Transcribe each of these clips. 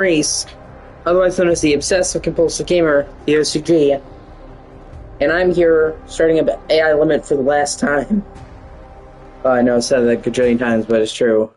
Race, otherwise known as the Obsessive Compulsive Gamer, the O.C.G, and I'm here starting up AI Limit for the last time. I know I've said that a gajillion times, but it's true.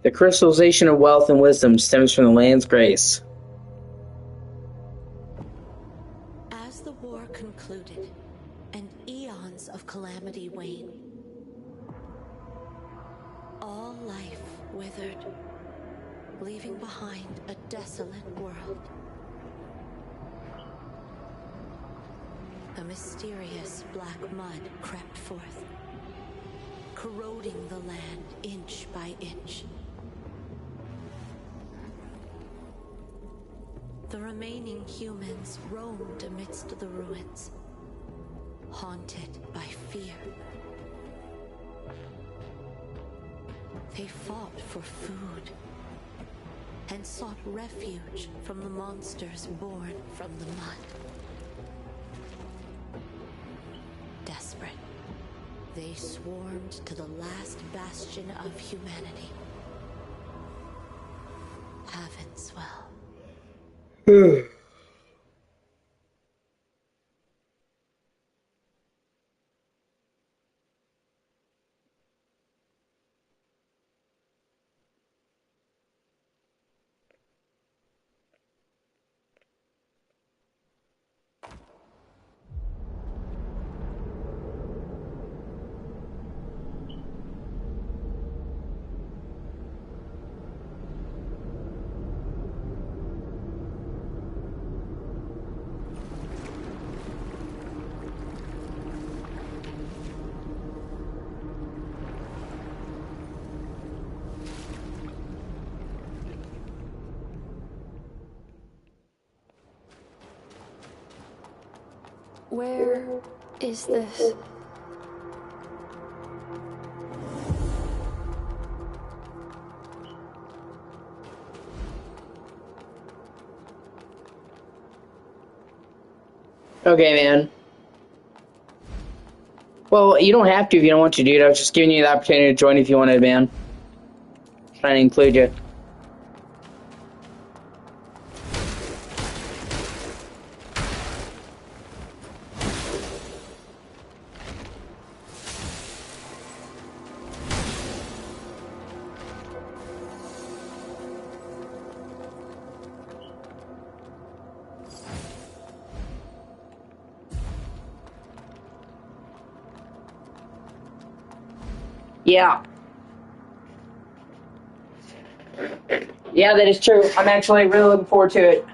The crystallization of wealth and wisdom stems from the land's grace. As the war concluded, and eons of calamity waned, all life withered, leaving behind a desolate world. A mysterious black mud crept forth, corroding the land inch by inch. The remaining humans roamed amidst the ruins, haunted by fear. They fought for food and sought refuge from the monsters born from the mud. Desperate, they swarmed to the last bastion of humanity, Havenswell. Where is this? Okay, man. Well, you don't have to if you don't want to, dude. I was just giving you the opportunity to join if you wanted, man. Trying to include you. Yeah. Yeah, that is true. I'm actually really looking forward to it.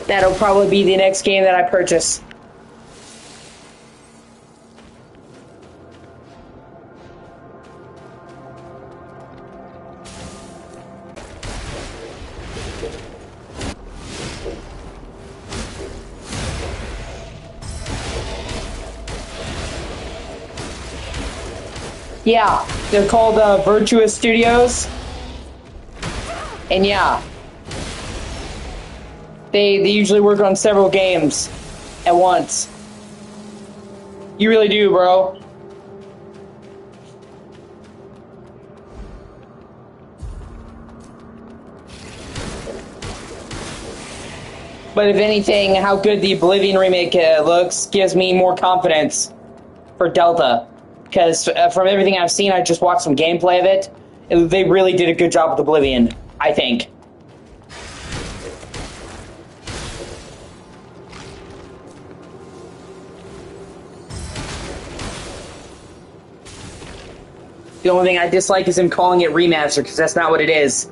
That'll probably be the next game that I purchase. Yeah, they're called Virtuous Studios. And yeah, they usually work on several games at once. You really do, bro. But if anything, how good the Oblivion remake looks gives me more confidence for Delta. Because from everything I've seen, I just watched some gameplay of it. They really did a good job with Oblivion, I think. The only thing I dislike is them calling it remaster, because that's not what it is.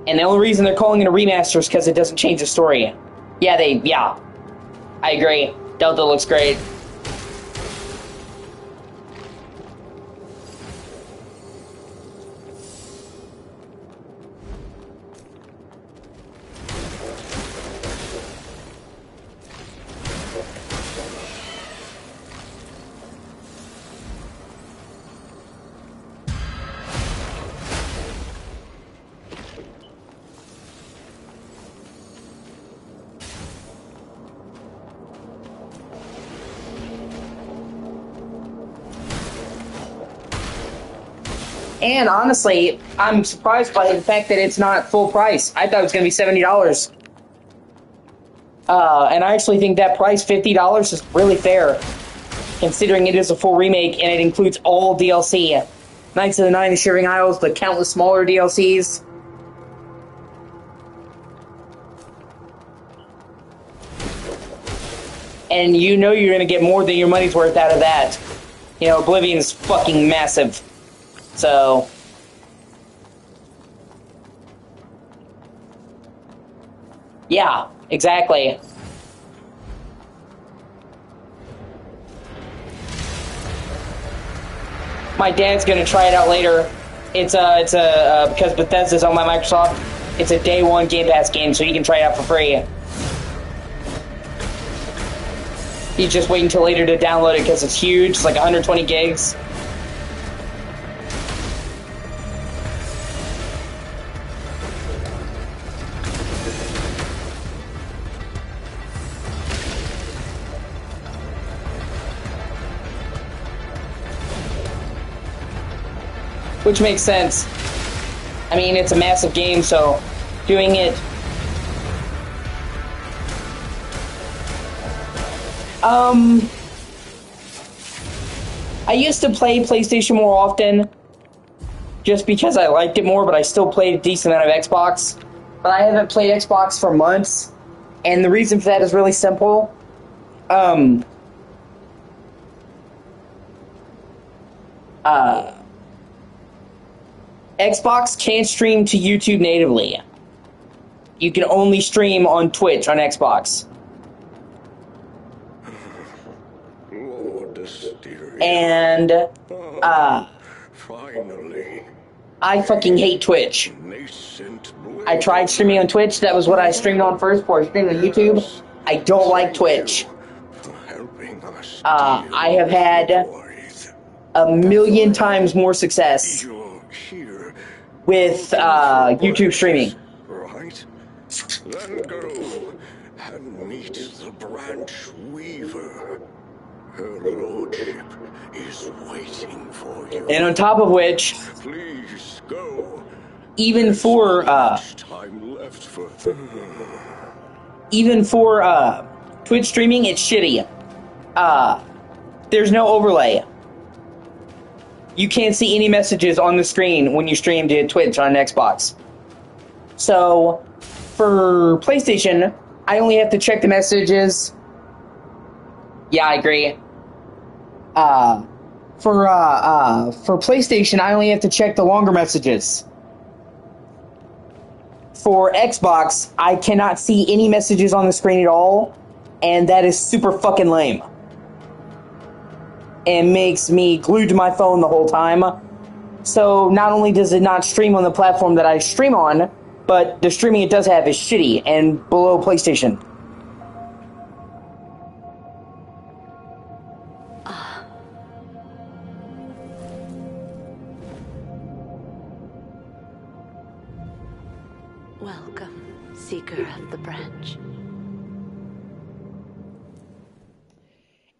And the only reason they're calling it a remaster is because it doesn't change the story. Yeah, I agree. Delta looks great. And honestly, I'm surprised by the fact that it's not full price. I thought it was going to be $70. And I actually think that price, $50, is really fair, considering it is a full remake and it includes all DLC. Knights of the Nine, the Shivering Isles, the countless smaller DLCs. And you know you're going to get more than your money's worth out of that. You know, Oblivion is fucking massive. So... yeah, exactly. My dad's gonna try it out later. It's because Bethesda's owned by Microsoft. It's a day one Game Pass game, so you can try it out for free. He's just waiting till later to download it because it's huge. It's like 120 gigs. Which makes sense. I mean, it's a massive game, so doing it... I used to play PlayStation more often, just because I liked it more, but I still played a decent amount of Xbox. But I haven't played Xbox for months, and the reason for that is really simple. Xbox can't stream to YouTube natively. You can only stream on Twitch on Xbox. And, finally, I fucking hate Twitch. I tried streaming on Twitch. That was what I streamed on first before I streamed on YouTube. I don't like Twitch. I have had a million times more success with YouTube streaming. Right? Then go and meet the branch weaver. Her lordship is waiting for you. And on top of which, Please go. even for Time left for Twitch streaming, it's shitty. There's no overlay. You can't see any messages on the screen when you stream to Twitch on Xbox. So, for PlayStation, I only have to check the messages. Yeah, I agree. For PlayStation, I only have to check the longer messages. For Xbox, I cannot see any messages on the screen at all, and that is super fucking lame. And makes me glued to my phone the whole time. So not only does it not stream on the platform that I stream on, but the streaming it does have is shitty and below PlayStation. Welcome, Seeker of the Branch.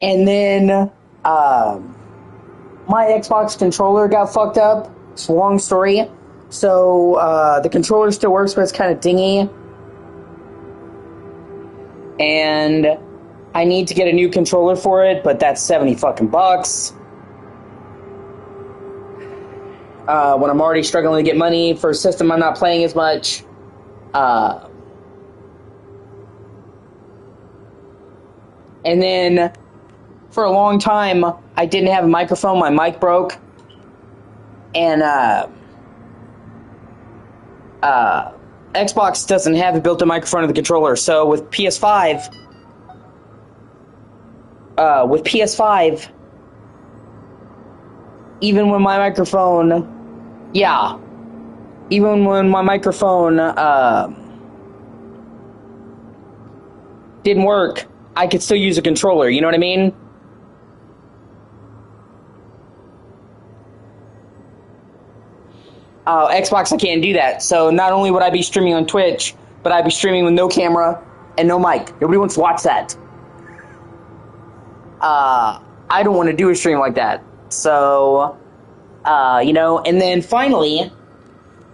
And then, my Xbox controller got fucked up. It's a long story. So, the controller still works, but it's kind of dingy. And I need to get a new controller for it, but that's 70 fucking bucks. When I'm already struggling to get money for a system I'm not playing as much. And then, for a long time, I didn't have a microphone. My mic broke. And, Xbox doesn't have a built-in microphone of the controller. So with PS5, even when my microphone, didn't work, I could still use a controller, you know what I mean? Xbox, I can't do that. So not only would I be streaming on Twitch, but I'd be streaming with no camera and no mic. Nobody wants to watch that. I don't want to do a stream like that. So You know, and then finally,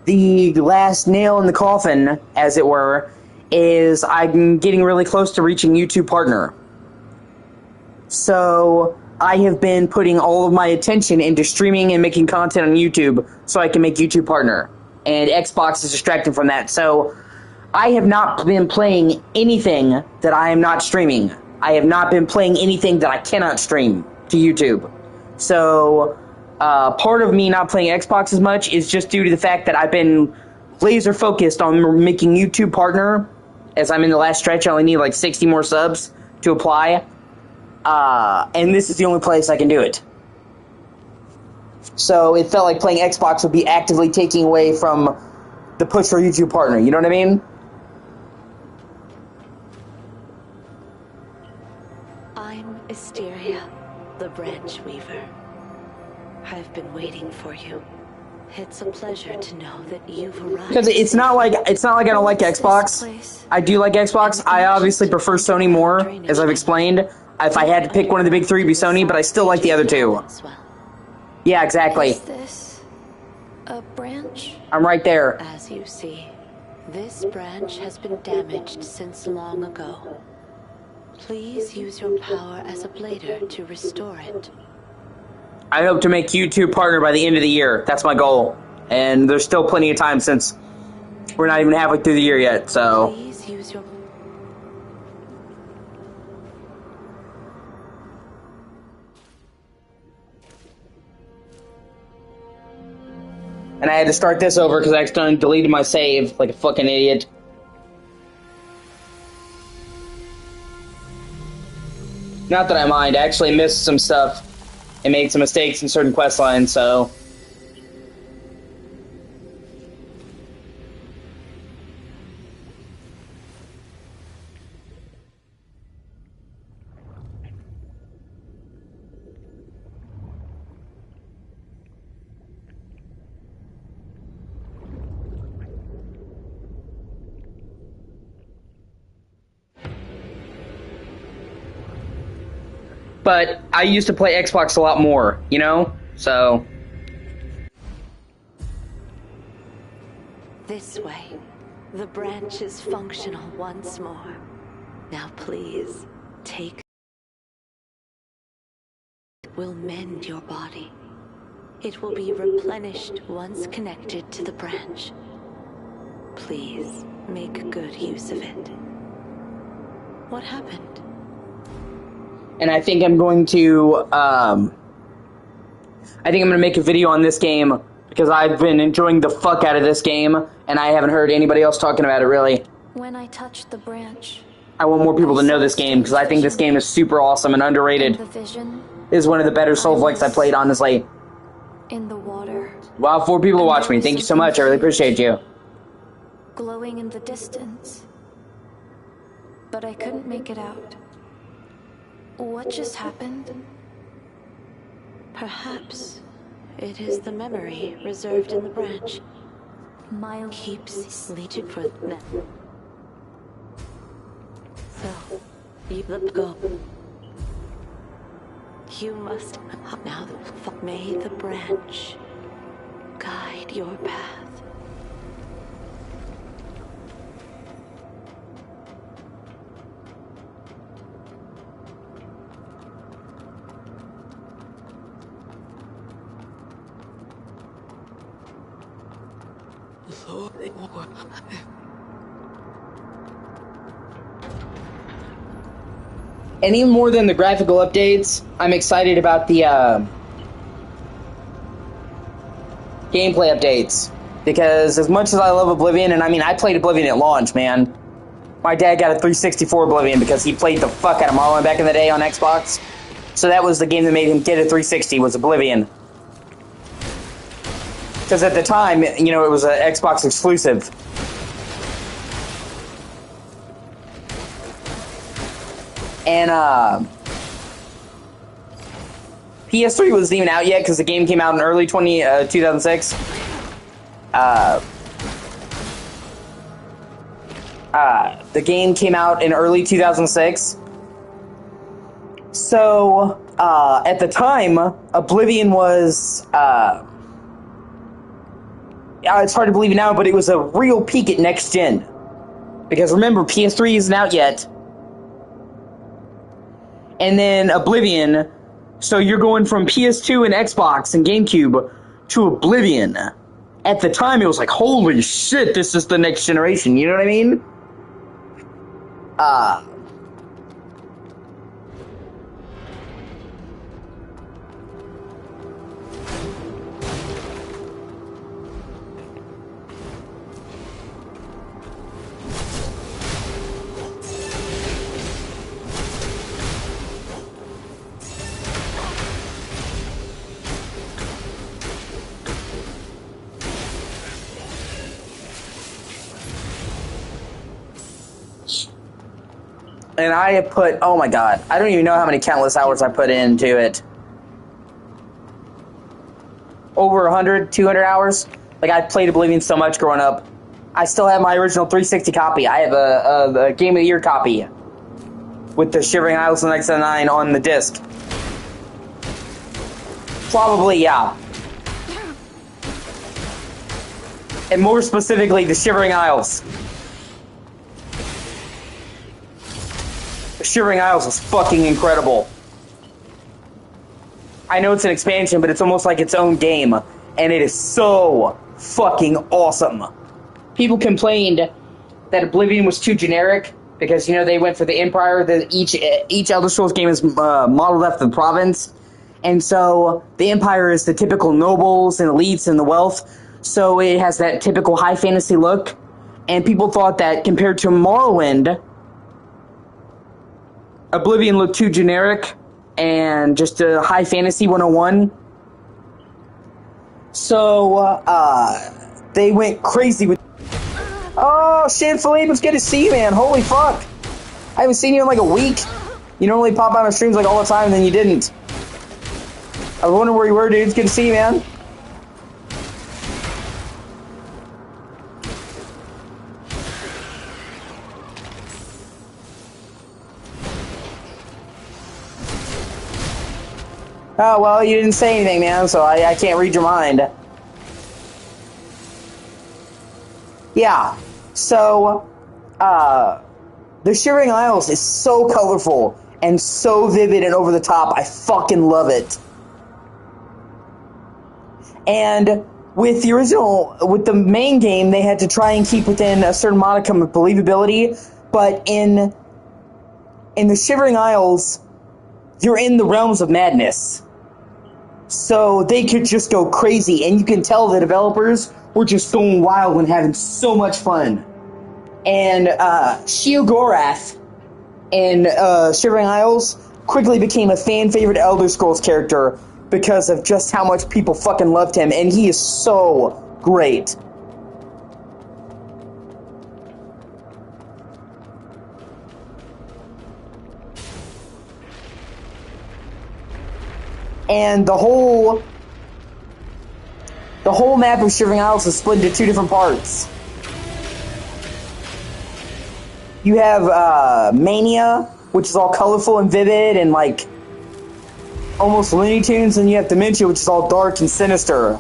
the last nail in the coffin, as it were, is I'm getting really close to reaching YouTube Partner. So I have been putting all of my attention into streaming and making content on YouTube so I can make YouTube Partner. And Xbox is distracting from that. So I have not been playing anything that I am not streaming. I have not been playing anything that I cannot stream to YouTube. So part of me not playing Xbox as much is just due to the fact that I've been laser focused on making YouTube Partner. As I'm in the last stretch, I only need like 60 more subs to apply. And this is the only place I can do it. So it felt like playing Xbox would be actively taking away from the push for YouTube Partner. You know what I mean? I'm Asteria, the Branch Weaver. I've been waiting for you. It's a pleasure to know that you've arrived. Because it's not like I don't like Xbox. I do like Xbox. I obviously prefer Sony more, as I've explained. If I had to pick one of the big three, it'd be Sony, but I still like the other two. Yeah, exactly. Is this a branch? I'm right there. As you see, this branch has been damaged since long ago. Please use your power as a blader to restore it. I hope to make YouTube Partner by the end of the year. That's my goal. And there's still plenty of time since we're not even halfway through the year yet, so... Please use your... And I had to start this over because I accidentally deleted my save like a fucking idiot. Not that I mind, I actually missed some stuff and made some mistakes in certain quest lines, so... But I used to play Xbox a lot more, you know? So... This way. The branch is functional once more. Now please, take... It will mend your body. It will be replenished once connected to the branch. Please, make good use of it. What happened? And I think I'm going to, make a video on this game, because I've been enjoying the fuck out of this game, and I haven't heard anybody else talking about it, really. When I touched the branch, I want more people to know this game, because I think this game is super awesome and underrated. the vision, This is one of the better Souls-likes I played, honestly. in the water, Wow, 4 people watch me. Thank you so much. I really appreciate you. glowing in the distance. But I couldn't make it out. What just happened? Perhaps it is the memory reserved in the branch. Mile Keeps leeching for them. So, you let go. You must now may the branch guide your path. And even more than the graphical updates, I'm excited about the gameplay updates. Because as much as I love Oblivion, and I mean, I played Oblivion at launch, man. My dad got a 364 Oblivion because he played the fuck out of Morrowind back in the day on Xbox. So that was the game that made him get a 360, was Oblivion. Because at the time, you know, it was an Xbox exclusive. And, PS3 wasn't even out yet because the game came out in early 2006. The game came out in early 2006. So, at the time, Oblivion was, it's hard to believe now, but it was a real peak at next gen. Because remember, PS3 isn't out yet. And then Oblivion. So you're going from PS2 and Xbox and GameCube to Oblivion. At the time, it was like, holy shit, this is the next generation. You know what I mean? And I have put, oh my god, I don't even know how many countless hours I put into it. Over 100, 200 hours. Like, I played Oblivion so much growing up. I still have my original 360 copy. I have a Game of the Year copy with the Shivering Isles and X9 on the disc. Probably, yeah. And more specifically, the Shivering Isles. Shivering Isles was fucking incredible. I know it's an expansion, but it's almost like its own game, and it is so fucking awesome. People complained that Oblivion was too generic because, you know, they went for the Empire. Each Elder Scrolls game is modeled after the province, and so the Empire is the typical nobles and elites and the wealth. So it has that typical high fantasy look, and people thought that compared to Morrowind, Oblivion looked too generic and just a high fantasy 101. So, they went crazy with... Oh, shit, Philippe, it's good to see you, man. Holy fuck. I haven't seen you in like a week. You normally pop on my streams like all the time, and then you didn't. I was wondering where you were, dude. It's good to see you, man. Oh, well, you didn't say anything, man, so I can't read your mind. Yeah, so, the Shivering Isles is so colorful and so vivid and over the top. I fucking love it. And with the original, with the main game, they had to try and keep within a certain modicum of believability, but in the Shivering Isles, you're in the realms of madness. So they could just go crazy, and you can tell the developers were just going wild and having so much fun. And Sheogorath in Shivering Isles quickly became a fan-favorite Elder Scrolls character because of just how much people fucking loved him, and he is so great. And the whole map of Shivering Isles is split into two different parts. You have Mania, which is all colorful and vivid and like almost Looney Tunes, and you have Dementia, which is all dark and sinister.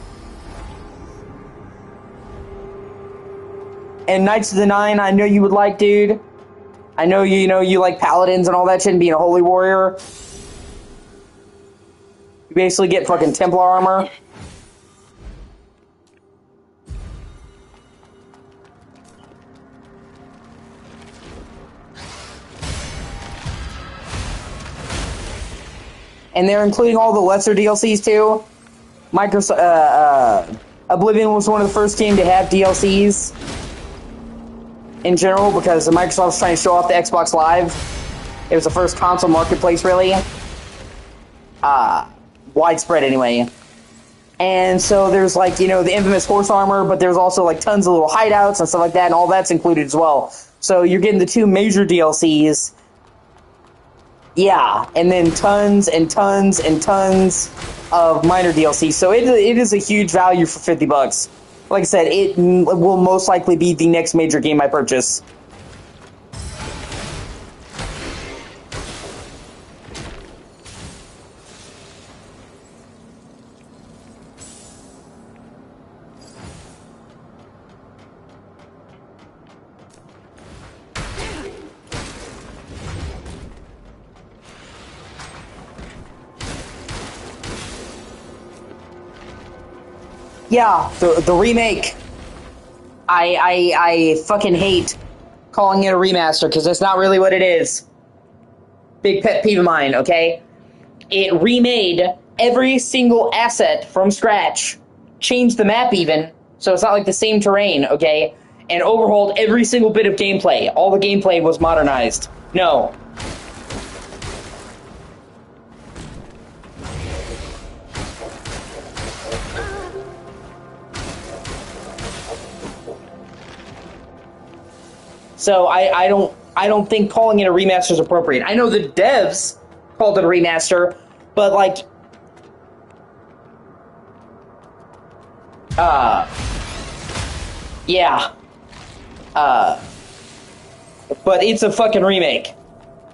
And Knights of the Nine, I know you would like, dude. I know you like paladins and all that shit and being a holy warrior. You basically get fucking Templar armor. And they're including all the lesser DLCs too. Oblivion was one of the first games to have DLCs in general because Microsoft was trying to show off the Xbox Live. It was the first console marketplace, really. Widespread anyway. And so there's like, you know, the infamous horse armor, but there's also like tons of little hideouts and stuff like that, and all that's included as well. So you're getting the two major DLCs. Yeah, and then tons and tons and tons of minor DLCs. So it is a huge value for $50. Like I said, it will most likely be the next major game I purchase. Yeah, the remake. I fucking hate calling it a remaster because that's not really what it is. Big pet peeve of mine, okay? It remade every single asset from scratch, changed the map even, so it's not like the same terrain, okay? And overhauled every single bit of gameplay. All the gameplay was modernized. No. So I don't think calling it a remaster is appropriate. I know the devs called it a remaster, but like yeah. But it's a fucking remake.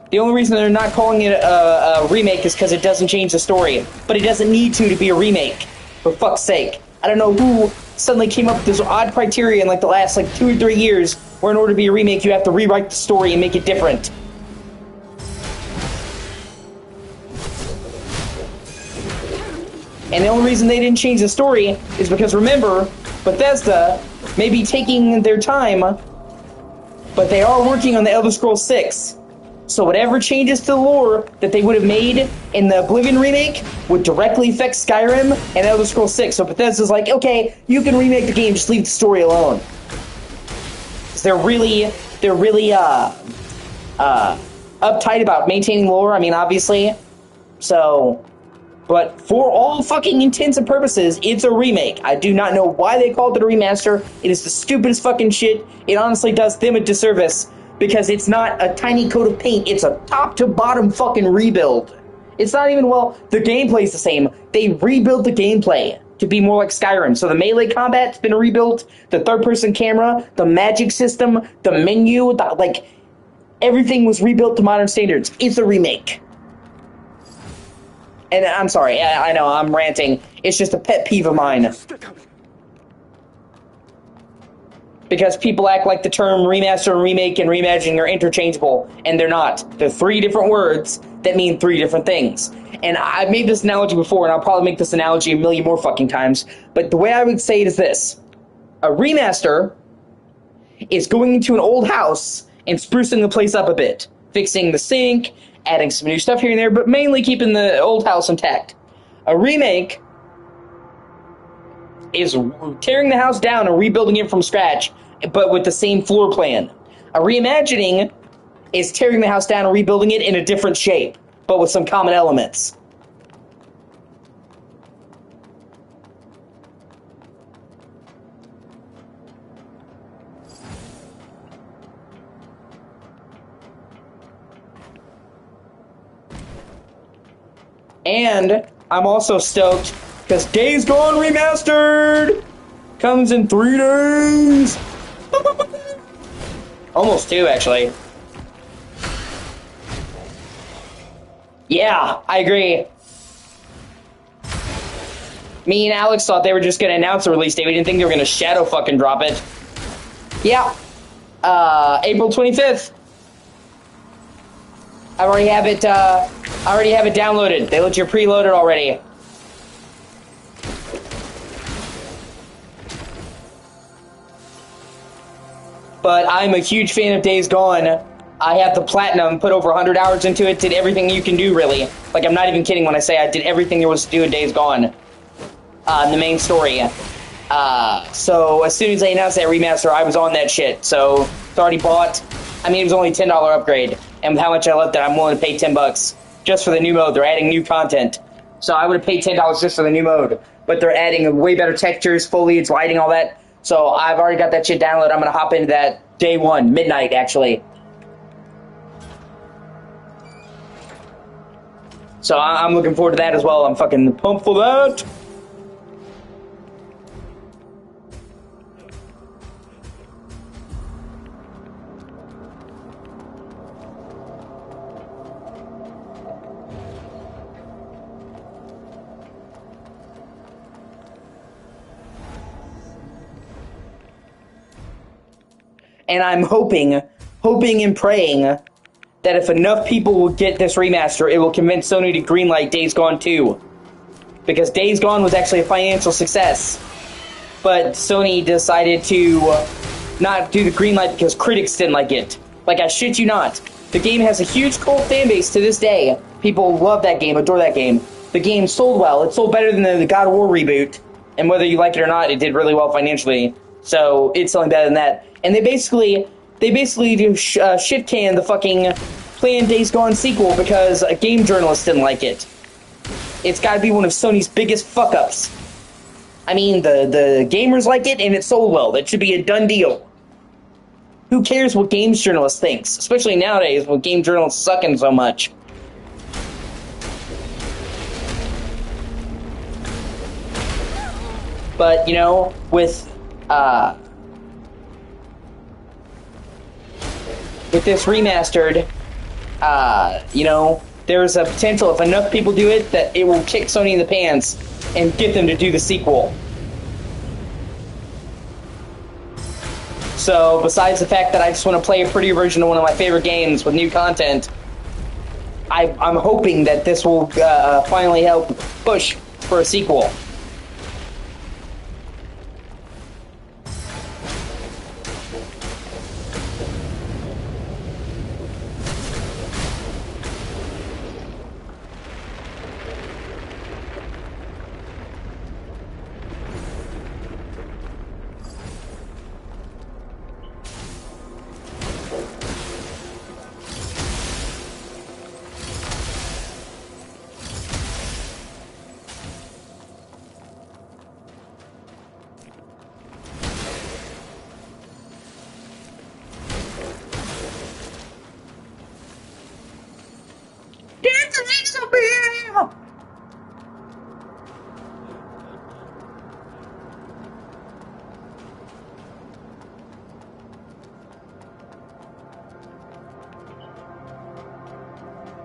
The only reason they're not calling it a remake is because it doesn't change the story. But it doesn't need to be a remake. For fuck's sake. I don't know who suddenly came up with this odd criteria in like the last like 2 or 3 years where in order to be a remake you have to rewrite the story and make it different. And the only reason they didn't change the story is because, remember, Bethesda may be taking their time, but they are working on the Elder Scrolls 6. So whatever changes to the lore that they would have made in the Oblivion remake would directly affect Skyrim and Elder Scrolls 6. So Bethesda's like, okay, you can remake the game, just leave the story alone. They're really uptight about maintaining lore, I mean, obviously. So, but for all fucking intents and purposes, it's a remake. I do not know why they called it a remaster. It is the stupidest fucking shit. It honestly does them a disservice because it's not a tiny coat of paint. It's a top to bottom fucking rebuild. It's not even, well, the gameplay's the same. They rebuilt the gameplay to be more like Skyrim. So the melee combat's been rebuilt, the third-person camera, the magic system, the menu, like, everything was rebuilt to modern standards. It's a remake. And I'm sorry, I know, I'm ranting. It's just a pet peeve of mine. Because people act like the term remaster and remake and reimagining are interchangeable, and they're not. They're 3 different words that mean 3 different things. And I've made this analogy before, and I'll probably make this analogy a million more fucking times, but the way I would say it is this. A remaster is going into an old house and sprucing the place up a bit. Fixing the sink, adding some new stuff here and there, but mainly keeping the old house intact. A remake is tearing the house down and rebuilding it from scratch, but with the same floor plan. A reimagining is tearing the house down and rebuilding it in a different shape, but with some common elements. And I'm also stoked because Days Gone Remastered comes in 3 days. Almost 2, actually. Yeah, I agree. Me and Alex thought they were just gonna announce the release date. We didn't think they were gonna shadow fucking drop it. Yeah. April 25th. I already have it downloaded. They let you preload it already. But I'm a huge fan of Days Gone. I have the platinum, put over 100 hours into it, did everything you can do, really. Like, I'm not even kidding when I say I did everything there was to do in Days Gone. In the main story. So, as soon as they announced that remaster, I was on that shit. So, it's already bought. I mean, it was only a $10 upgrade. And with how much I left it, I'm willing to pay $10 just for the new mode. They're adding new content. So, I would have paid $10 just for the new mode. But they're adding way better textures, foliage, lighting, all that. So, I've already got that shit downloaded. I'm going to hop into that day 1, midnight, actually. So I'm looking forward to that as well. I'm fucking pumped for that. And I'm hoping and praying that if enough people will get this remaster, it will convince Sony to greenlight Days Gone 2. Because Days Gone was actually a financial success. but Sony decided to not do the green light because critics didn't like it. Like, I shit you not. The game has a huge cult fan base to this day. People love that game, adore that game. The game sold well. It sold better than the God of War reboot. And whether you like it or not, it did really well financially. So it's selling better than that. And they basically do shit can the fucking planned Days Gone sequel because a game journalist didn't like it. It's got to be one of Sony's biggest fuck-ups. I mean, the gamers like it, and it sold well. That should be a done deal. Who cares what games journalists thinks? Especially nowadays, when game journalists sucking so much. But, you know, with this remastered, you know, there's a potential, if enough people do it, that it will kick Sony in the pants and get them to do the sequel. So, besides the fact that I just want to play a pretty original one of my favorite games with new content, I'm hoping that this will finally help push for a sequel.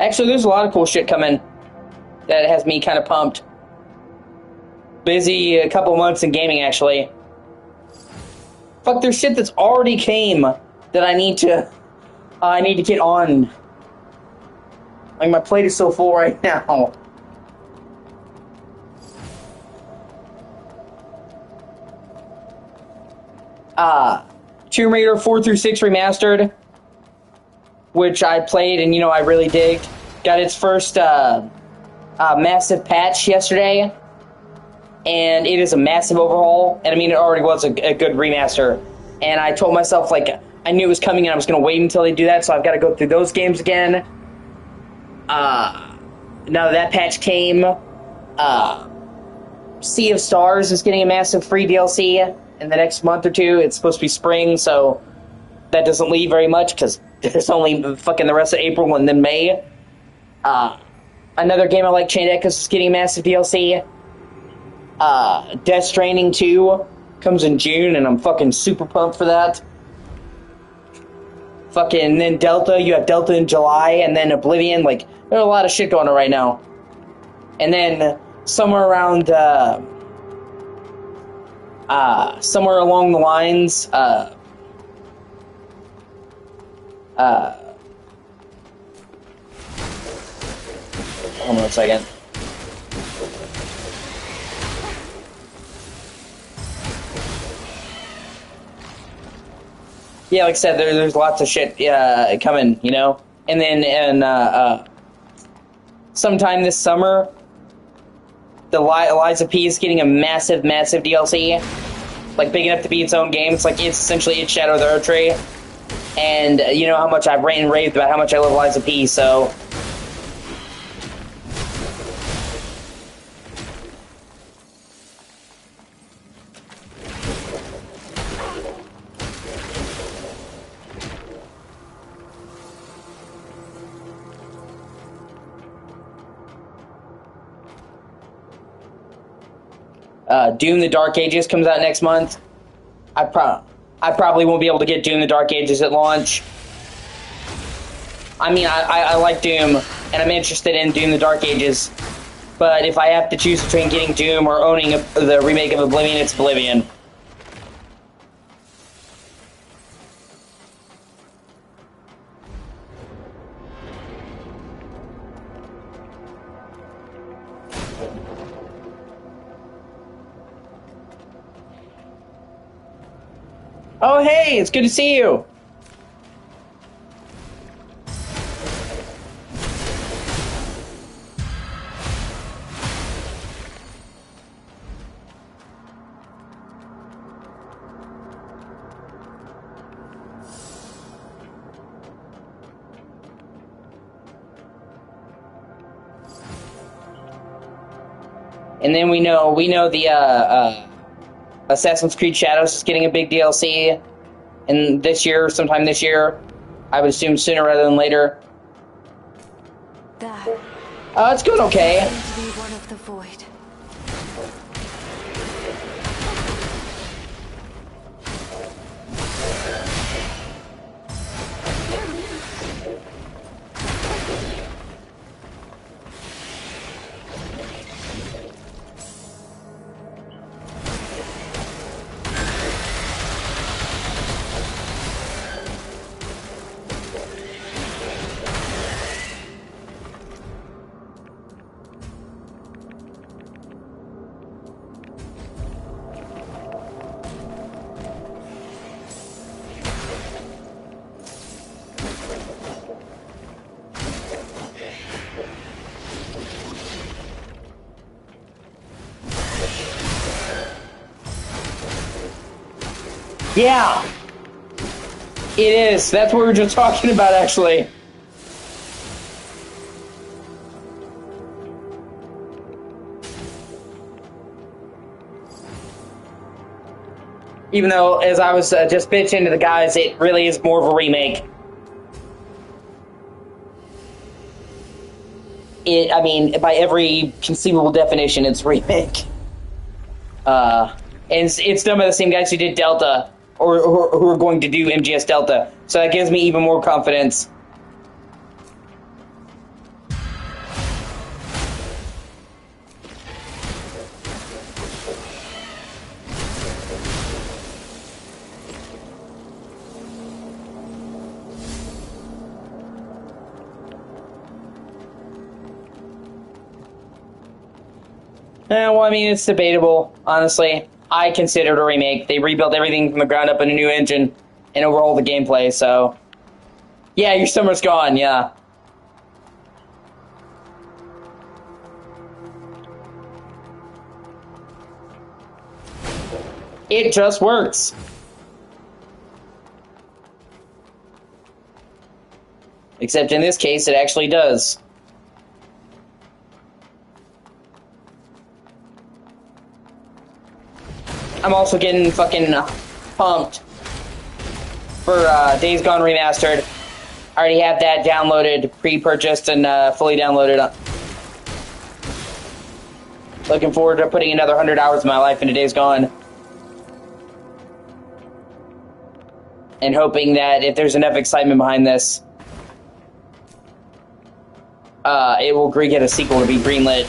Actually, there's a lot of cool shit coming that has me kind of pumped. Busy a couple months in gaming, actually. Fuck, there's shit that's already came that I need to get on. Like, my plate is so full right now. Tomb Raider 4 through 6 remastered, which I played and, you know, I really digged. Got its first massive patch yesterday, and it is a massive overhaul. And I mean, it already was a good remaster. And I told myself, like, I knew it was coming and I was going to wait until they do that, so I've got to go through those games again. Now that patch came, Sea of Stars is getting a massive free DLC in the next month or two. It's supposed to be spring, so that doesn't leave very much, because there's only fucking the rest of April and then May. Another game I like, Chained Echoes, is getting a massive DLC. Death Stranding 2 comes in June, and I'm fucking super pumped for that. Fucking, then Delta, you have Delta in July, and then Oblivion. Like, there's a lot of shit going on right now. And then somewhere around, somewhere along the lines, hold on 1 second. Yeah, like I said, there's lots of shit coming, you know? And then, sometime this summer, the Liza P is getting a massive, massive DLC. Like, big enough to be its own game. It's like, it's essentially its Shadow of the Earth Tree. And you know how much I've ranted and raved about how much I love Liza P, so... Doom the Dark Ages comes out next month. I probably won't be able to get Doom the Dark Ages at launch. I mean, I like Doom, and I'm interested in Doom the Dark Ages. But if I have to choose between getting Doom or owning the remake of Oblivion, it's Oblivion. Oh, hey, it's good to see you. And then we know the Assassin's Creed Shadows is getting a big DLC in this year, sometime this year. I would assume sooner rather than later. That It's going okay. seemed to be one of the void. Yeah, it is. That's what we were just talking about, actually. Even though, as I was just bitching to the guys, it really is more of a remake. I mean, by every conceivable definition, it's a remake. And it's done by the same guys who did Delta, or who are going to do MGS Delta. So that gives me even more confidence. Well, I mean, it's debatable, honestly. I consider it a remake. They rebuilt everything from the ground up in a new engine and overhauled the gameplay, so... Yeah, your summer's gone, yeah. It just works. Except in this case, it actually does. I'm also getting fucking pumped for Days Gone Remastered. I already have that downloaded, pre-purchased, and fully downloaded. Looking forward to putting another 100 hours of my life into Days Gone. And hoping that if there's enough excitement behind this, it will get a sequel to be greenlit.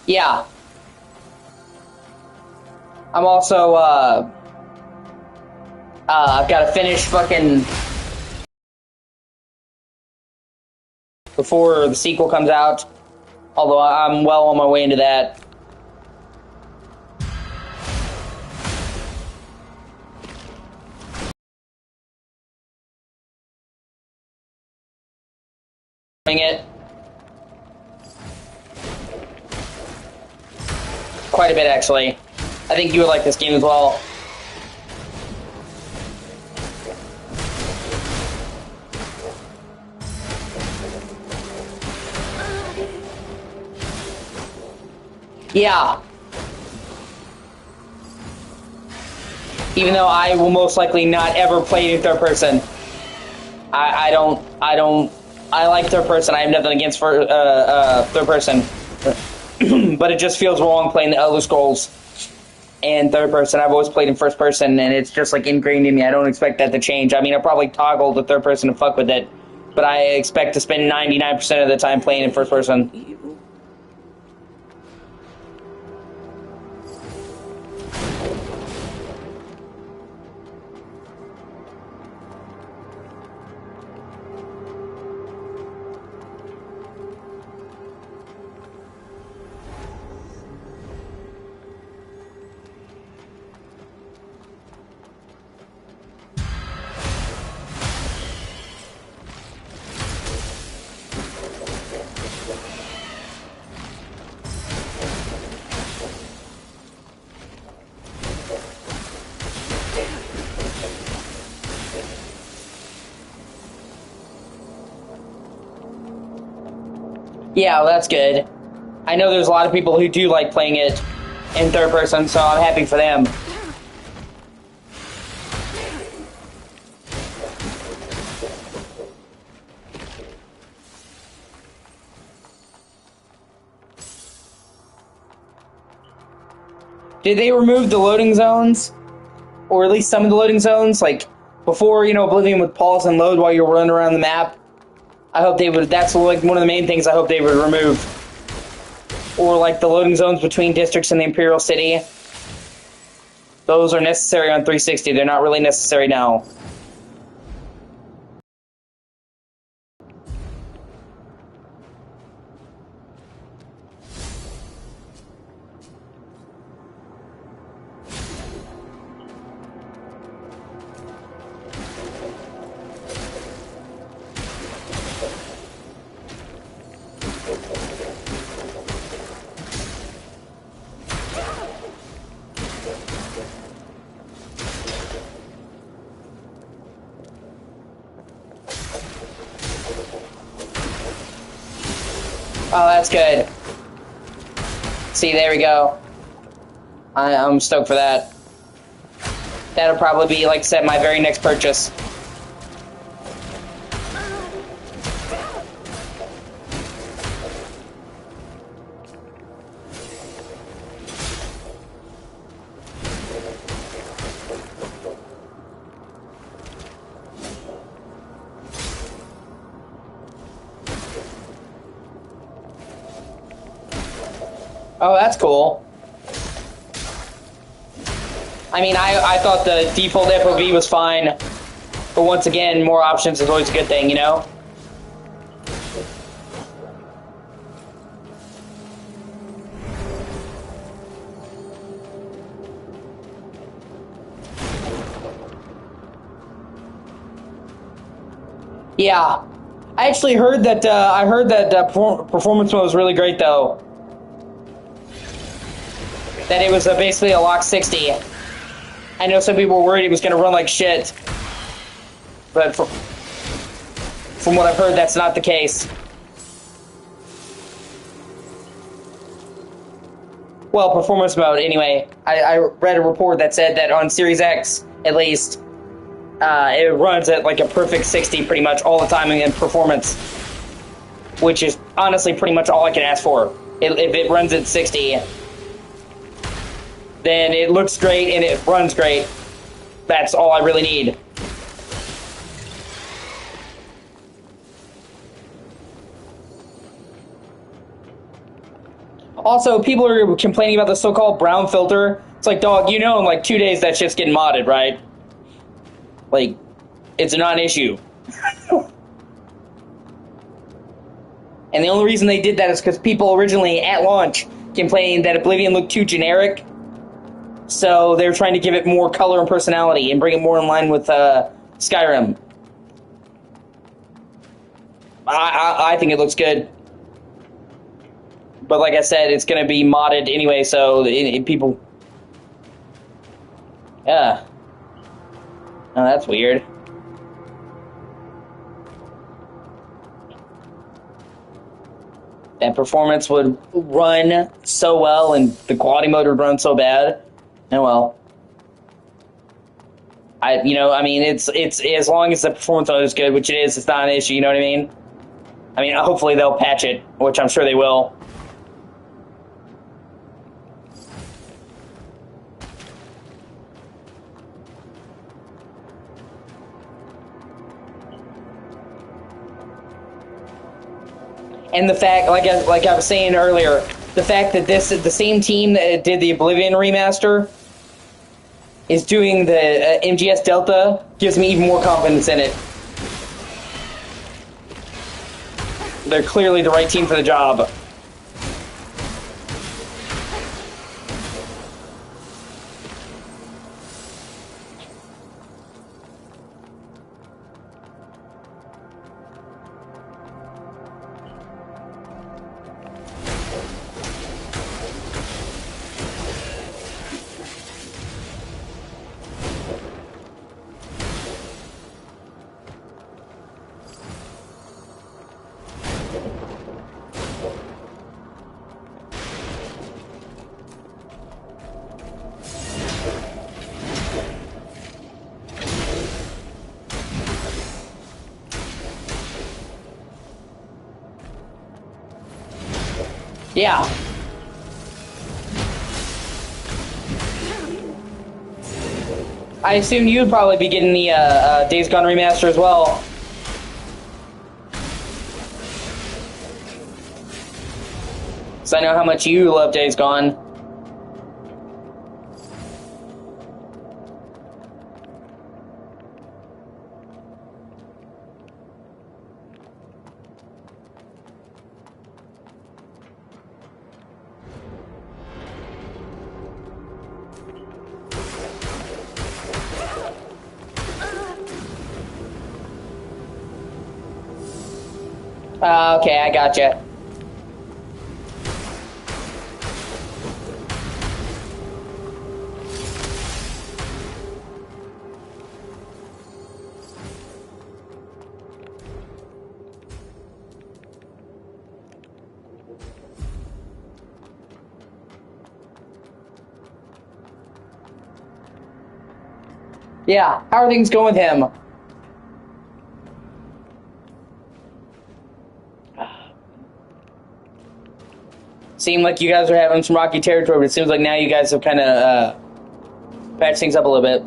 Yeah. I'm also, I've got to finish fucking... before the sequel comes out. Although I'm well on my way into that. It. Quite a bit, actually. I think you would like this game as well. Yeah. Even though I will most likely not ever play it in third person. I like third person. I have nothing against third person. But it just feels wrong playing the Elder Scrolls in third person. I've always played in first person, and it's just like ingrained in me. I don't expect that to change. I mean, I'll probably toggle the third person to fuck with it, but I expect to spend 99% of the time playing in first person. Yeah, well, that's good. I know there's a lot of people who do like playing it in third person, so I'm happy for them. Did they remove the loading zones? Or at least some of the loading zones? Like, before, you know, Oblivion would pause and load while you're running around the map. I hope they would, that's like one of the main things I hope they would remove. Or like the loading zones between districts in the Imperial City. Those are necessary on 360, they're not really necessary now. Oh, that's good. See, there we go. I'm stoked for that. That'll probably be, like I said, my very next purchase. Oh, that's cool. I mean, I thought the default FOV was fine, but once again, more options is always a good thing, you know? Yeah, I actually heard that. Performance mode was really great, though. That it was basically a lock 60. I know some people were worried it was going to run like shit, but from what I've heard, that's not the case. Well, performance mode, anyway. I read a report that said that on Series X, at least, it runs at like a perfect 60 pretty much all the time in performance, which is honestly pretty much all I can ask for. If it runs at 60, then it looks great and it runs great. That's all I really need. Also, people are complaining about the so-called brown filter. It's like, dog, you know in like 2 days that shit's getting modded, right? Like, it's a non-issue. And the only reason they did that is because people originally, at launch, complained that Oblivion looked too generic. So they were trying to give it more color and personality and bring it more in line with Skyrim. I think it looks good. But like I said, it's going to be modded anyway, so people... Yeah. Oh, that's weird. That performance would run so well and the quality mode would run so bad. Oh well. I mean, it's as long as the performance mode is good, which it is, it's not an issue, you know what I mean? I mean, hopefully they'll patch it, which I'm sure they will. And the fact, like I was saying earlier, the fact that the same team that did the Oblivion remaster is doing the MGS Delta gives me even more confidence in it. They're clearly the right team for the job. Yeah. I assume you'd probably be getting the Days Gone remaster as well. So I know how much you love Days Gone. Okay, I gotcha. Yeah, how are things going with him? Seemed like you guys were having some rocky territory, but it seems like now you guys have kind of patched things up a little bit.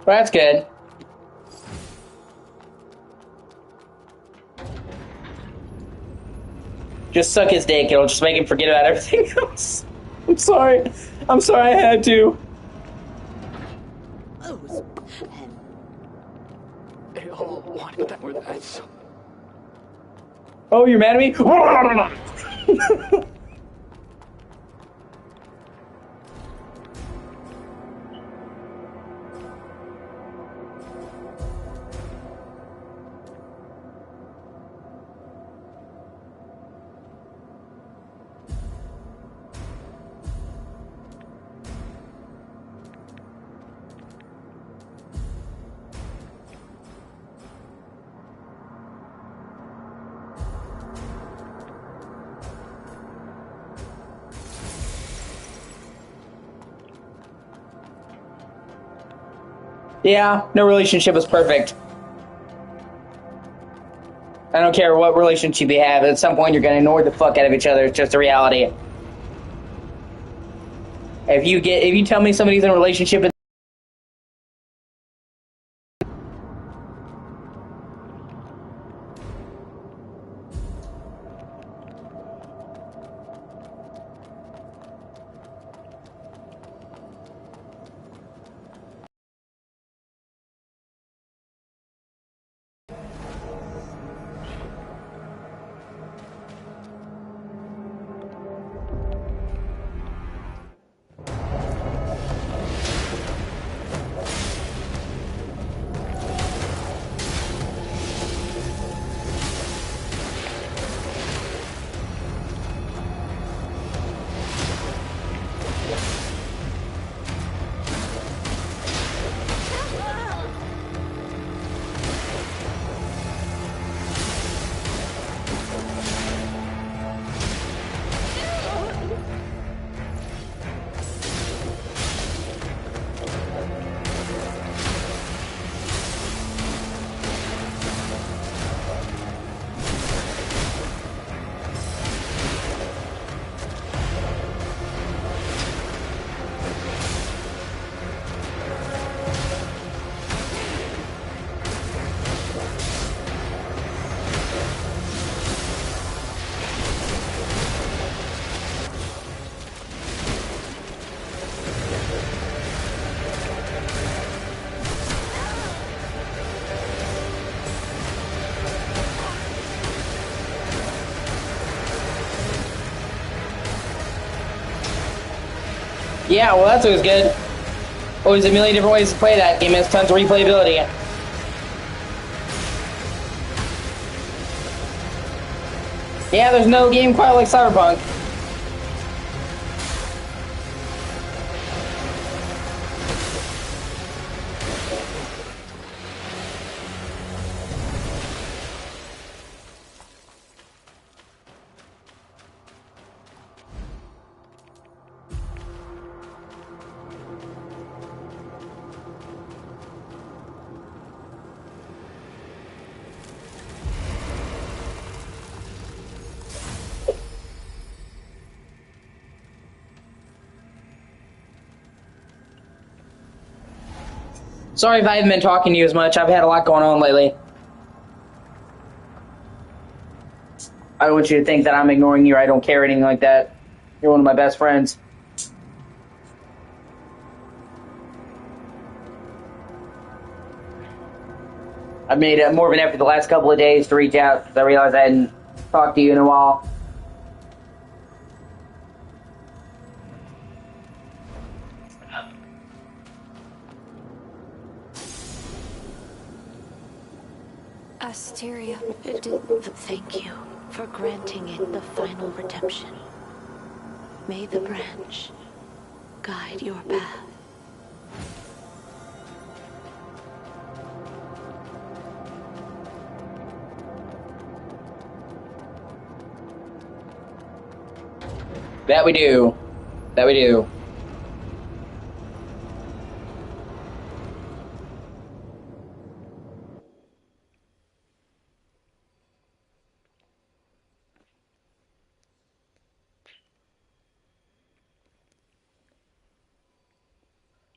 Well, that's good. Just suck his dick. It'll just make him forget about everything else. I'm sorry. I'm sorry I had to. They all wanted that more than I saw. Oh, you're mad at me? Yeah, no relationship is perfect. I don't care what relationship you have. At some point, you're gonna ignore the fuck out of each other. It's just a reality. If you tell me somebody's in a relationship, yeah, well, that's always good. Always a million different ways to play that game. It has tons of replayability. Yeah, there's no game quite like Cyberpunk. Sorry if I haven't been talking to you as much. I've had a lot going on lately. I don't want you to think that I'm ignoring you or I don't care or anything like that. You're one of my best friends. I've made more of an effort the last couple of days to reach out because I realized I hadn't talked to you in a while. Asteria. Thank you for granting it the final redemption. May the branch guide your path. That we do. That we do.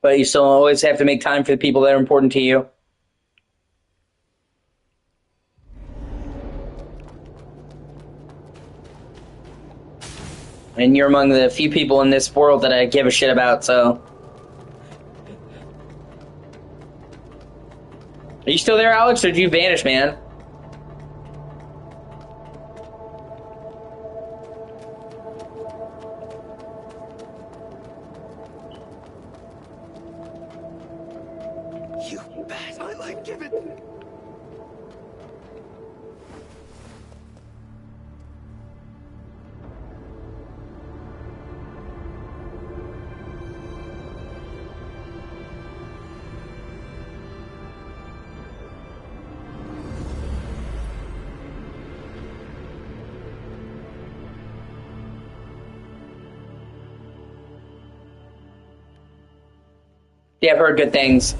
But you still always have to make time for the people that are important to you. And you're among the few people in this world that I give a shit about, so... Are you still there, Alex, or did you vanish, man? You bet I like giving. Yeah, I've heard good things.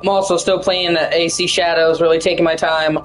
I'm also still playing the AC Shadows, really taking my time.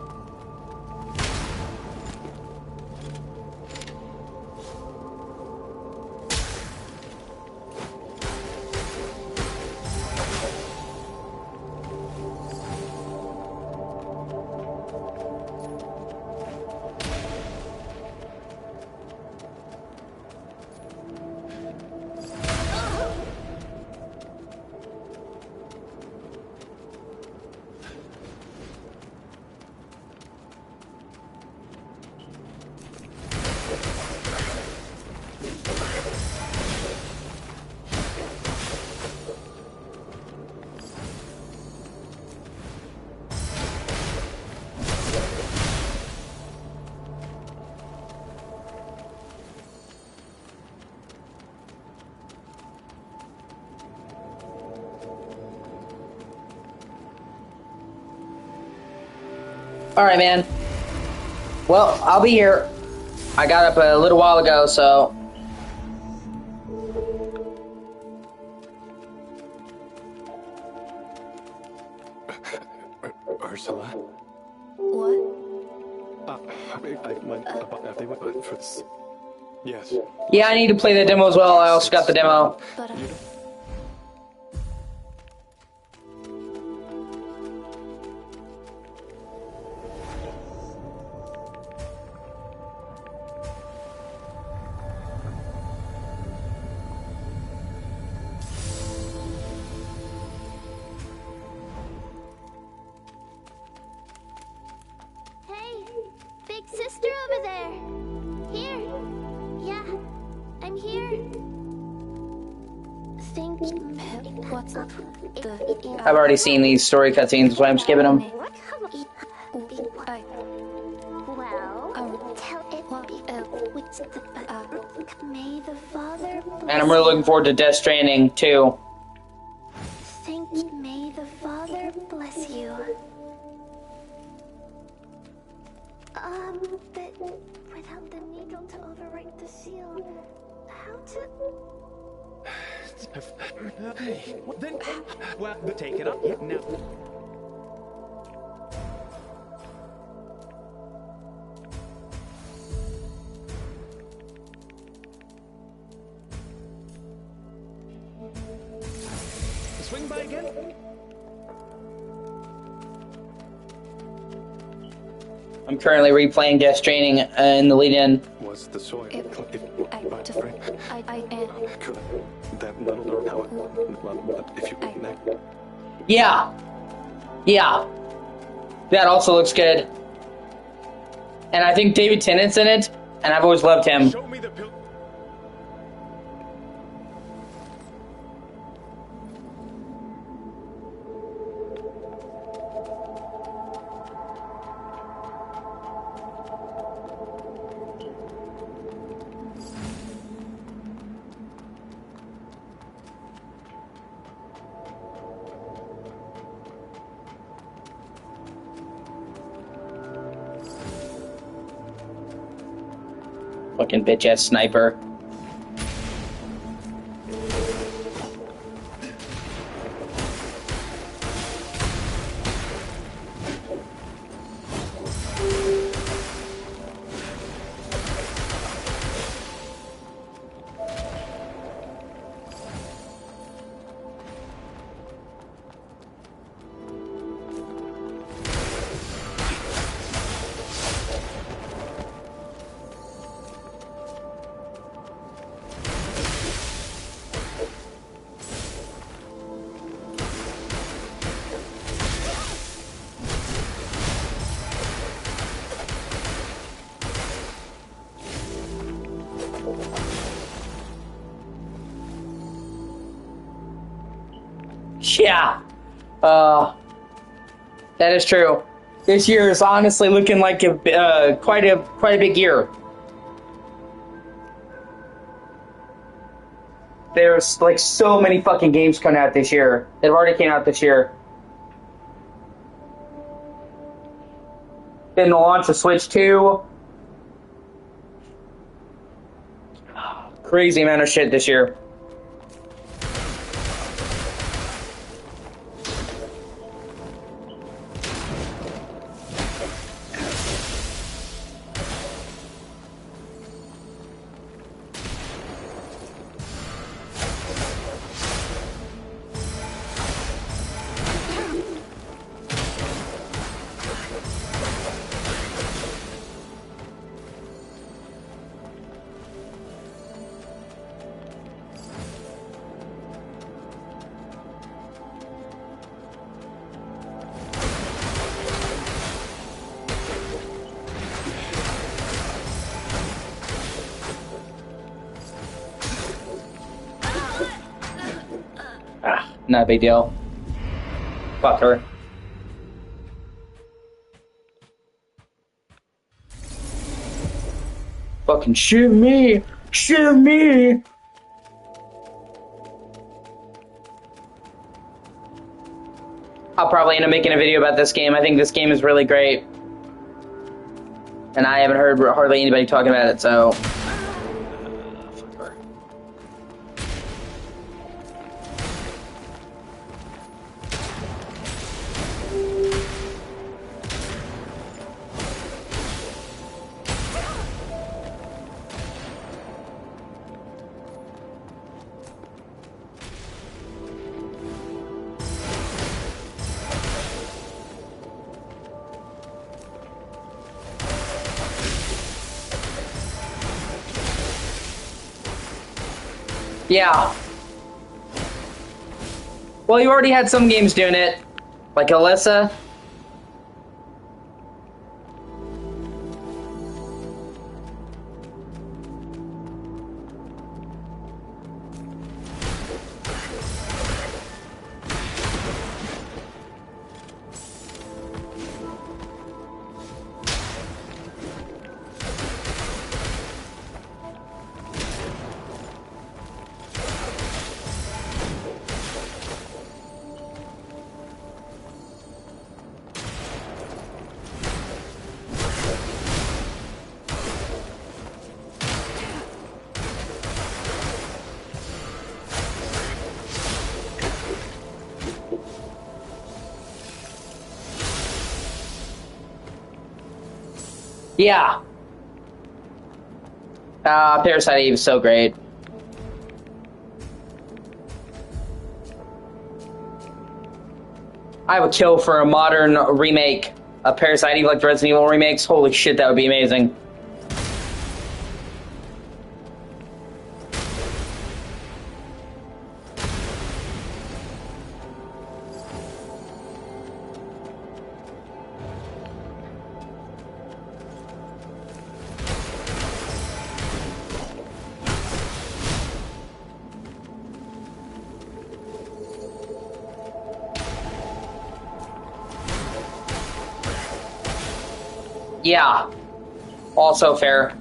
Alright, man. Well, I'll be here. I got up a little while ago, so... Ursula? What? They went for this. Yes. Yeah, I need to play the demo as well. I also got the demo. But Hey, big sister over there. Here. Yeah, I'm here. Think. what's the... I've already seen these story cutscenes, so I'm skipping them. I... Well, tell it. What's the? May the Father. And I'm really looking forward to Death Stranding, too. Think. May the Father bless you. But without the needle to overwrite the seal, how to? Then, well, take it up now. Swing by again. I'm currently replaying Death Stranding in the lead-in. Was the soil? I Could that little door now? If you connect. Yeah. Yeah. That also looks good. And I think David Tennant's in it, and I've always loved him. Show me the pill. Fucking bitch-ass sniper. Yeah. That is true. This year is honestly looking like a quite a big year. There's like so many fucking games coming out this year. They've already came out this year. Then the launch of Switch 2. Crazy amount of shit this year. Not a big deal. Fuck her. Fucking shoot me! Shoot me! I'll probably end up making a video about this game. I think this game is really great. And I haven't heard hardly anybody talking about it, so... Yeah. Well, you already had some games doing it, like Alyssa. Yeah. Parasite Eve is so great. I would kill for a modern remake of Parasite Eve, like the Resident Evil remakes. Holy shit, that would be amazing. Yeah. Also fair.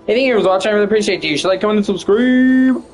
Hey, thank you for watching. I really appreciate you. You should like, comment, and subscribe.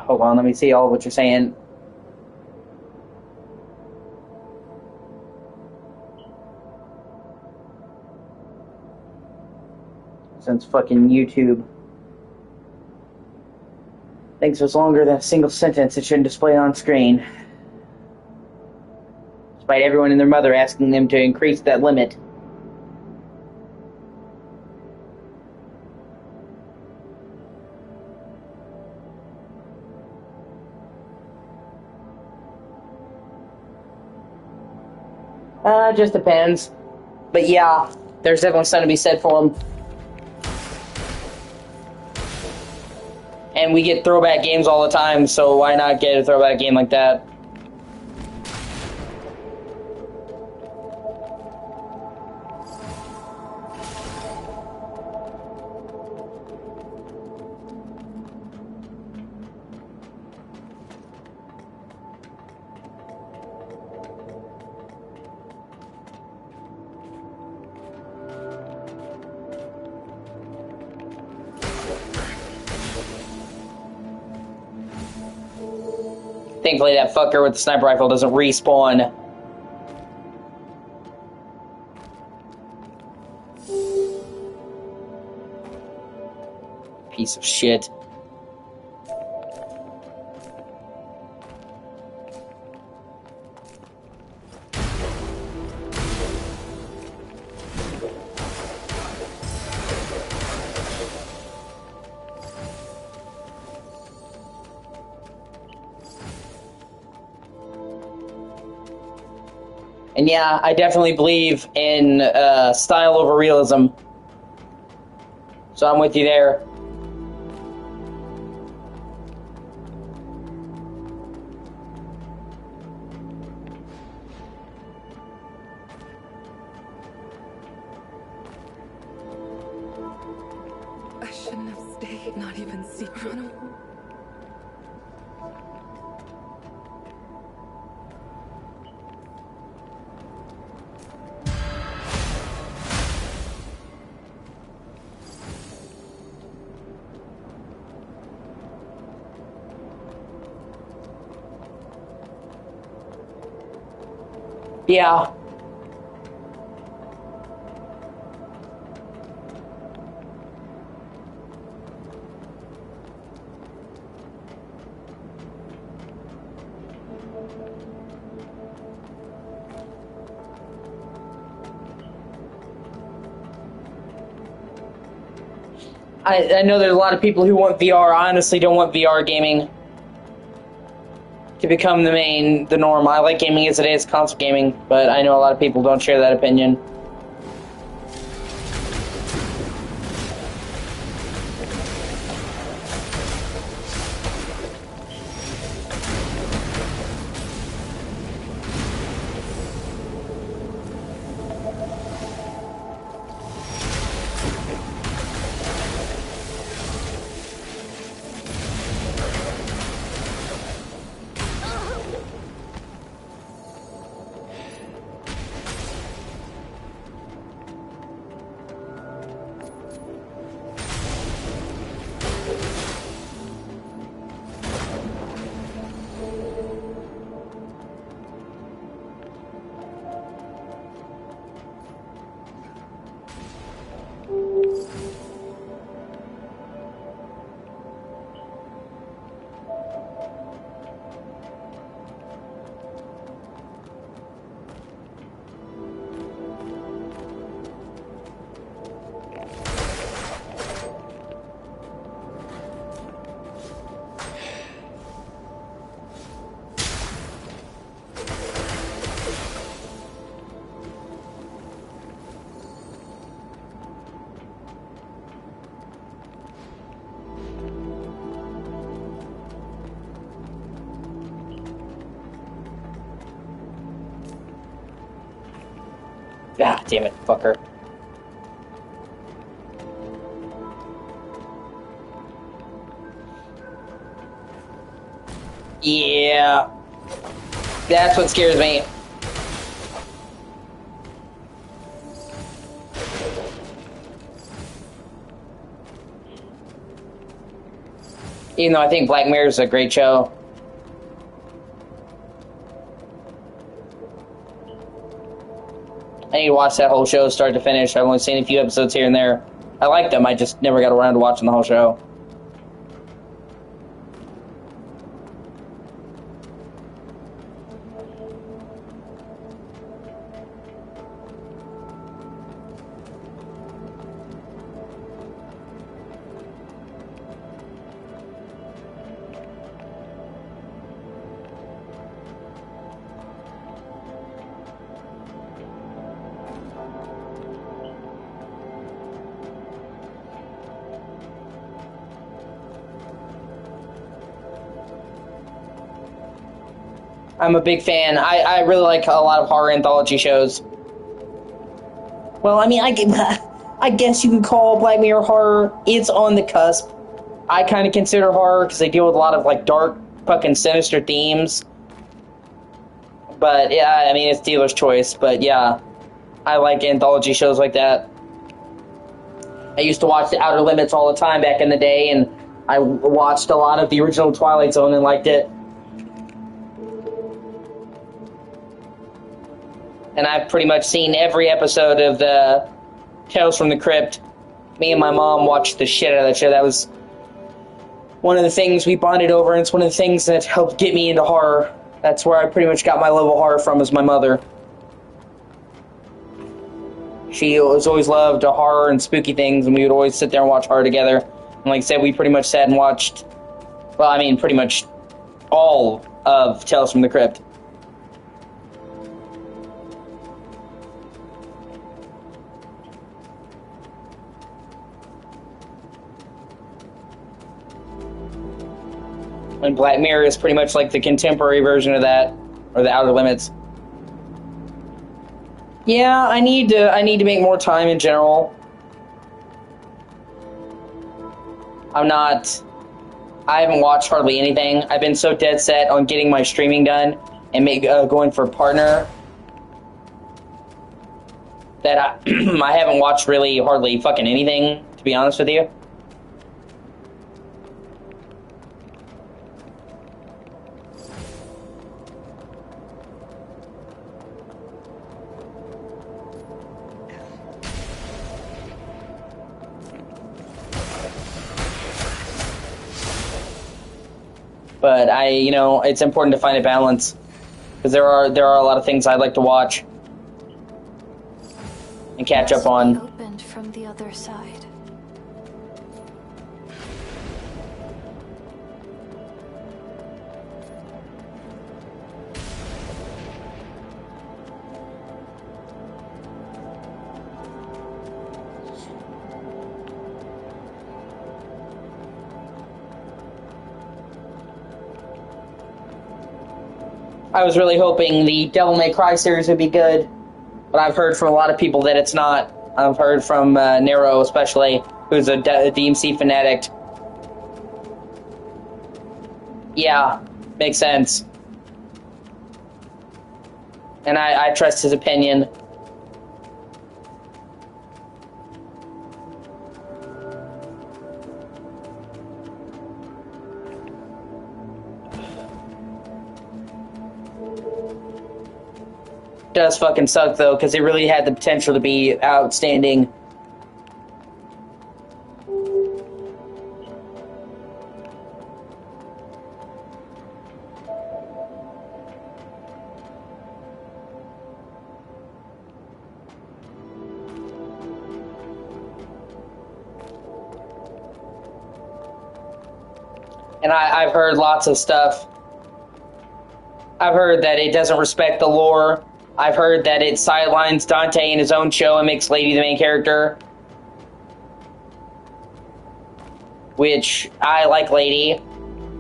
Hold on, let me see all of what you're saying. Since fucking YouTube thinks it's longer than a single sentence, it shouldn't display on screen. Despite everyone and their mother asking them to increase that limit. Just depends. But yeah, there's definitely something to be said for them. And we get throwback games all the time, so why not get a throwback game like that? Thankfully, that fucker with the sniper rifle doesn't respawn. Piece of shit. And yeah, I definitely believe in style over realism. So I'm with you there. I shouldn't have stayed, not even seen Ronald. Yeah. I know there's a lot of people who want VR. I honestly don't want VR gaming to become the norm. I like gaming as it is, console gaming, but I know a lot of people don't share that opinion. Ah, damn it, fucker. Yeah. That's what scares me. Even though I think Black Mirror is a great show. I need to watch that whole show start to finish. I've only seen a few episodes here and there. I like them, I just never got around to watching the whole show. I'm a big fan. I really like a lot of horror anthology shows. Well, I mean, I guess you could call Black Mirror horror. It's on the cusp. I kind of consider horror because they deal with a lot of like dark, fucking sinister themes. But yeah, I mean, it's dealer's choice. But yeah, I like anthology shows like that. I used to watch The Outer Limits all the time back in the day, and I watched a lot of the original Twilight Zone and liked it. and I've pretty much seen every episode of the Tales from the Crypt. Me and my mom watched the shit out of that show. That was one of the things we bonded over, and it's one of the things that helped get me into horror. That's where I pretty much got my love of horror from, is my mother. She has always loved horror and spooky things, and we would always sit there and watch horror together. And like I said, we pretty much sat and watched, well, I mean, pretty much all of Tales from the Crypt. And Black Mirror is pretty much like the contemporary version of that, or the Outer Limits. Yeah, I need to make more time in general. I haven't watched hardly anything. I've been so dead set on getting my streaming done and going for a partner that I haven't watched really hardly fucking anything, to be honest with you. But it's important to find a balance, because there are a lot of things I'd like to watch and catch up on. Opened from the other side. I was really hoping the Devil May Cry series would be good, but I've heard from a lot of people that it's not. I've heard from Nero, especially, who's a DMC fanatic. Yeah, makes sense. And I trust his opinion. Does fucking suck though, because it really had the potential to be outstanding. And I've heard lots of stuff. I've heard that it doesn't respect the lore. I've heard that it sidelines Dante in his own show and makes Lady the main character. Which, I like Lady.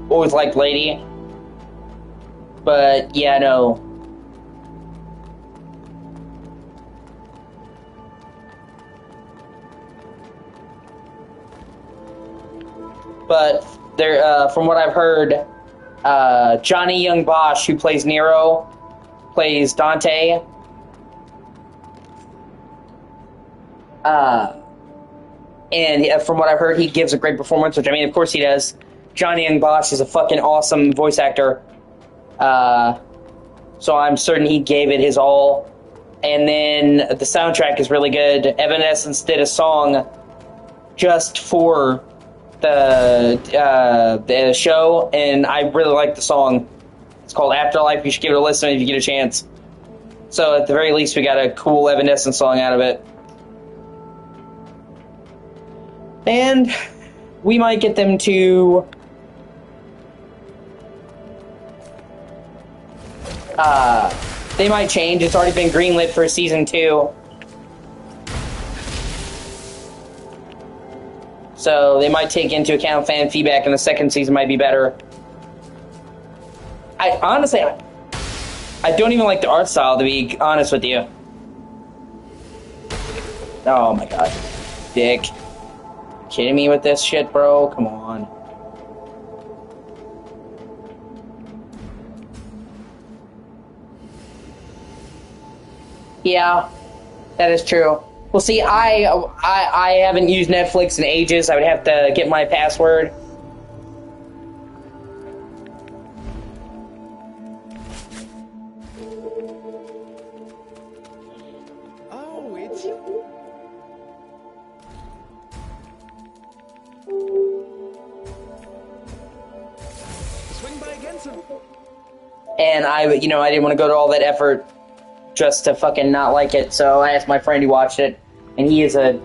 Always liked Lady. But, yeah, no. But, from what I've heard, Johnny Young Bosch, who plays Nero, plays Dante. And from what I've heard, he gives a great performance, which, I mean, of course he does. Johnny Young Bosch is a fucking awesome voice actor. So I'm certain he gave it his all. And then the soundtrack is really good. Evanescence did a song just for the show, and I really like the song. It's called Afterlife. You should give it a listen if you get a chance. So at the very least, we got a cool Evanescence song out of it. And we might get them to they might change. It's already been greenlit for season 2. So they might take into account fan feedback, and the second season might be better. I honestly don't even like the art style, to be honest with you. Oh my god. Dick. Kidding me with this shit, bro? Come on. Yeah, that is true. Well, see, I haven't used Netflix in ages. I would have to get my password. And I didn't want to go to all that effort just to fucking not like it. So I asked my friend who watched it, and he is an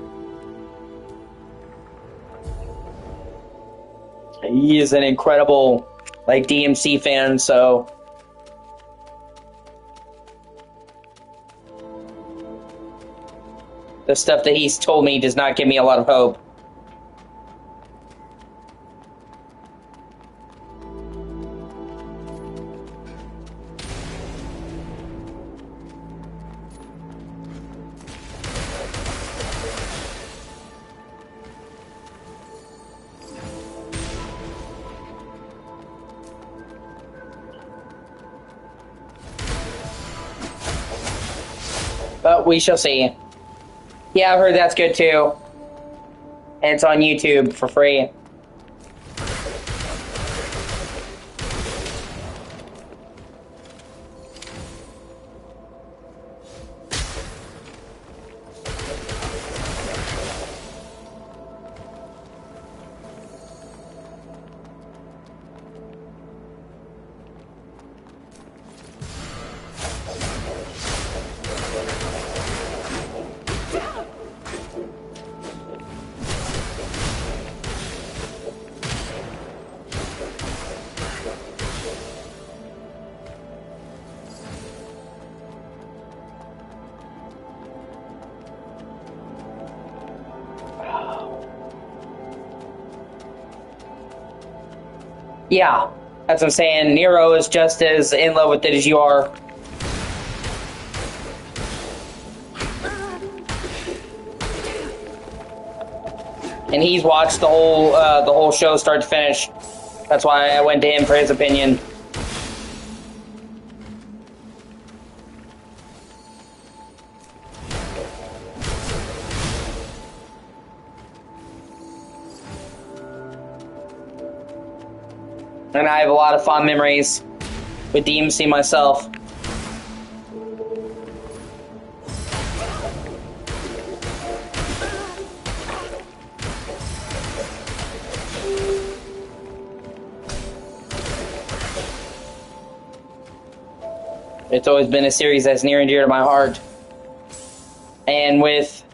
incredible like DMC fan. So the stuff that he's told me does not give me a lot of hope. But we shall see. Yeah, I've heard that's good too. And it's on YouTube for free. Yeah, that's what I'm saying. Nero is just as in love with it as you are. And he's watched the whole show start to finish. That's why I went to him for his opinion. And I have a lot of fond memories with DMC myself. It's always been a series that's near and dear to my heart. And with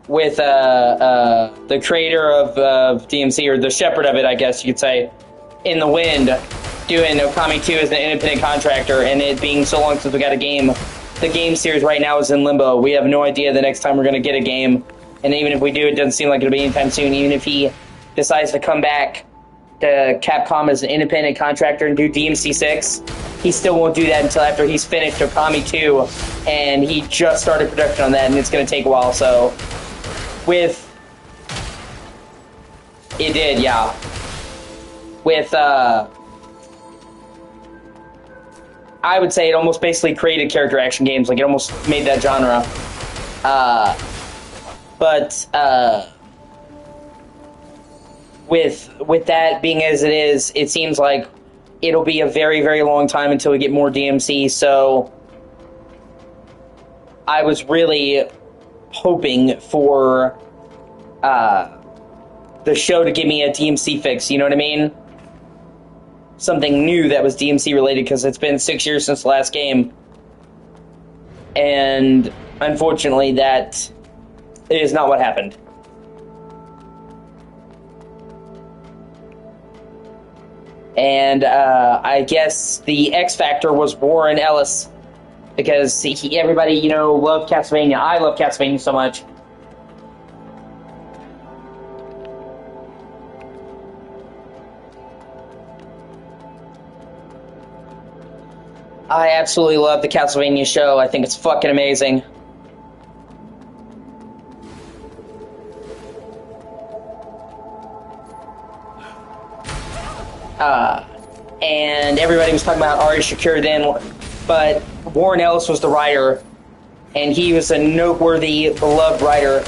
the creator of DMC, or the shepherd of it, I guess you could say, In the Wind, doing Okami 2 as an independent contractor, and it being so long since we got a game. The game series right now is in limbo. We have no idea the next time we're going to get a game. And even if we do, it doesn't seem like it'll be anytime soon. Even if he decides to come back to Capcom as an independent contractor and do DMC 6, he still won't do that until after he's finished Okami 2. And he just started production on that, and it's going to take a while. So, it did, yeah. With, I would say it almost basically created character action games. Like, it almost made that genre. With that being as it is, it seems like it'll be a very, very long time until we get more DMC, so I was really hoping for the show to give me a DMC fix, you know what I mean? Something new that was DMC related, because it's been 6 years since the last game. And unfortunately, that is not what happened. And I guess the X factor was Warren Ellis, because everybody, loved Castlevania. I love Castlevania so much. I absolutely love the Castlevania show. I think it's fucking amazing. And everybody was talking about Ari Shakur then, but Warren Ellis was the writer, and he was a noteworthy, beloved writer.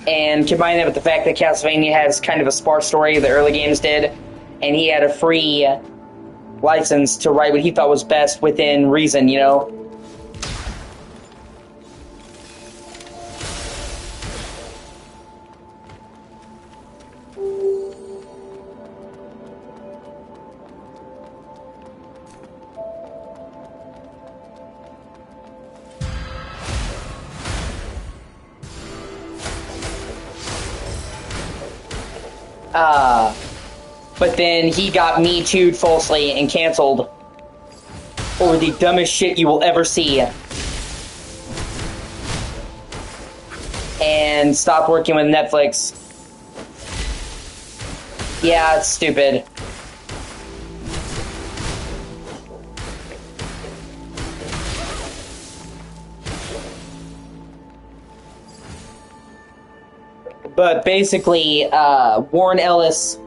And combine that with the fact that Castlevania has kind of a sparse story, the early games did, and he had a free license to write what he thought was best within reason, But then he got Me Too'd falsely and canceled over the dumbest shit you will ever see. And stopped working with Netflix. Yeah, it's stupid. But basically, Warren Ellis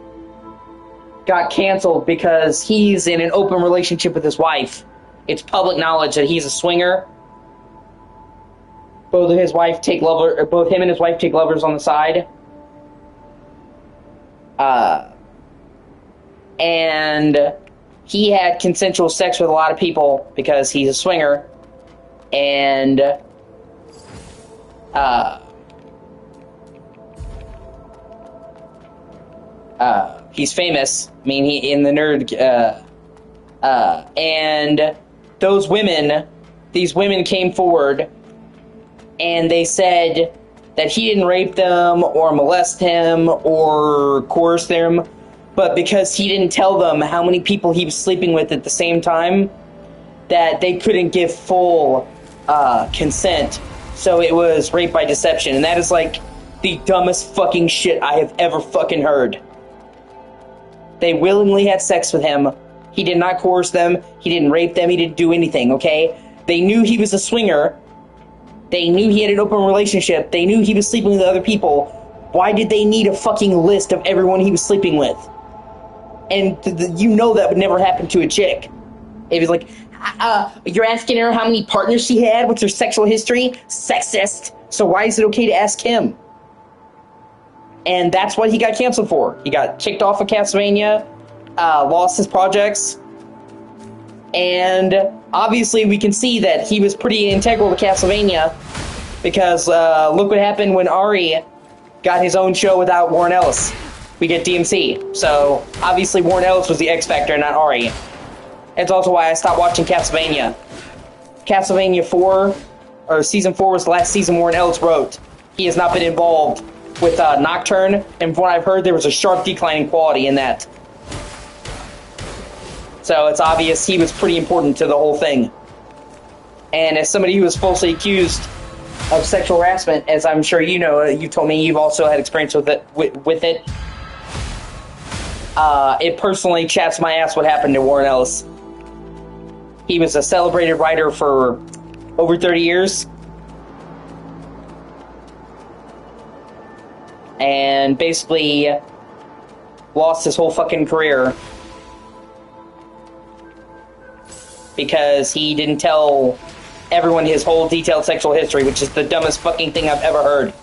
got canceled because he's in an open relationship with his wife. It's public knowledge that he's a swinger. Both him and his wife take lovers on the side. And he had consensual sex with a lot of people because he's a swinger. And he's famous. I mean, he in the nerd. And these women came forward, and they said that he didn't rape them or molest him or coerce them, but because he didn't tell them how many people he was sleeping with at the same time, that they couldn't give full consent. So it was rape by deception, and that is like the dumbest fucking shit I have ever fucking heard. They willingly had sex with him. He did not coerce them. He didn't rape them. He didn't do anything, okay? They knew he was a swinger. They knew he had an open relationship. They knew he was sleeping with other people. Why did they need a fucking list of everyone he was sleeping with? And you know that would never happen to a chick. It was like, you're asking her how many partners she had, what's her sexual history? Sexist. So why is it okay to ask him? And that's what he got canceled for. He got kicked off of Castlevania, lost his projects, and obviously we can see that he was pretty integral to Castlevania, because look what happened when Ari got his own show without Warren Ellis. We get DMC. So obviously Warren Ellis was the X Factor, not Ari. It's also why I stopped watching Castlevania. Castlevania 4, or Season 4 was the last season Warren Ellis wrote. He has not been involved with Nocturne, and from what I've heard, there was a sharp decline in quality in that. So it's obvious he was pretty important to the whole thing. And as somebody who was falsely accused of sexual harassment, as I'm sure you know, you told me you've also had experience with it. It personally chaps my ass what happened to Warren Ellis. He was a celebrated writer for over 30 years. And basically lost his whole fucking career because he didn't tell everyone his whole detailed sexual history, which is the dumbest fucking thing I've ever heard.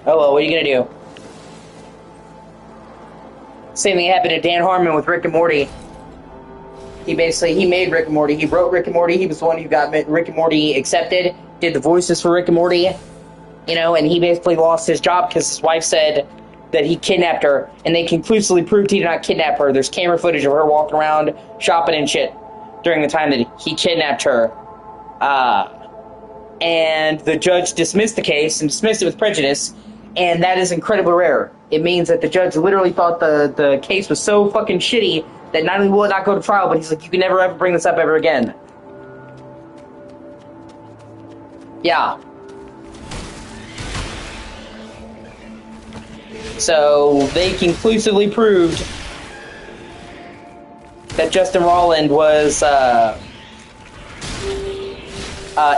Oh well, what are you gonna do? Same thing happened to Dan Harmon with Rick and Morty. He made Rick and Morty. He wrote Rick and Morty. He was the one who got Rick and Morty accepted, did the voices for Rick and Morty, you know, and he basically lost his job because his wife said that he kidnapped her, and they conclusively proved he did not kidnap her. There's camera footage of her walking around shopping and shit during the time that he kidnapped her. And the judge dismissed the case and dismissed it with prejudice. And that is incredibly rare. It means that the judge literally thought the case was so fucking shitty that not only will it not go to trial, but he's like, you can never ever bring this up ever again. Yeah. So they conclusively proved that Justin Roiland was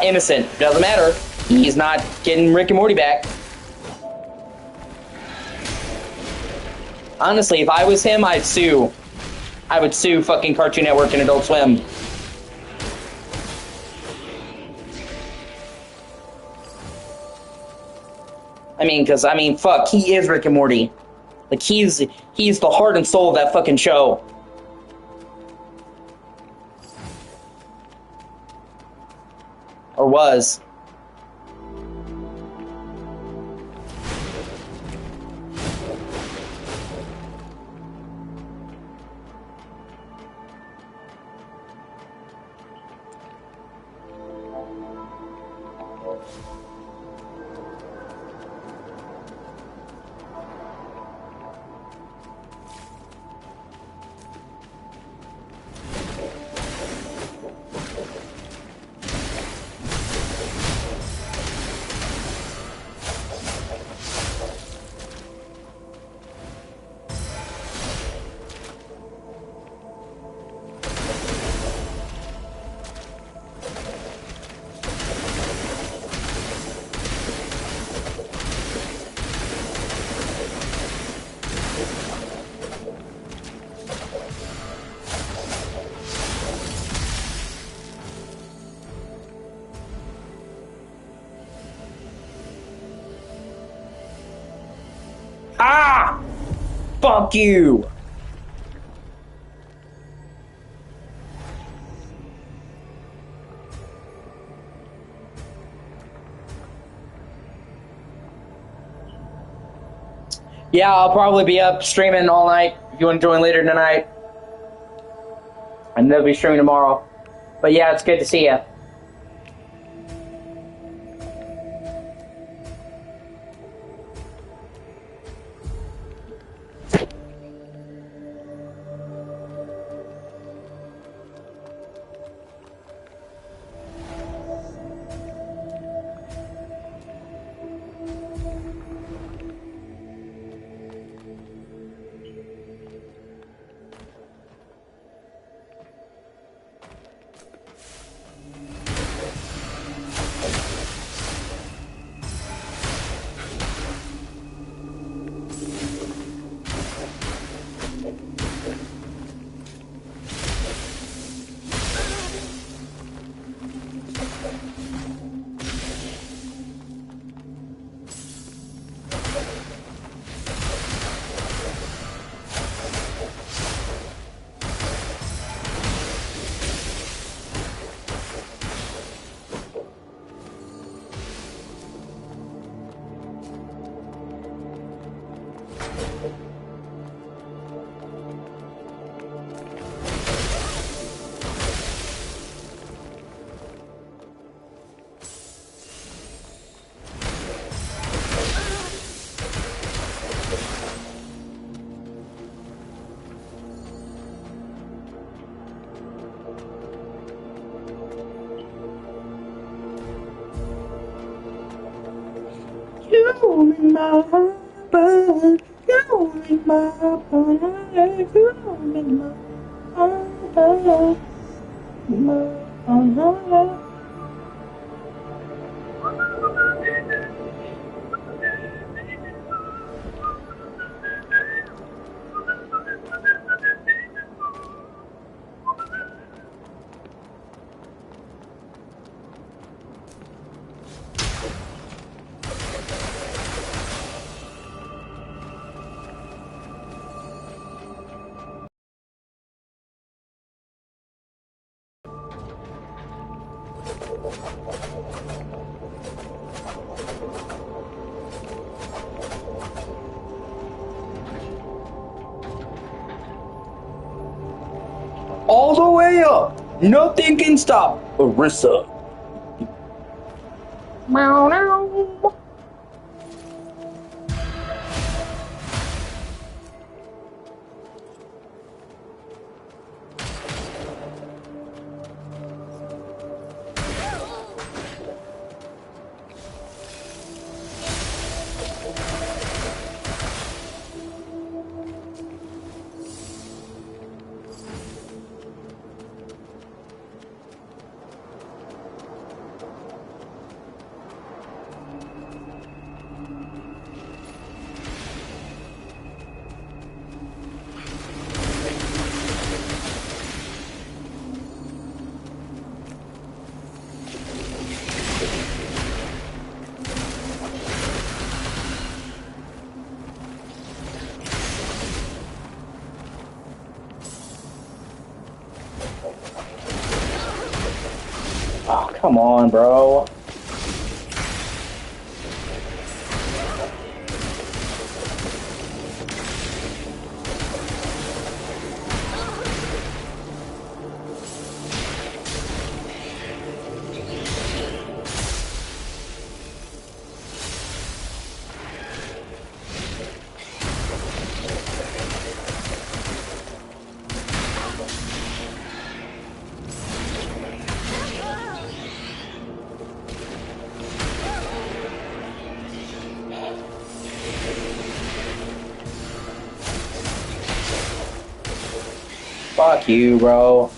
innocent. Doesn't matter. He's not getting Rick and Morty back. Honestly, if I was him, I'd sue. I would sue fucking Cartoon Network and Adult Swim. Fuck, he is Rick and Morty. Like, he's the heart and soul of that fucking show. Or was. Ah! Fuck you! Yeah, I'll probably be up streaming all night if you want to join later tonight. And they'll be streaming tomorrow. But yeah, it's good to see you. You in my heart, you in my heart, you in my heart, my heart. All the way up. Nothing can stop Orisa. Meow, meow. Come on, bro. Fuck you, bro.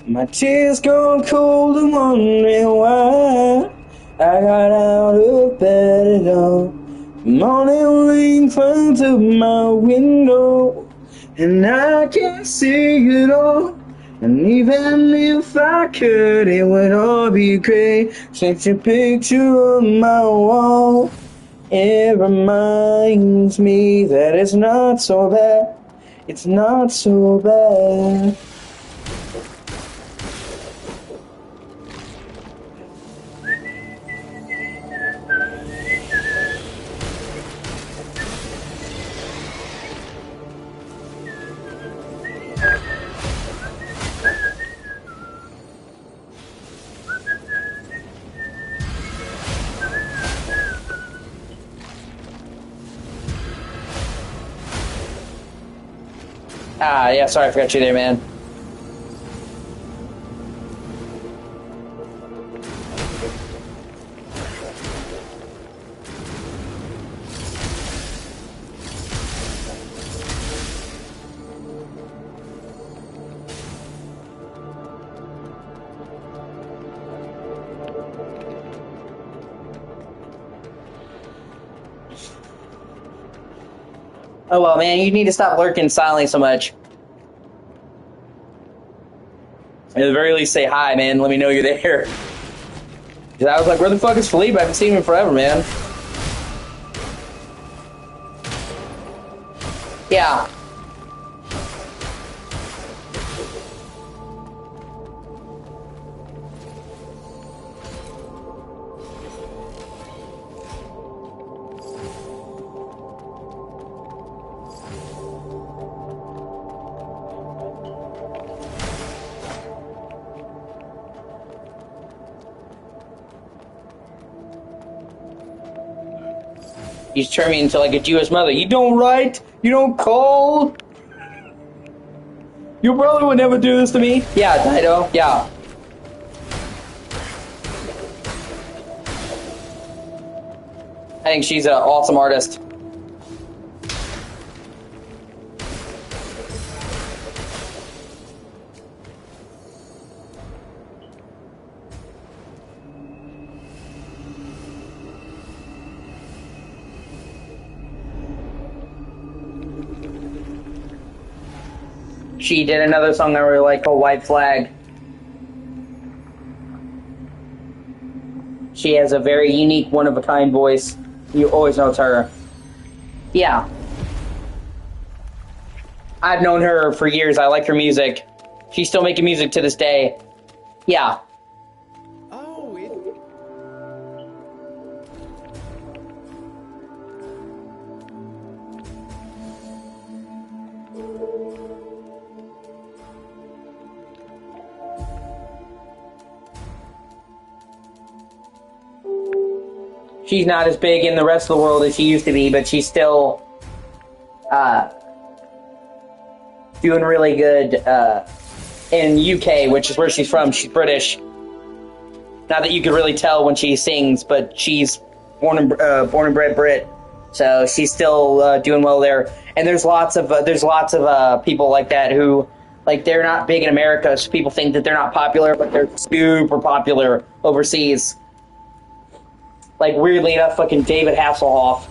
My tears gone cold and wondering why I got out of bed at all. Morning rain falls through my window and I can't see it all. And even if I could, it would all be great. Such a picture on my wall. It reminds me that it's not so bad. It's not so bad. Ah, yeah, sorry, I forgot you there, man. Oh well, man, you need to stop lurking silently so much. At the very least, say hi, man. Let me know you're there. Cause I was like, where the fuck is Philippe? I haven't seen him in forever, man. Yeah. He's turned me into like a Jewish mother. You don't write? You don't call? Your brother would never do this to me? Yeah, Dido. Yeah. I think she's an awesome artist. She did another song I really like called White Flag. She has a very unique, one-of-a-kind voice. You always know it's her. Yeah. I've known her for years. I like her music. She's still making music to this day. Yeah. Oh, She's not as big in the rest of the world as she used to be, but she's still doing really good in UK, which is where she's from. She's British. Not that you could really tell when she sings, but she's born and bred Brit, so she's still doing well there. And there's lots of people like that who, like, they're not big in America, so people think that they're not popular, but they're super popular overseas. Like, weirdly enough, fucking David Hasselhoff.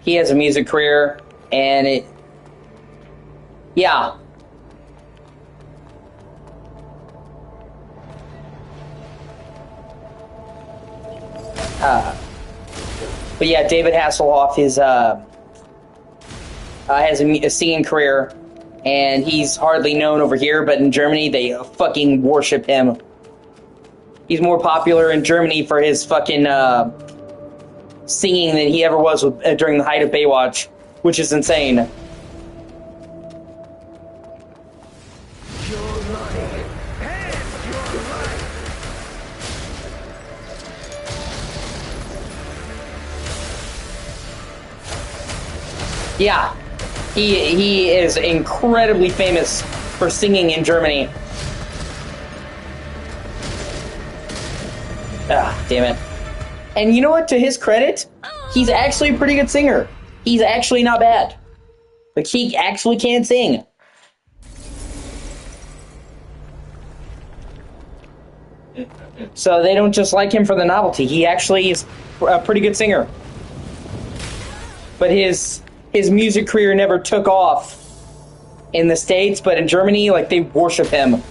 He has a music career, and it... Yeah. But yeah, David Hasselhoff has a singing career, and he's hardly known over here, but in Germany, they fucking worship him. He's more popular in Germany for his fucking singing than he ever was during the height of Baywatch, which is insane. Yeah, he is incredibly famous for singing in Germany. Ah, damn it. And you know what, to his credit, he's actually a pretty good singer. He's actually not bad. Like, he actually can sing. So they don't just like him for the novelty. He actually is a pretty good singer. But his music career never took off in the States, but in Germany, like, they worship him.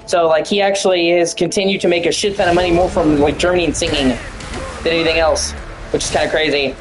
So, like, he actually has continued to make a shit ton of money more from, like, Germany and singing than anything else, which is kind of crazy.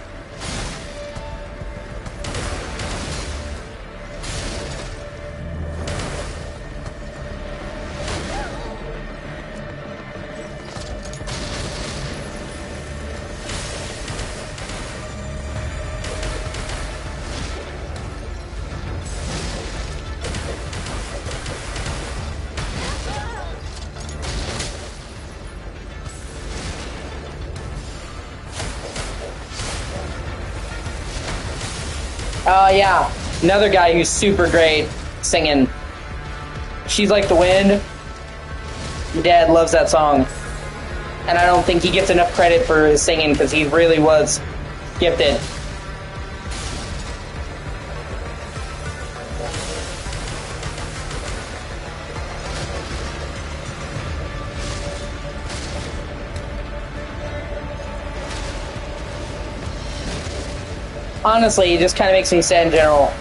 Yeah, another guy who's super great singing. She's Like the Wind. Your dad loves that song. And I don't think he gets enough credit for his singing because he really was gifted. Honestly, it just kind of makes me sad in general.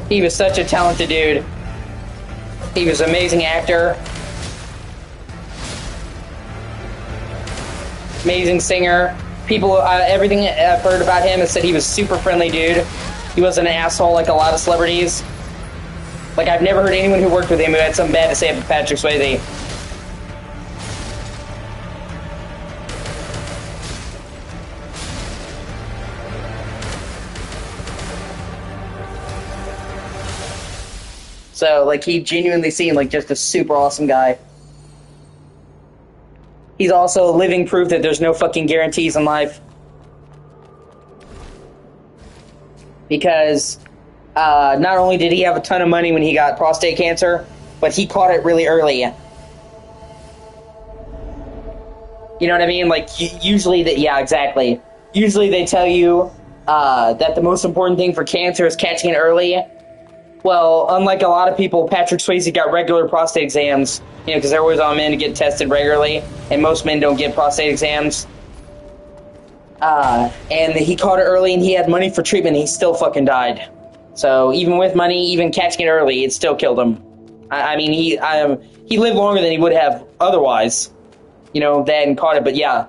He was such a talented dude. He was an amazing actor. Amazing singer. People, everything I've heard about him has said he was super friendly dude. He wasn't an asshole like a lot of celebrities. Like, I've never heard anyone who worked with him who had something bad to say about Patrick Swayze. So, like, he genuinely seemed like just a super awesome guy. He's also living proof that there's no fucking guarantees in life. Because not only did he have a ton of money when he got prostate cancer, but he caught it really early. You know what I mean? Like, usually, yeah, exactly. Usually they tell you that the most important thing for cancer is catching it early. Well, unlike a lot of people, Patrick Swayze got regular prostate exams, you know, because they're always on men to get tested regularly, and most men don't get prostate exams. And he caught it early, and he had money for treatment. And he still fucking died. So even with money, even catching it early, it still killed him. I mean, he lived longer than he would have otherwise, you know, than caught it. But yeah.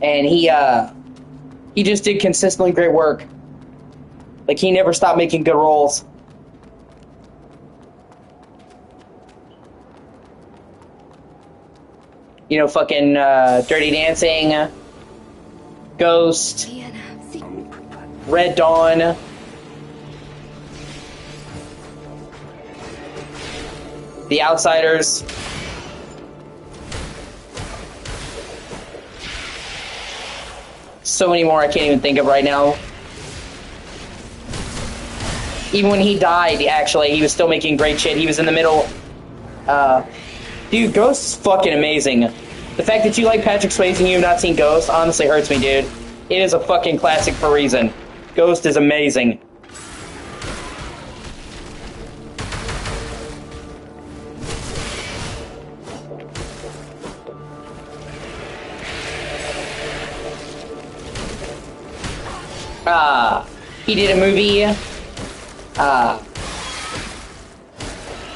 And he just did consistently great work. Like, he never stopped making good roles. You know, fucking Dirty Dancing, Ghost, Red Dawn, The Outsiders. So many more I can't even think of right now. Even when he died, actually, he was still making great shit. He was in the middle. Dude, Ghost is fucking amazing. The fact that you like Patrick Swayze and you have not seen Ghost honestly hurts me, dude. It is a fucking classic for a reason. Ghost is amazing. He did a movie,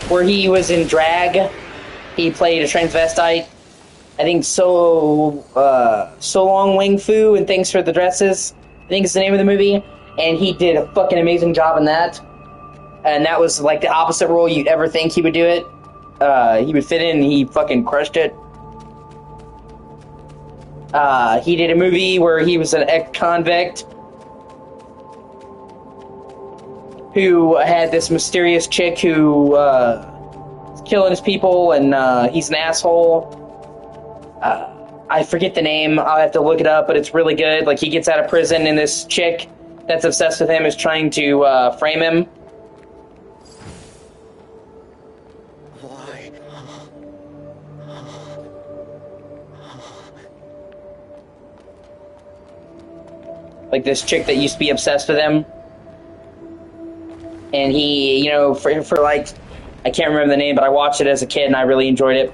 where he was in drag. He played a transvestite. I think So Long Wing Fu and Thanks for the Dresses, I think is the name of the movie. And he did a fucking amazing job in that. And that was like the opposite role you'd ever think he would do it. He would fit in and he fucking crushed it. He did a movie where he was an ex-convict who had this mysterious chick who was killing his people, and he's an asshole. I forget the name. I'll have to look it up, but it's really good. Like, he gets out of prison, and this chick that's obsessed with him is trying to frame him. Why? Like, this chick that used to be obsessed with him. And he, you know, for like, I can't remember the name, but I watched it as a kid and I really enjoyed it.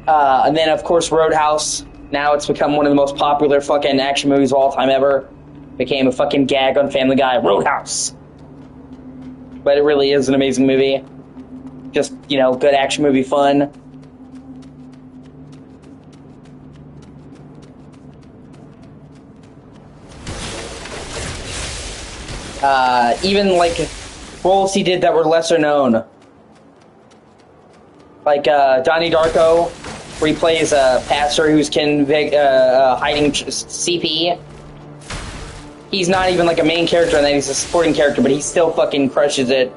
And then, of course, Roadhouse. Now it's become one of the most popular fucking action movies of all time ever. Became a fucking gag on Family Guy. Roadhouse! But it really is an amazing movie. Just, you know, good action movie fun. Even, like, roles he did that were lesser known. Like, Donnie Darko, where he plays a pastor who's hiding CP. He's not even, like, a main character in that, he's a supporting character, but he still fucking crushes it.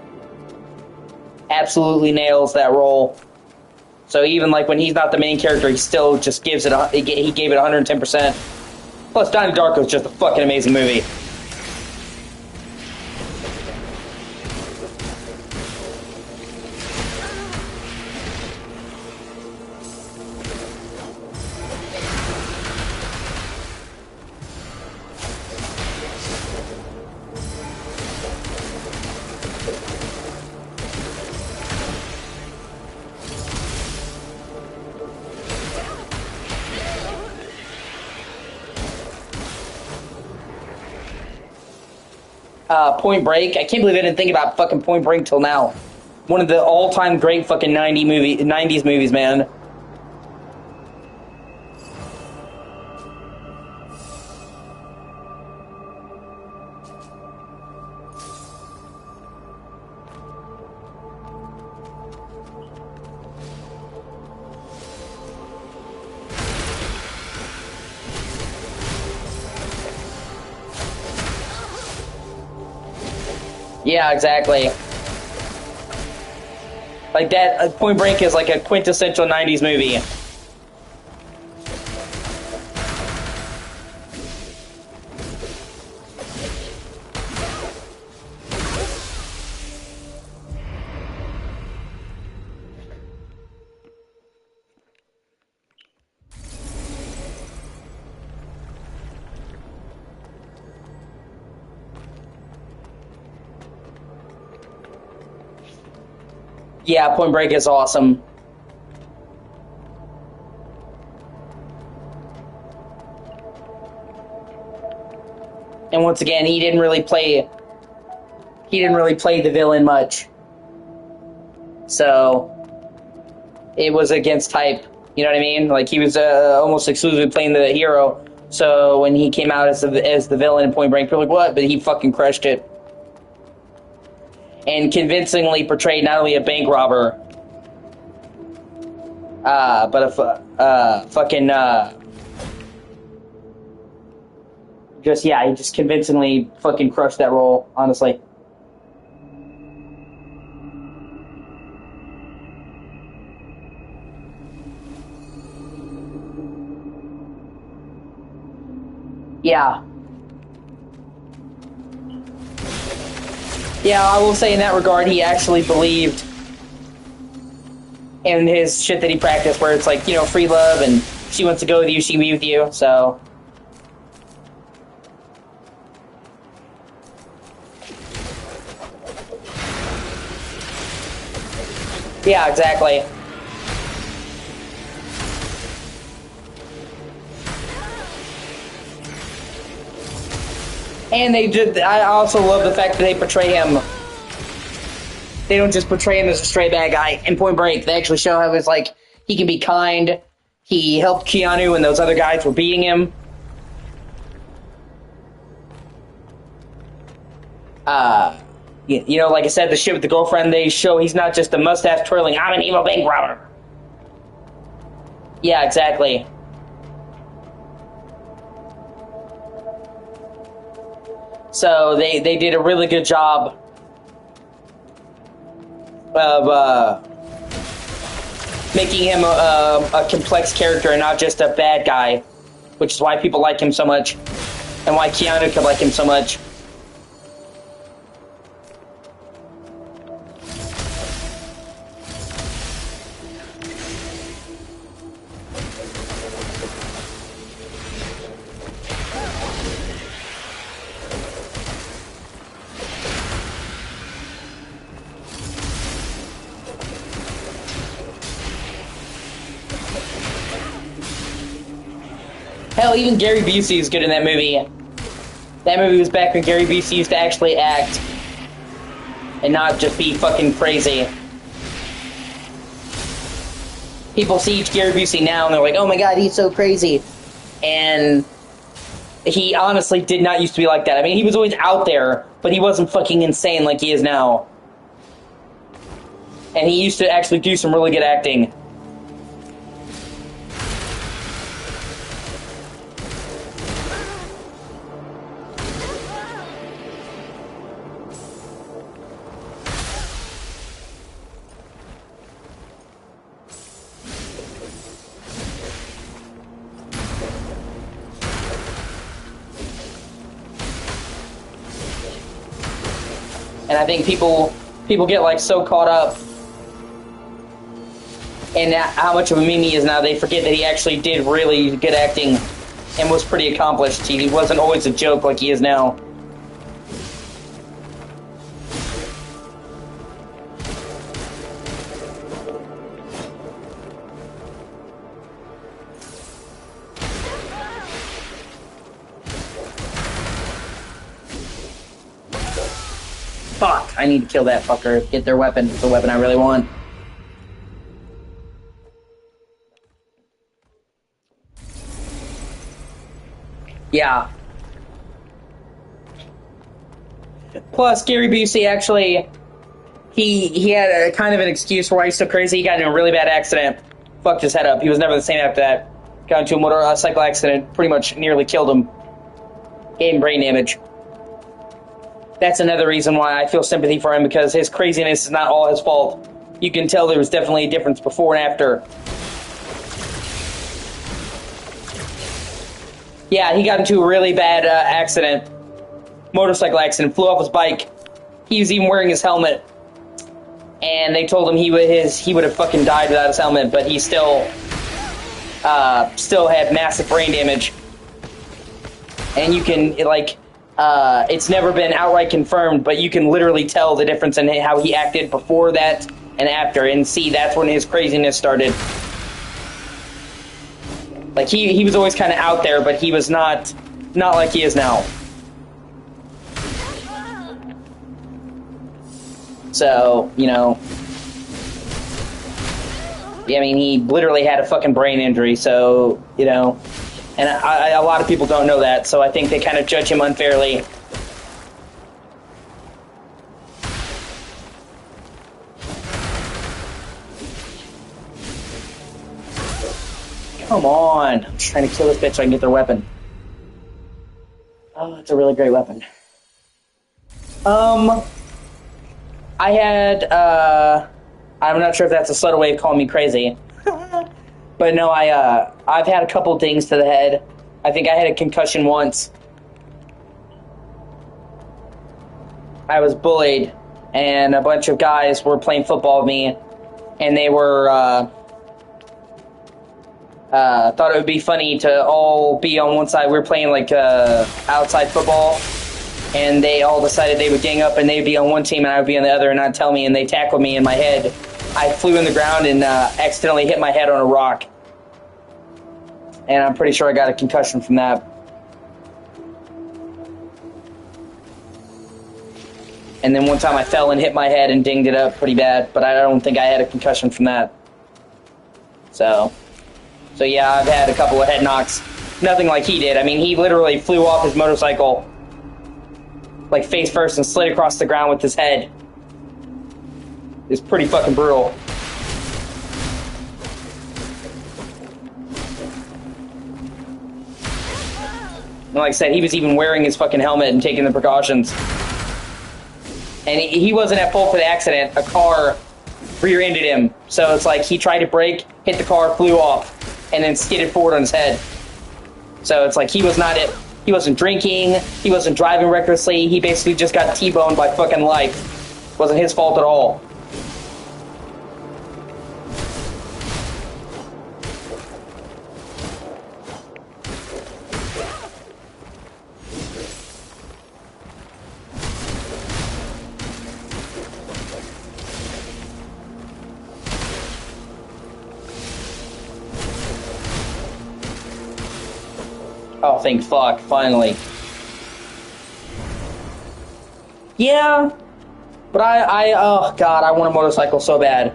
Absolutely nails that role. So even, like, when he's not the main character, he still just gives it, he gave it 110%. Plus, Donnie Darko is just a fucking amazing movie. Point Break. I can't believe I didn't think about fucking Point Break till now. One of the all-time great fucking 90s movies, man. Yeah, exactly. Like that, Point Break is like a quintessential 90s movie. Yeah, Point Break is awesome. And once again, he didn't really play the villain much. So it was against type. You know what I mean? Like, he was almost exclusively playing the hero. So when he came out as the villain in Point Break, people were like, what? But he fucking crushed it. And convincingly portrayed not only a bank robber, but a fucking he just convincingly fucking crushed that role, honestly. Yeah. Yeah, I will say in that regard, he actually believed in his shit that he practiced, where it's like, you know, free love, and she wants to go with you, she can be with you, so... Yeah, exactly. And I also love the fact that they portray him. They don't just portray him as a straight bad guy in Point Break. They actually show how it's like, he can be kind. He helped Keanu when those other guys were beating him. You know, like I said, the shit with the girlfriend, they show he's not just a mustache twirling, I'm an evil bank robber. Yeah, exactly. So they did a really good job of making him a complex character and not just a bad guy, which is why people like him so much, and why Keanu could like him so much. Hell, even Gary Busey is good in that movie. That movie was back when Gary Busey used to actually act and not just be fucking crazy. People see Gary Busey now and they're like, oh my god, he's so crazy. And he honestly did not used to be like that. I mean, he was always out there, but he wasn't fucking insane like he is now. And he used to actually do some really good acting. And I think people get like so caught up in how much of a meme he is now, they forget that he actually did really good acting and was pretty accomplished. He wasn't always a joke like he is now. Fuck, I need to kill that fucker. Get their weapon. It's the weapon I really want. Yeah. Plus, Gary Busey actually, he had a kind of an excuse for why he's so crazy. He got in a really bad accident. Fucked his head up. He was never the same after that. Got into a motorcycle accident. Pretty much nearly killed him. Gave him brain damage. That's another reason why I feel sympathy for him, because his craziness is not all his fault. You can tell there was definitely a difference before and after. Yeah, he got into a really bad accident. Motorcycle accident. Flew off his bike. He was even wearing his helmet. And they told him he would have fucking died without his helmet, but he still had massive brain damage. And you can, like... it's never been outright confirmed, but you can literally tell the difference in how he acted before that and after, and see, that's when his craziness started. Like, he was always kind of out there, but he was not like he is now. So, you know, I mean, he literally had a fucking brain injury, so, you know, and a lot of people don't know that, so I think they kind of judge him unfairly. Come on. I'm trying to kill this bitch so I can get their weapon. Oh, it's a really great weapon. I had, I'm not sure if that's a subtle way of calling me crazy. But no, I've had a couple dings to the head. I think I had a concussion once. I was bullied, and a bunch of guys were playing football with me, and they were, thought it would be funny to all be on one side. We were playing, like, outside football, and they all decided they would gang up, and they'd be on one team, and I would be on the other, and not tell me, and they tackled me in my head. I flew in the ground and accidentally hit my head on a rock. And I'm pretty sure I got a concussion from that. And then one time I fell and hit my head and dinged it up pretty bad, but I don't think I had a concussion from that. So yeah, I've had a couple of head knocks. Nothing like he did. I mean, he literally flew off his motorcycle, like face first, and slid across the ground with his head. It's pretty fucking brutal. And like I said, he was even wearing his fucking helmet and taking the precautions. And he wasn't at fault for the accident. A car rear-ended him. So it's like he tried to brake, hit the car, flew off, and then skidded forward on his head. So it's like he wasn't drinking, he wasn't driving recklessly, he basically just got T-boned by fucking life. Wasn't his fault at all. Oh, thank fuck, finally. Yeah, but oh god, I want a motorcycle so bad.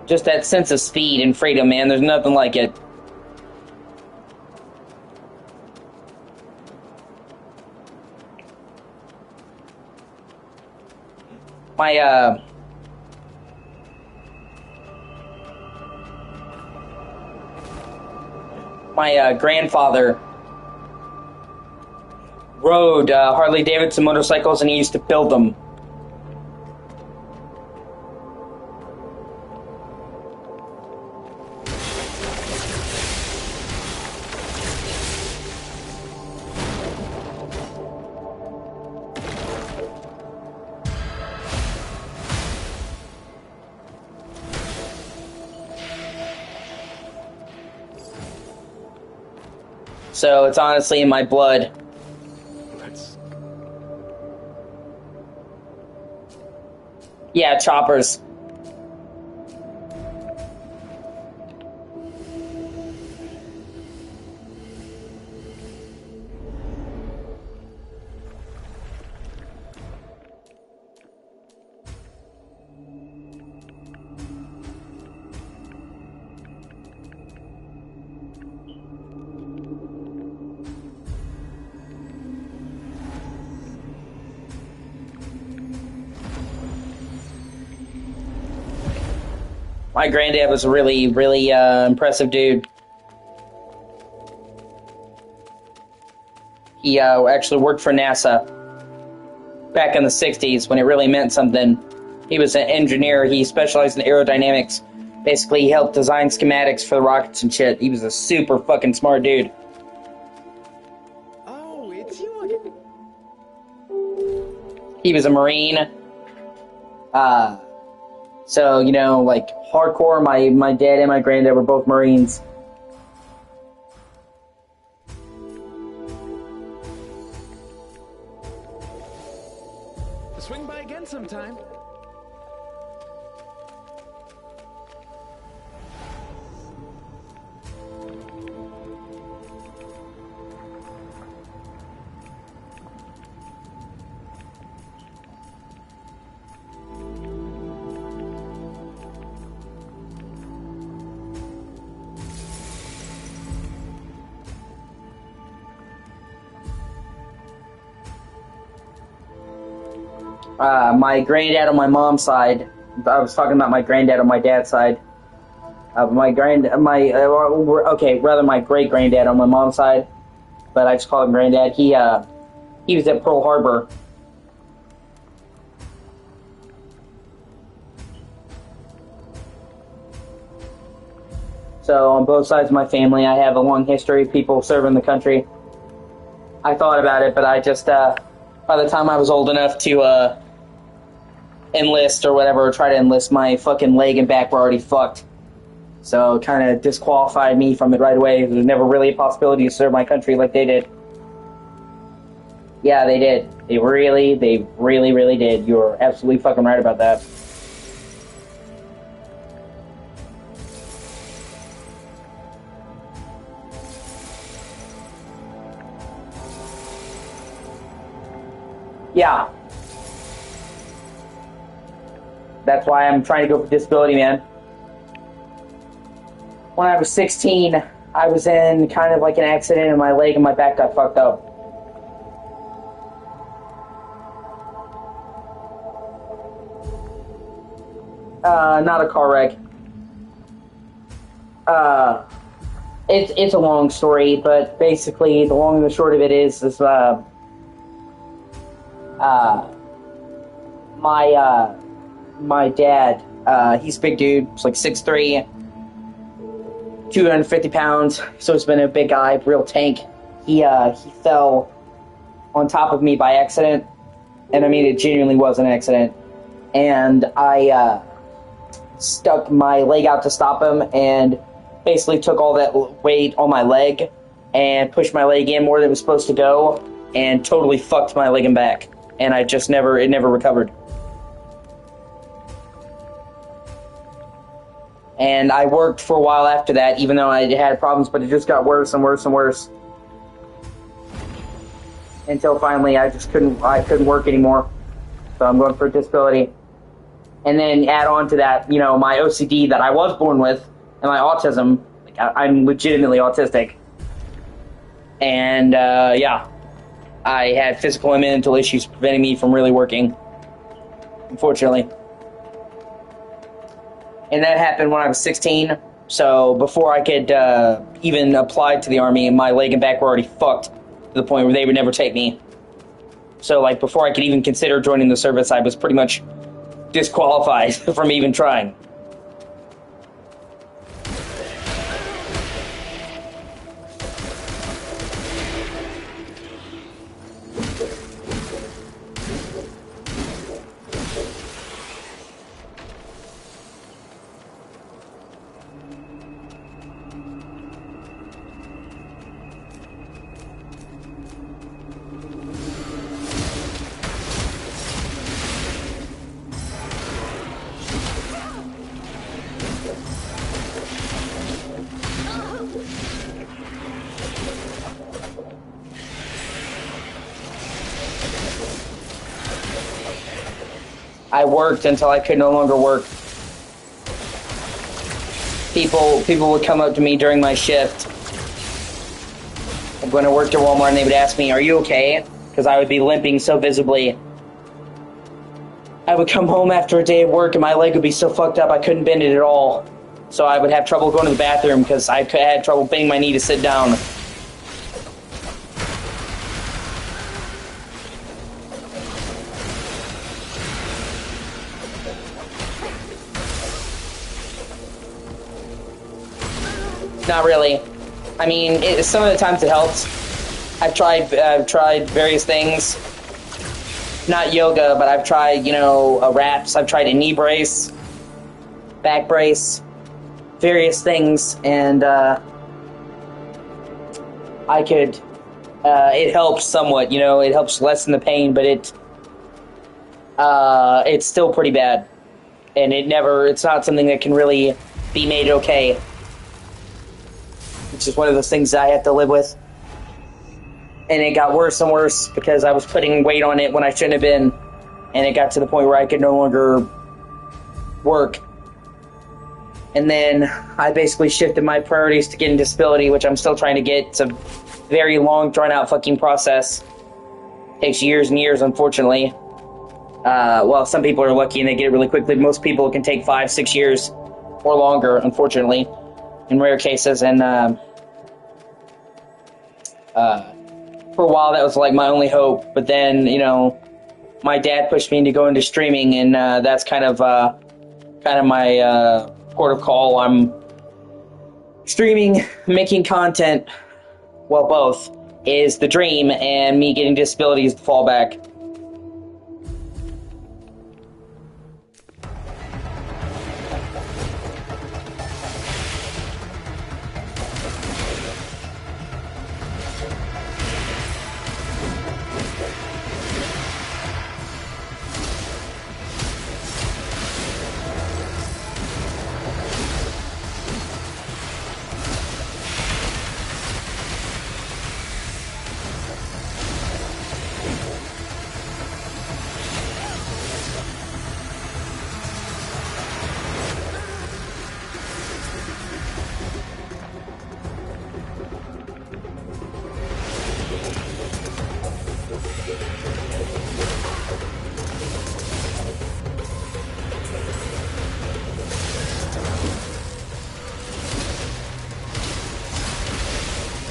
Just that sense of speed and freedom, man, there's nothing like it. My grandfather rode Harley Davidson motorcycles, and he used to build them. So it's honestly in my blood. Yeah, choppers. My granddad was a really, really impressive dude. He actually worked for NASA back in the 60s when it really meant something. He was an engineer. He specialized in aerodynamics. Basically, he helped design schematics for the rockets and shit. He was a super fucking smart dude. Oh, it's you again. He was a Marine. So, you know, like, hardcore, my dad and my granddad were both Marines. swing by again sometime. My granddad on my mom's side. I was talking about my granddad on my dad's side. My great granddad on my mom's side, but I just call him granddad. He was at Pearl Harbor. So on both sides of my family, I have a long history of people serving the country. I thought about it, but I just, by the time I was old enough to, enlist or whatever, or try to enlist, my fucking leg and back were already fucked. So it kind of disqualified me from it right away. There was never really a possibility to serve my country like they did. Yeah, they did. They really did. You're absolutely fucking right about that. Yeah. That's why I'm trying to go for disability, man. When I was 16, I was in kind of like an accident and my leg and my back got fucked up. Not a car wreck. It's a long story, but basically the long and the short of it is my dad, he's a big dude. He's like 6'3", 250 pounds. So he's been a big guy, real tank. He fell on top of me by accident. And I mean, it genuinely was an accident. And I stuck my leg out to stop him and basically took all that weight on my leg and pushed my leg in more than it was supposed to go and totally fucked my leg and back. And it never recovered. And I worked for a while after that, even though I had problems, but it just got worse and worse and worse. Until finally I couldn't work anymore. So I'm going for disability. And then add on to that, you know, my OCD that I was born with, and my autism. Like, I'm legitimately autistic. And, yeah. I had physical and mental issues preventing me from really working. Unfortunately. And that happened when I was 16, so before I could even apply to the Army, my leg and back were already fucked to the point where they would never take me. So, like, before I could even consider joining the service, I was pretty much disqualified from even trying. I worked until I could no longer work. People would come up to me during my shift. When I worked at Walmart, and they would ask me, "Are you okay?" Because I would be limping so visibly. I would come home after a day of work, and my leg would be so fucked up I couldn't bend it at all. So I would have trouble going to the bathroom because I had trouble bending my knee to sit down. Not really. I mean, some of the times it helps. I've tried various things. Not yoga, but I've tried, you know, wraps. I've tried a knee brace, back brace, various things, and it helps somewhat. You know, it helps lessen the pain, but it's still pretty bad. And it's not something that can really be made okay. It's just one of those things that I have to live with. And it got worse and worse because I was putting weight on it when I shouldn't have been. And it got to the point where I could no longer work. And then I basically shifted my priorities to getting disability, which I'm still trying to get. It's a very long, drawn-out fucking process. Takes years and years, unfortunately. Well, some people are lucky and they get it really quickly. Most people can take 5-6 years or longer, unfortunately, in rare cases. And for a while, that was like my only hope. But then, you know, my dad pushed me to go into streaming, and that's kind of my port of call. I'm streaming, making content. Well, both is the dream, and me getting disabilities the fallback.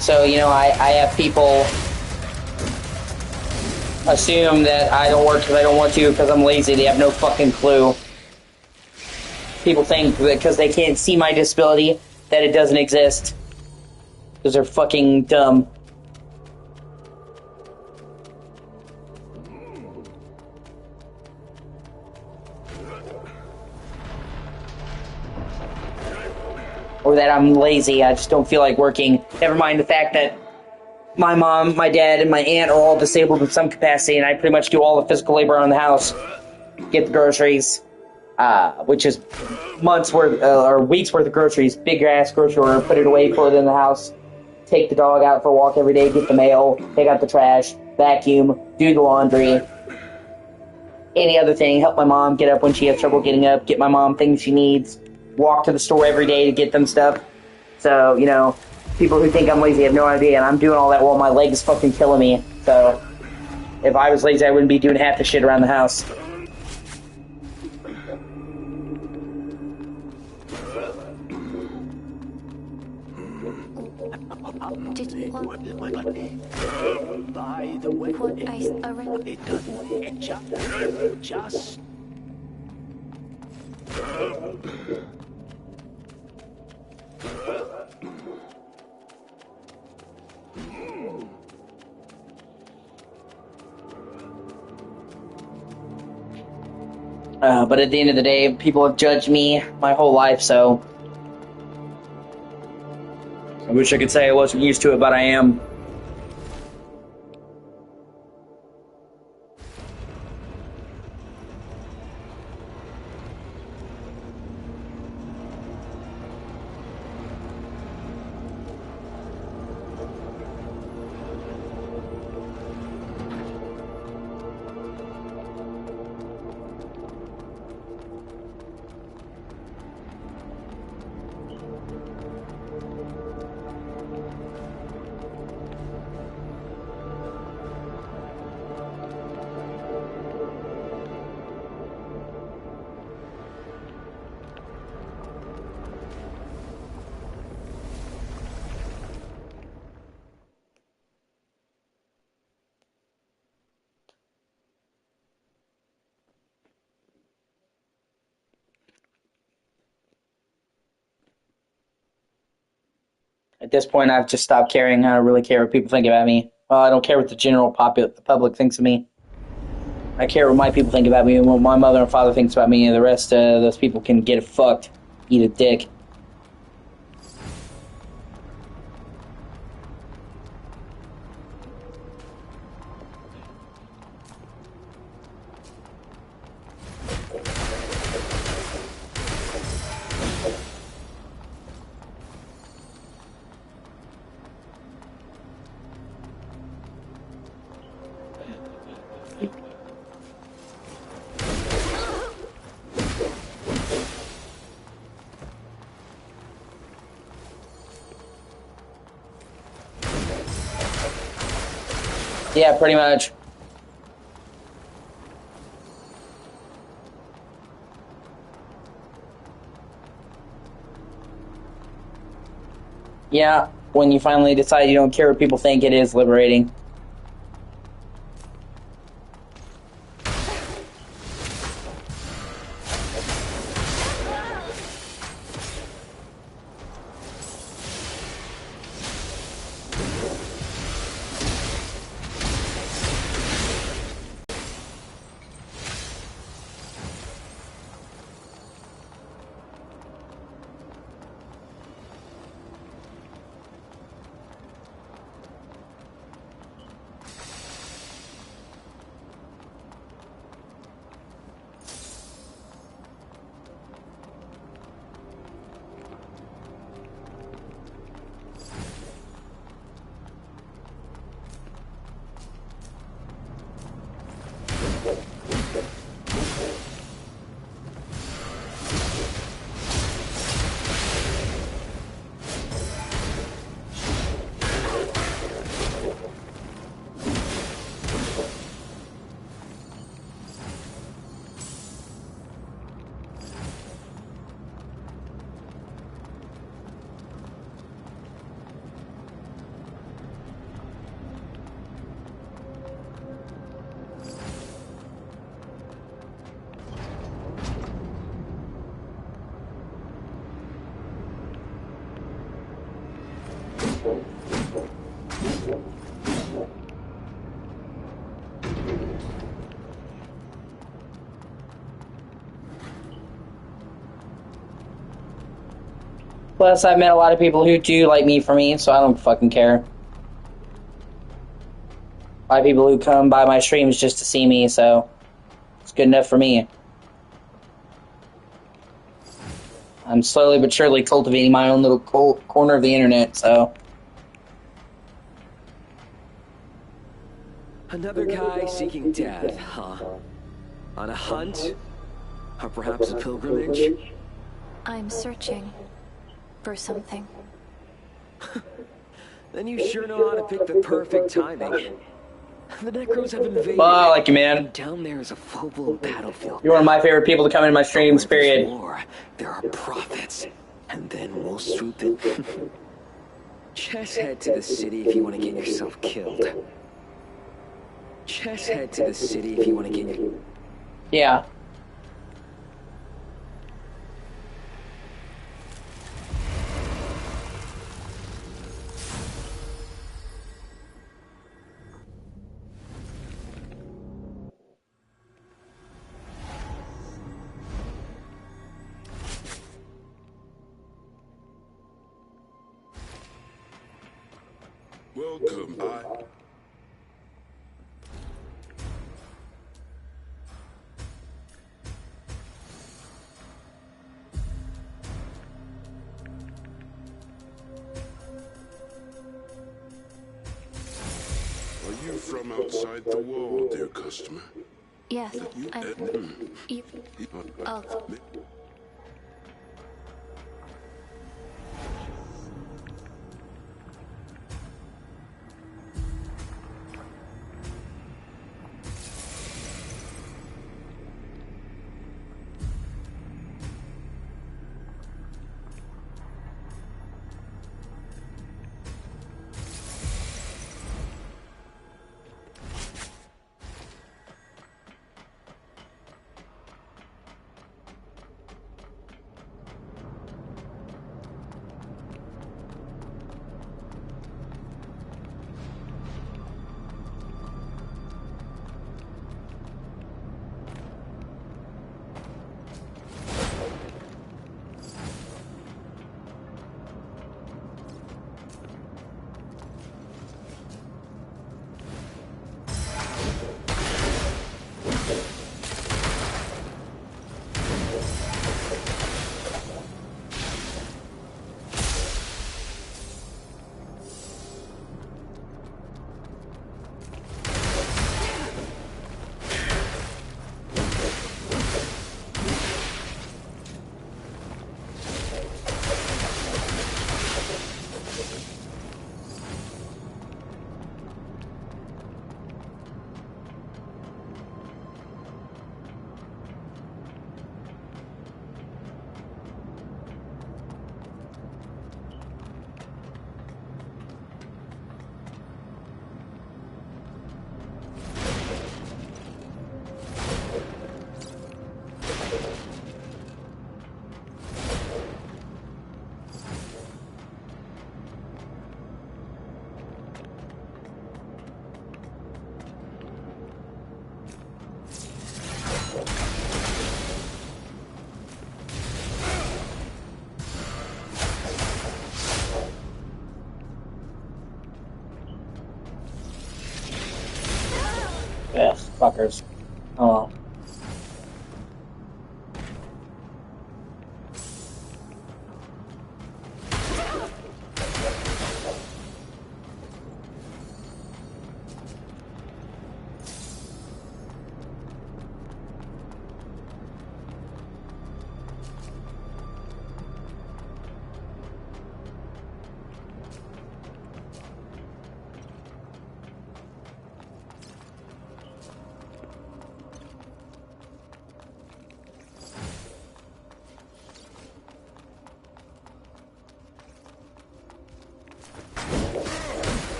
So, you know, I have people assume that I don't work because I don't want to because I'm lazy. They have no fucking clue. People think that because they can't see my disability that it doesn't exist. Because they're fucking dumb. Or that I'm lazy, I just don't feel like working. Never mind the fact that my mom, my dad, and my aunt are all disabled in some capacity, and I pretty much do all the physical labor around the house. Get the groceries, which is months worth, or weeks worth of groceries. Big ass grocery order, put it away, put it in the house. Take the dog out for a walk every day, get the mail, take out the trash, vacuum, do the laundry. Any other thing, help my mom get up when she has trouble getting up, get my mom things she needs. Walk to the store every day to get them stuff. So, you know, people who think I'm lazy have no idea, and I'm doing all that while my leg's fucking killing me. So, if I was lazy, I wouldn't be doing half the shit around the house. Did you want... By the way, what I already... it doesn't just... But at the end of the day, people have judged me my whole life, so... I wish I could say I wasn't used to it, but I am. At this point, I've just stopped caring. I don't really care what people think about me. Well, I don't care what the general public thinks of me. I care what my people think about me and what my mother and father thinks about me, and the rest of those people can get fucked. Eat a dick. Yeah, pretty much. Yeah, when you finally decide you don't care what people think, it is liberating. Plus, I've met a lot of people who do like me for me, so I don't fucking care. A lot of people who come by my streams just to see me, so it's good enough for me. I'm slowly but surely cultivating my own little corner of the internet, so... Another guy seeking death, huh? On a hunt? Or perhaps a pilgrimage? I'm searching for something. Then you sure know how to pick the perfect timing. The Necros have invaded. Well, I like you, man. Down there is a full-blown battlefield. You're one of my favorite people to come into my streams, period. War, there are prophets, and then we'll swoop in. Just head to the city if you want to get yourself killed. Just head to the city if you want to get your... Yeah. Welcome. Are you from outside the wall, dear customer? Yes, Fuckers. Oh well.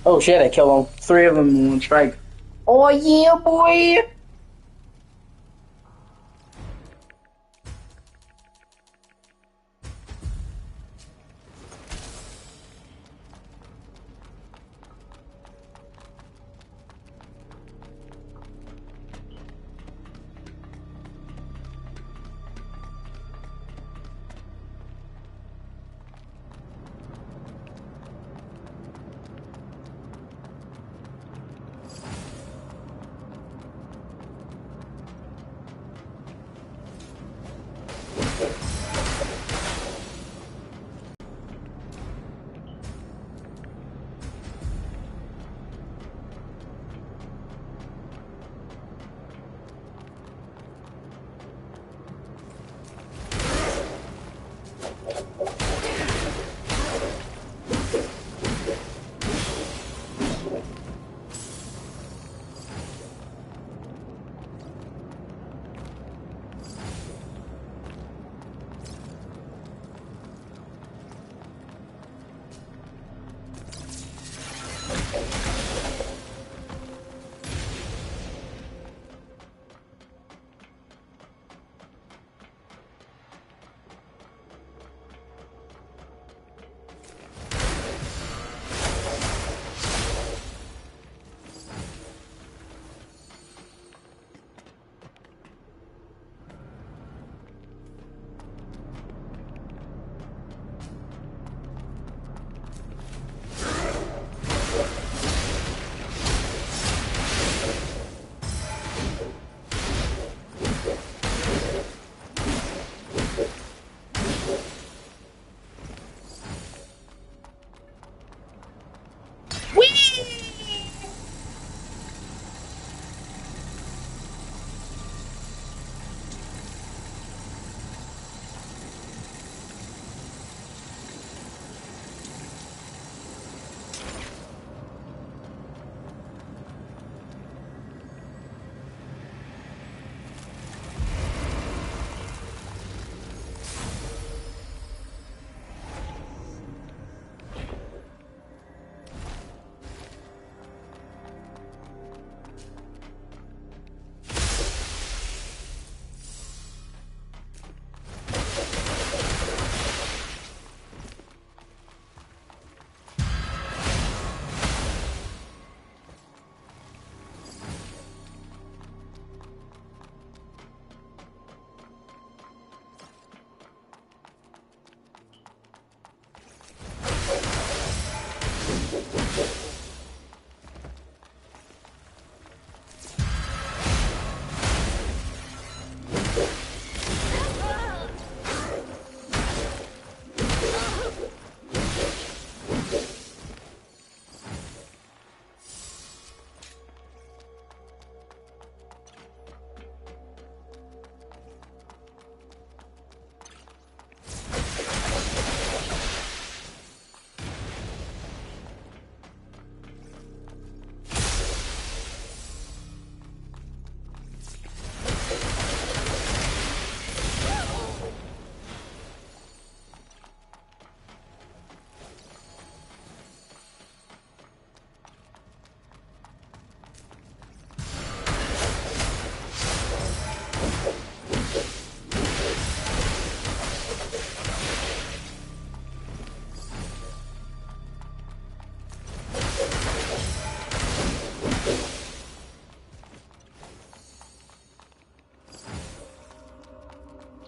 Oh shit, I killed them. 3 of them in one strike. Oh yeah, boy!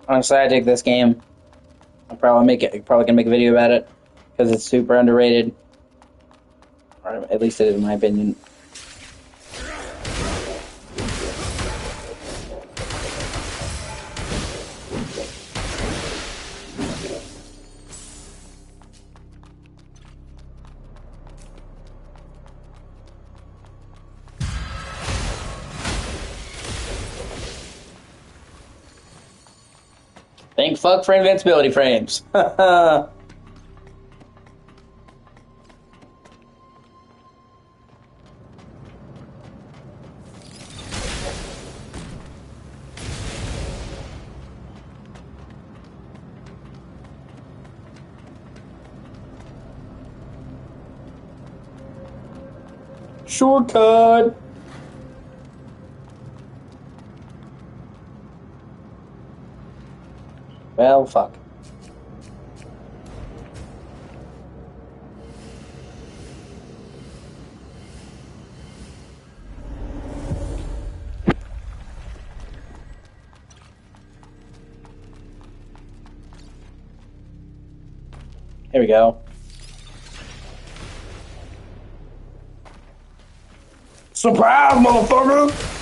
Honestly, I dig this game. I'm probably gonna make a video about it because it's super underrated. Or at least it is in my opinion. Thank fuck for invincibility frames. Shortcut. Well, fuck. Here we go. Surprise, motherfucker!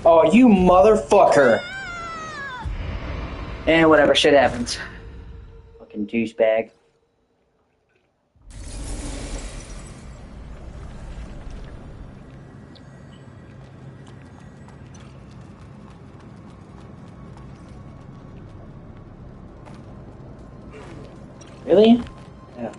Oh, you motherfucker! And whatever, shit happens. Fucking douchebag. Really? Yeah.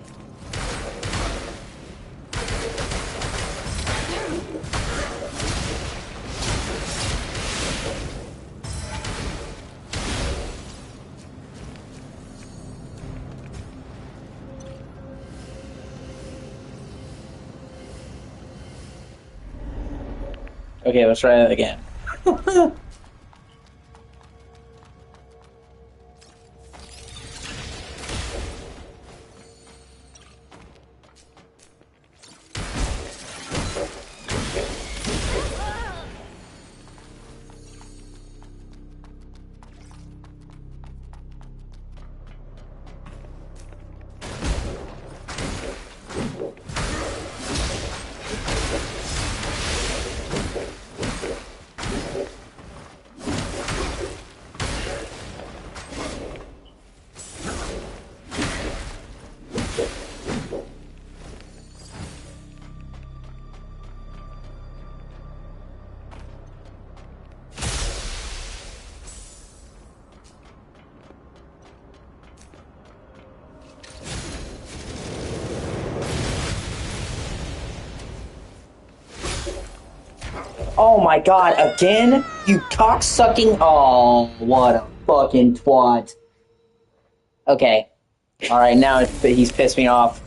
Okay, let's try that again. Oh my god, again? You cocksucking. Oh, what a fucking twat. Okay. Alright, now he's pissed me off.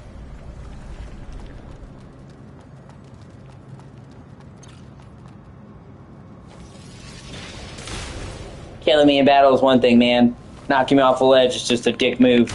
Killing me in battle is one thing, man. Knocking me off the ledge is just a dick move.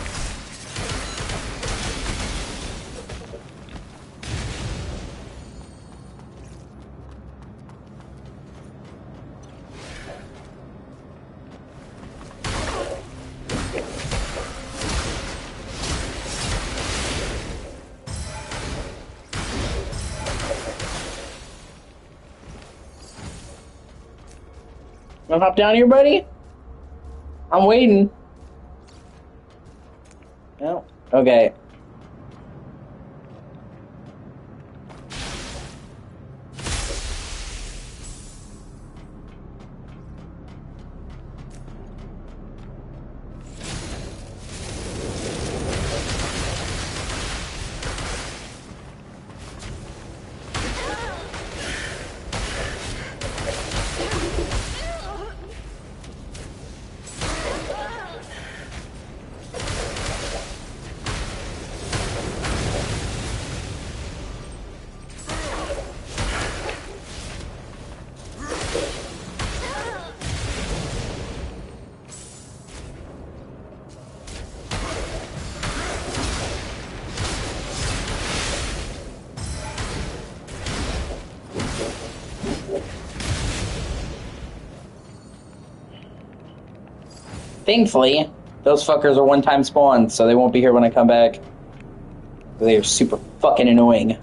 Wanna hop down here, buddy? I'm waiting. No. Okay. Thankfully, those fuckers are one-time spawns, so they won't be here when I come back. They are super fucking annoying.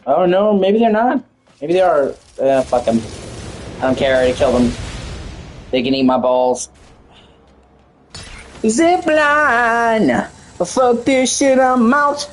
Oh no, maybe they're not. Maybe they are. Fuck them. I don't care, I already killed them. They can eat my balls. Zipline! Fuck this shit, I'm out!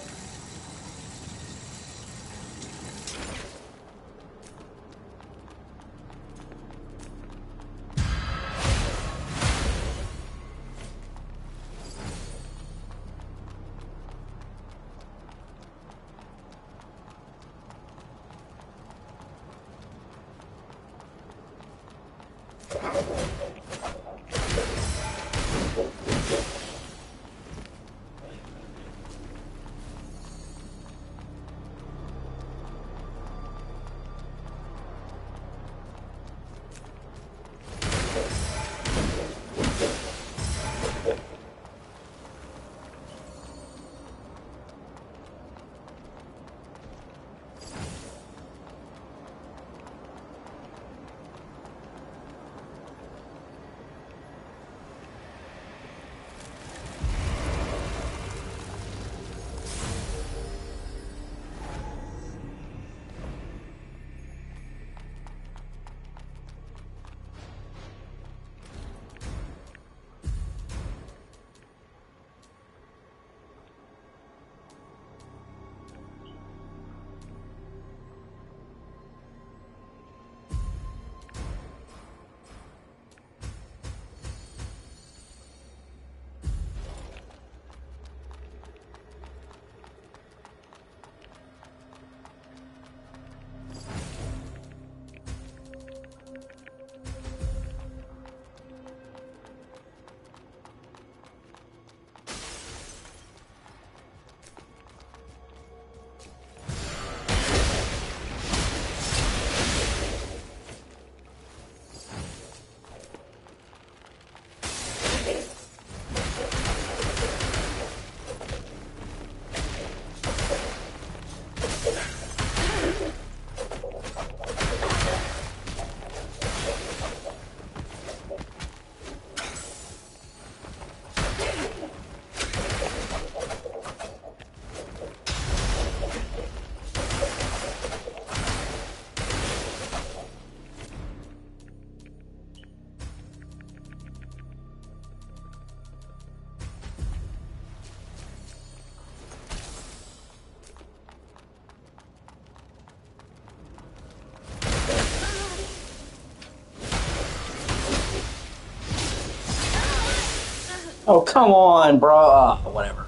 Oh, come on, bro. Oh, whatever.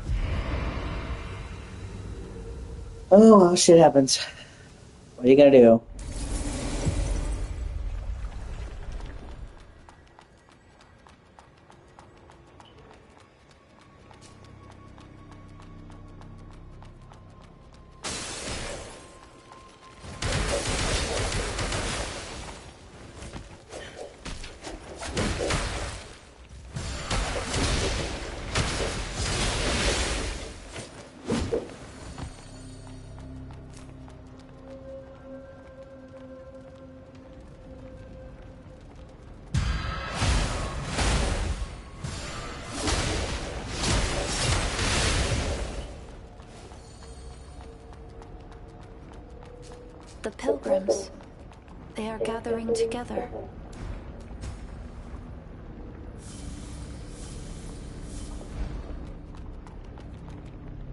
Oh, well, shit happens. What are you gonna do? The pilgrims. They are gathering together.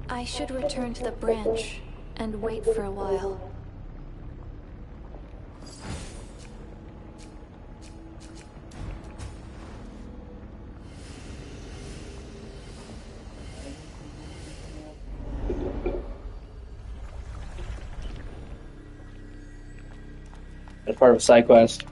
I should return to the branch and wait for a while. As part of a side quest.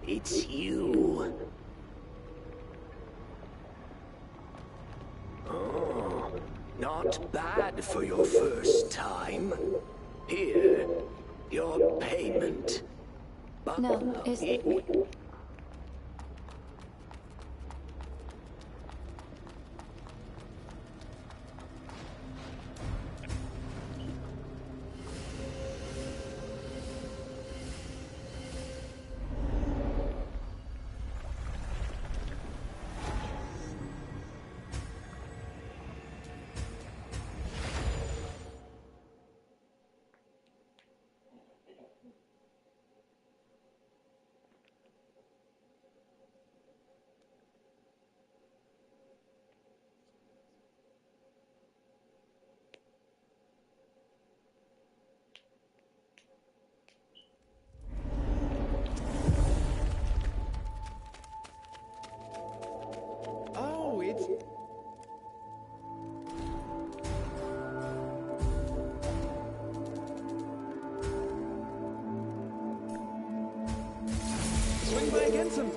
It's you. Oh, not bad for your first time. Here, your payment. But No, is it? Oh, it's... Swing by again some...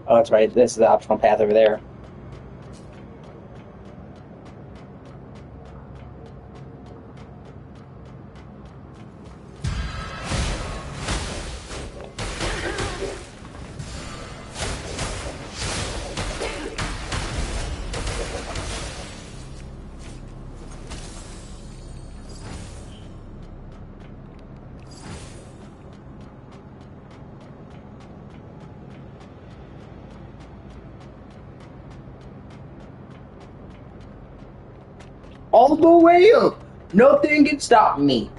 Oh, that's right. This is the optional path over there. All the way up. Nothing can stop me.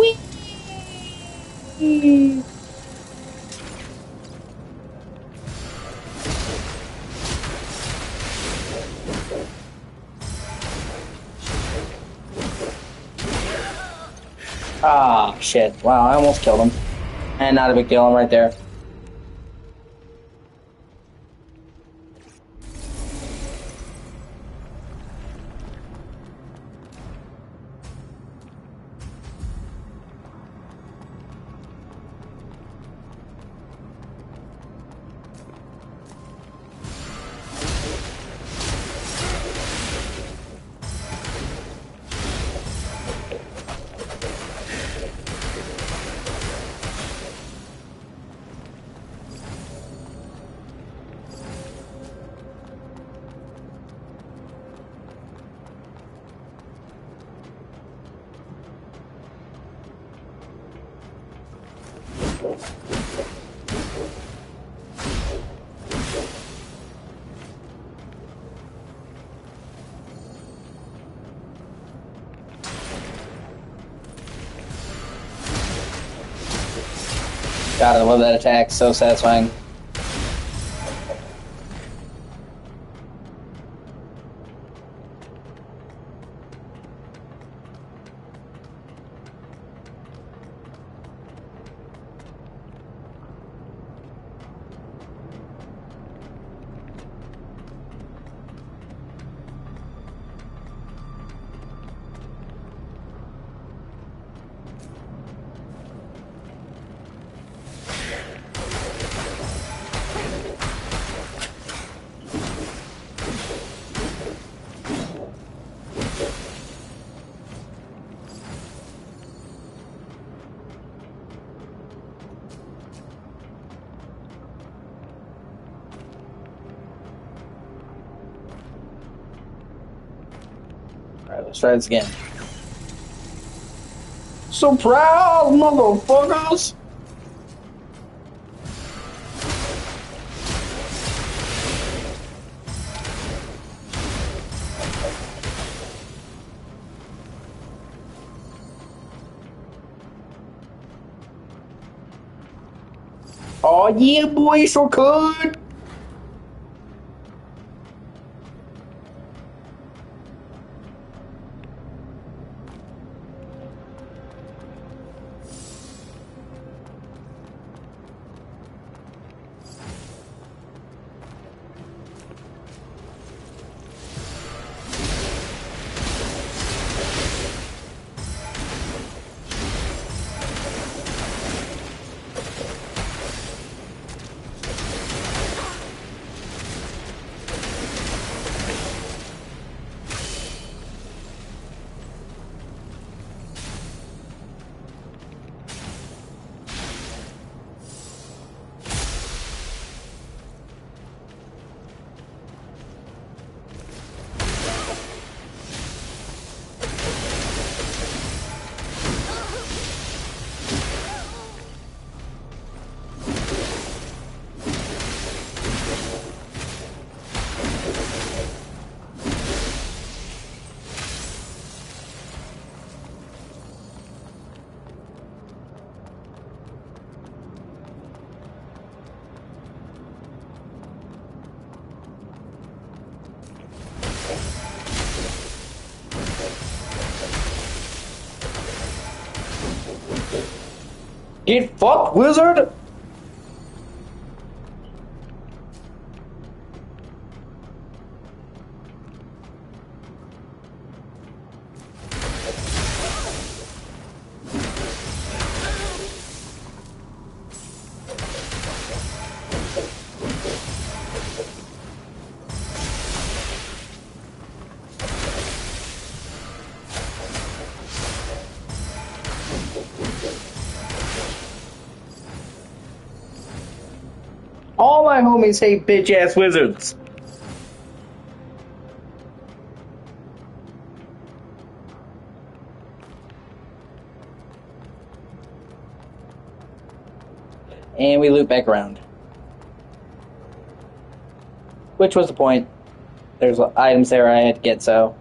Whee! Ah, shit. Wow, I almost killed him. And not a big deal, I'm right there. God, I love that attack. So satisfying. Alright, let's try this again. Surprise, motherfuckers! Oh yeah, boy, so good! Get fucked, wizard! All my homies hate bitch-ass wizards. And we loop back around. Which was the point. There's items there I had to get, so...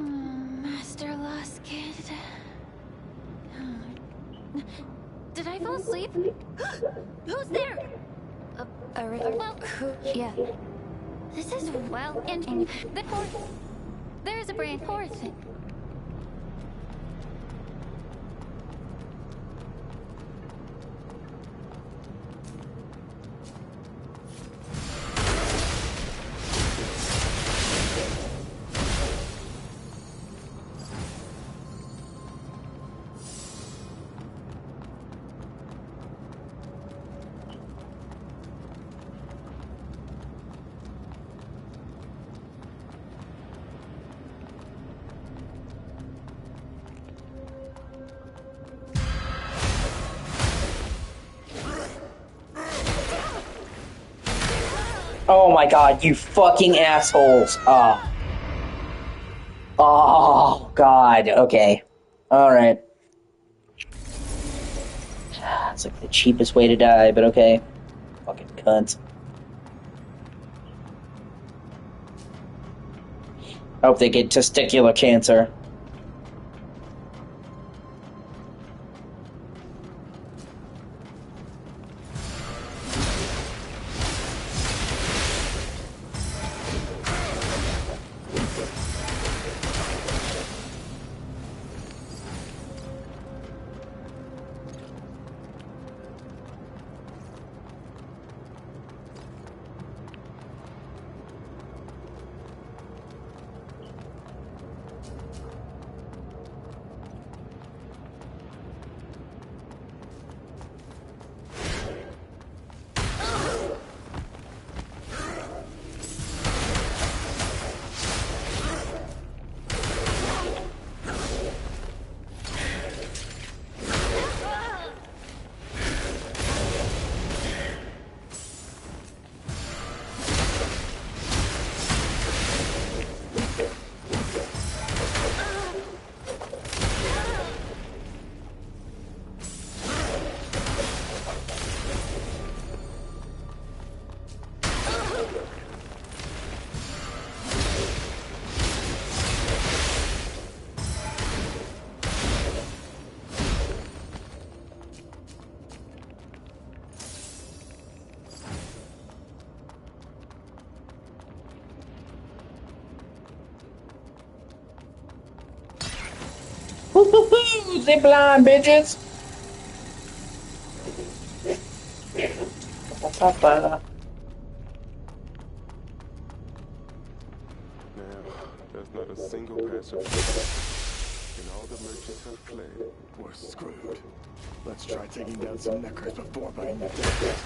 Master Lost Kid. Did I fall asleep? Who's there? Well, yeah. This is well and the horse. There's a brand horse. Oh my god, you fucking assholes. Oh. Oh, god. Okay. Alright. It's like the cheapest way to die, but okay. Fucking cunt. I hope they get testicular cancer. Zip line, bitches. Now, there's not a single passive and all the merchants have fled. We're screwed. Let's try taking down some neckers before buying the dead.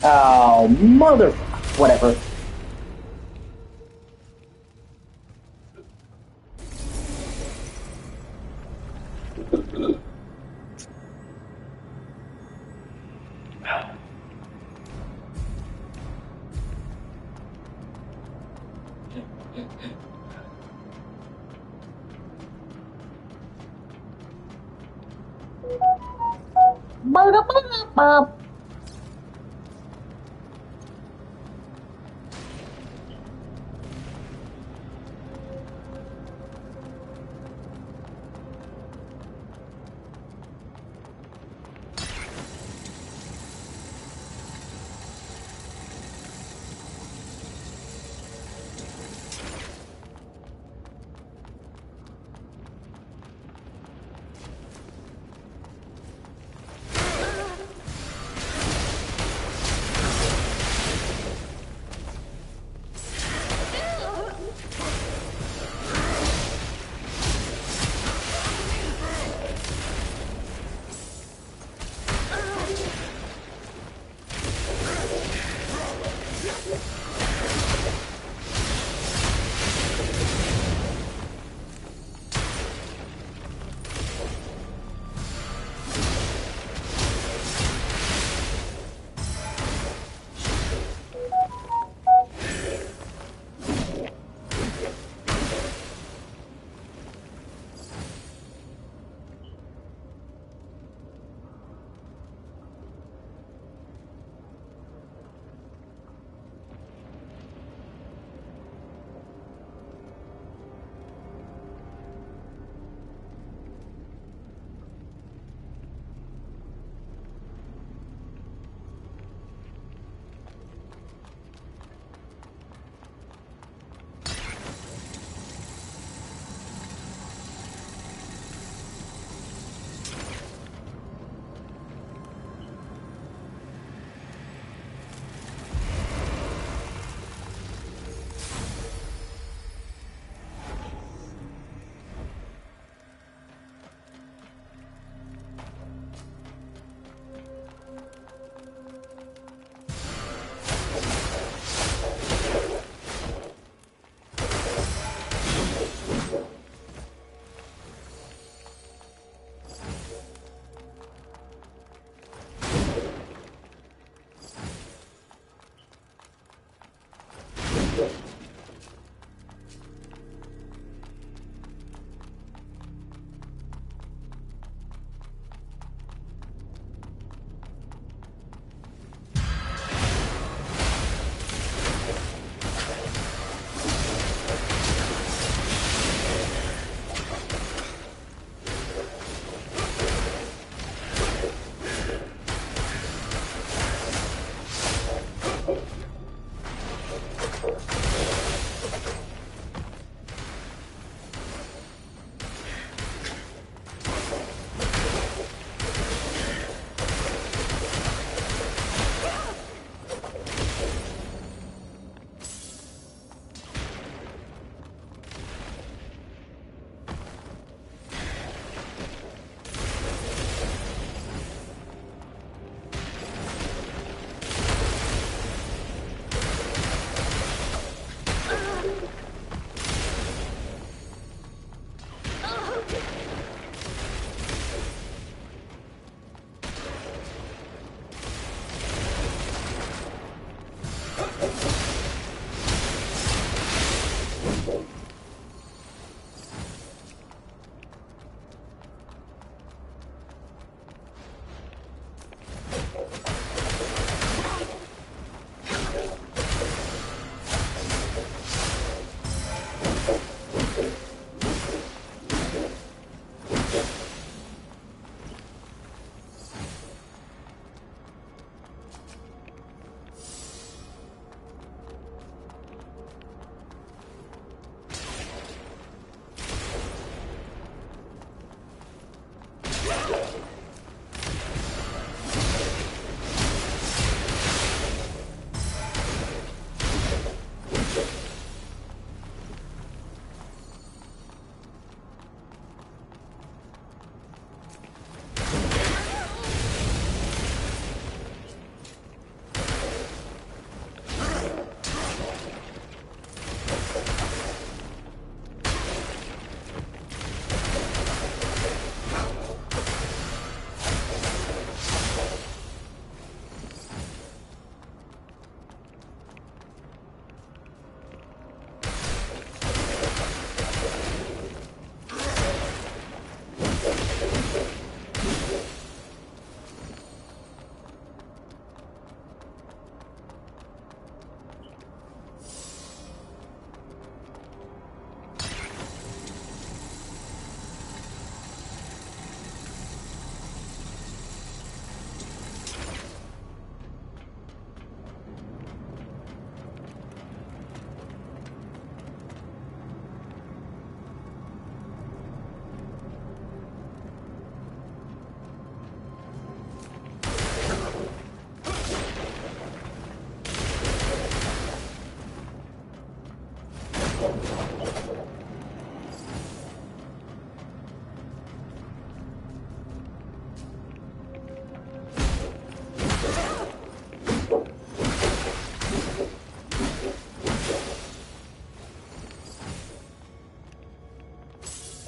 Oh, mother... Whatever.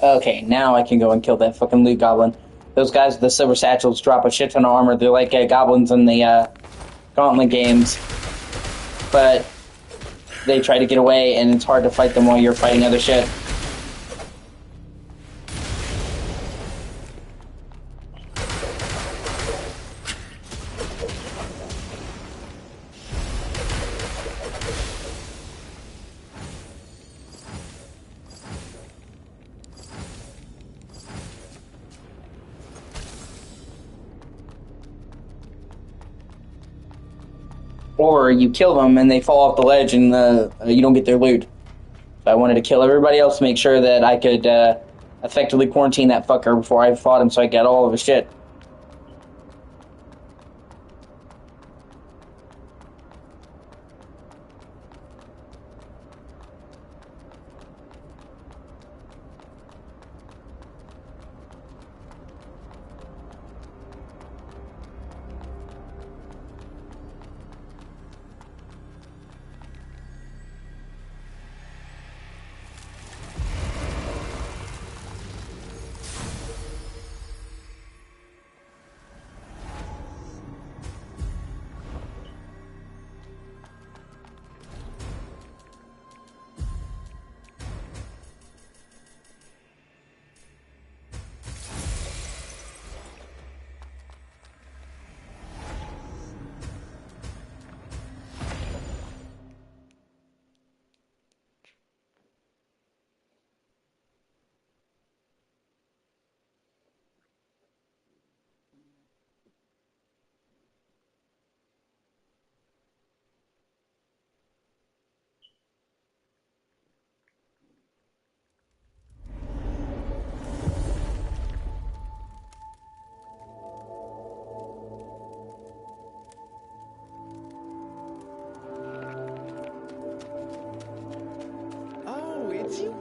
Okay, now I can go and kill that fucking loot goblin. Those guys with the silver satchels drop a shit ton of armor. They're like goblins in the Gauntlet games. But they try to get away, and it's hard to fight them while you're fighting other shit. Or you kill them and they fall off the ledge and you don't get their loot. So I wanted to kill everybody else to make sure that I could effectively quarantine that fucker before I fought him so I got all of his shit. Oh, it's you.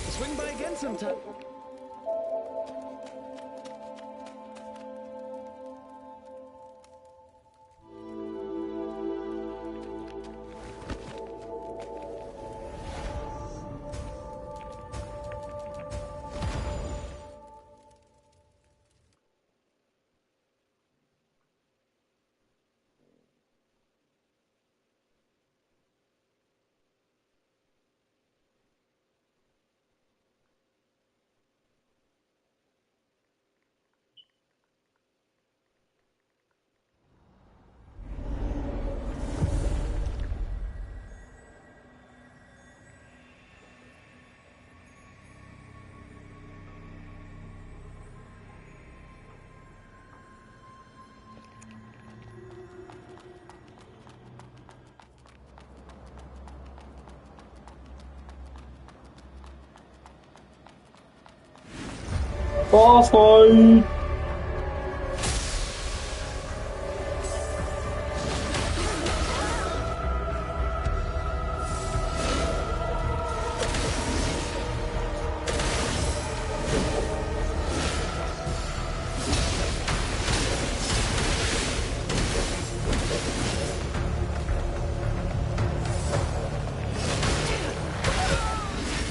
Swing by again sometime. Boss fight!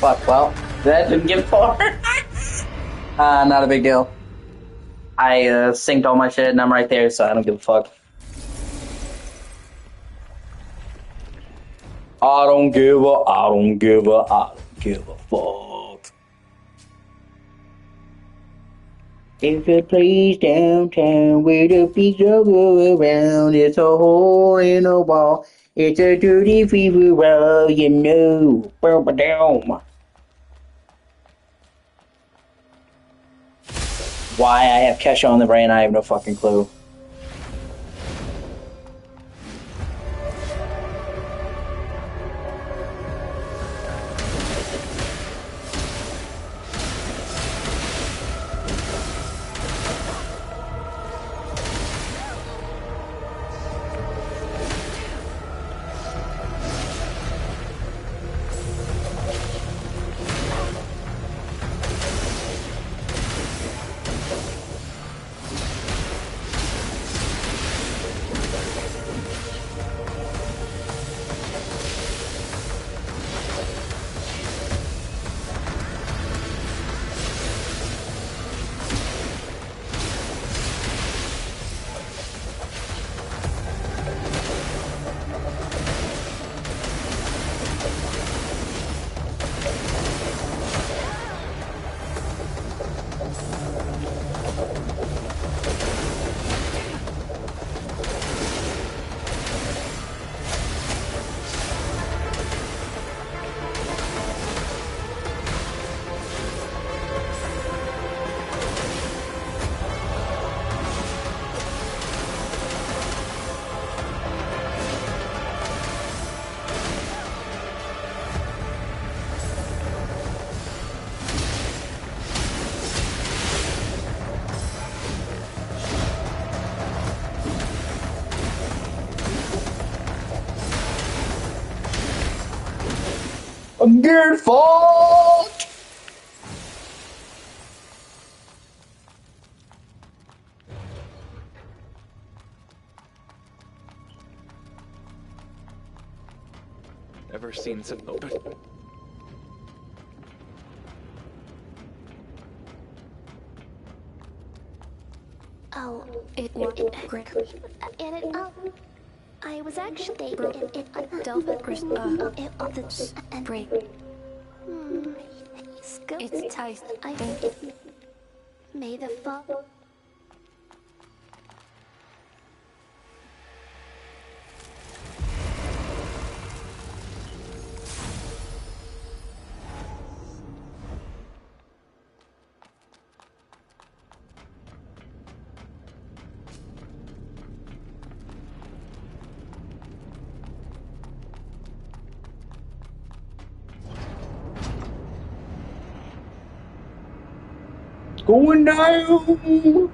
Fuck, well, that didn't get far. Not a big deal. I synced all my shit and I'm right there, so I don't give a fuck. I don't give a fuck. It's a place downtown where the people go around. It's a hole in a wall. It's a dirty fever roll, you know. Boom. Why I have Kesha on the brain, I have no fucking clue. Get fucked! Ever seen some open? Oh, It worked great. and it, I was actually, Delta break. break. Scoop. It's tight. I may the fall. Going down.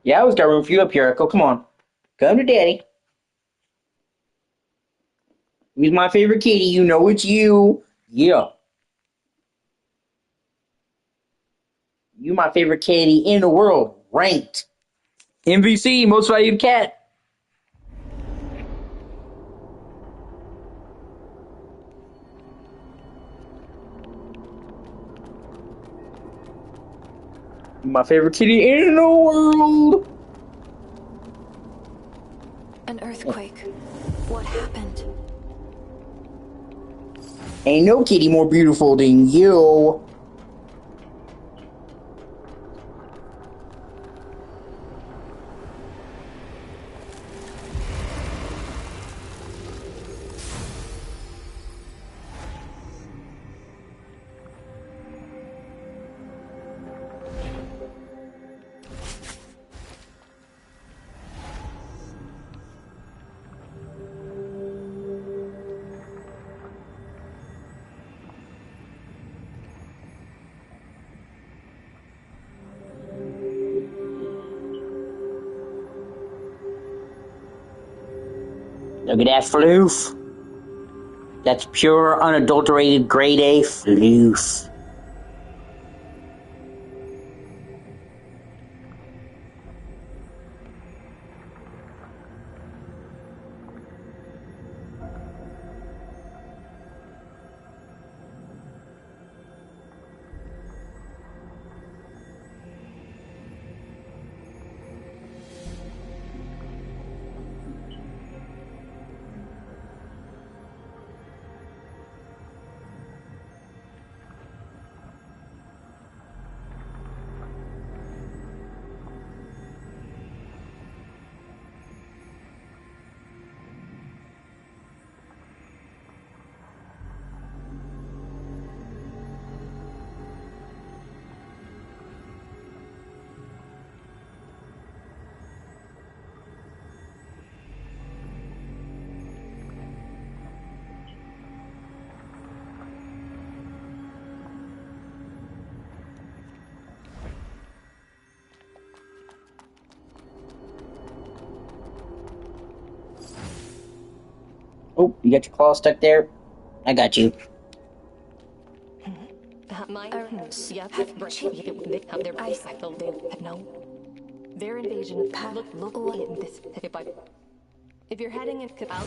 Yeah, I always got room for you up here, Echo. Come on. Come to daddy. Who's my favorite kitty? You know it's you. Yeah. You my favorite kitty in the world. Ranked. MVC, most valued cat. My favorite kitty in the world. An earthquake. What happened? Ain't no kitty more beautiful than you. Look at that floof. That's pure, unadulterated, grade A floof. Oh, you got your claw stuck there? I got you. Their invasion of look in this if you're heading in out.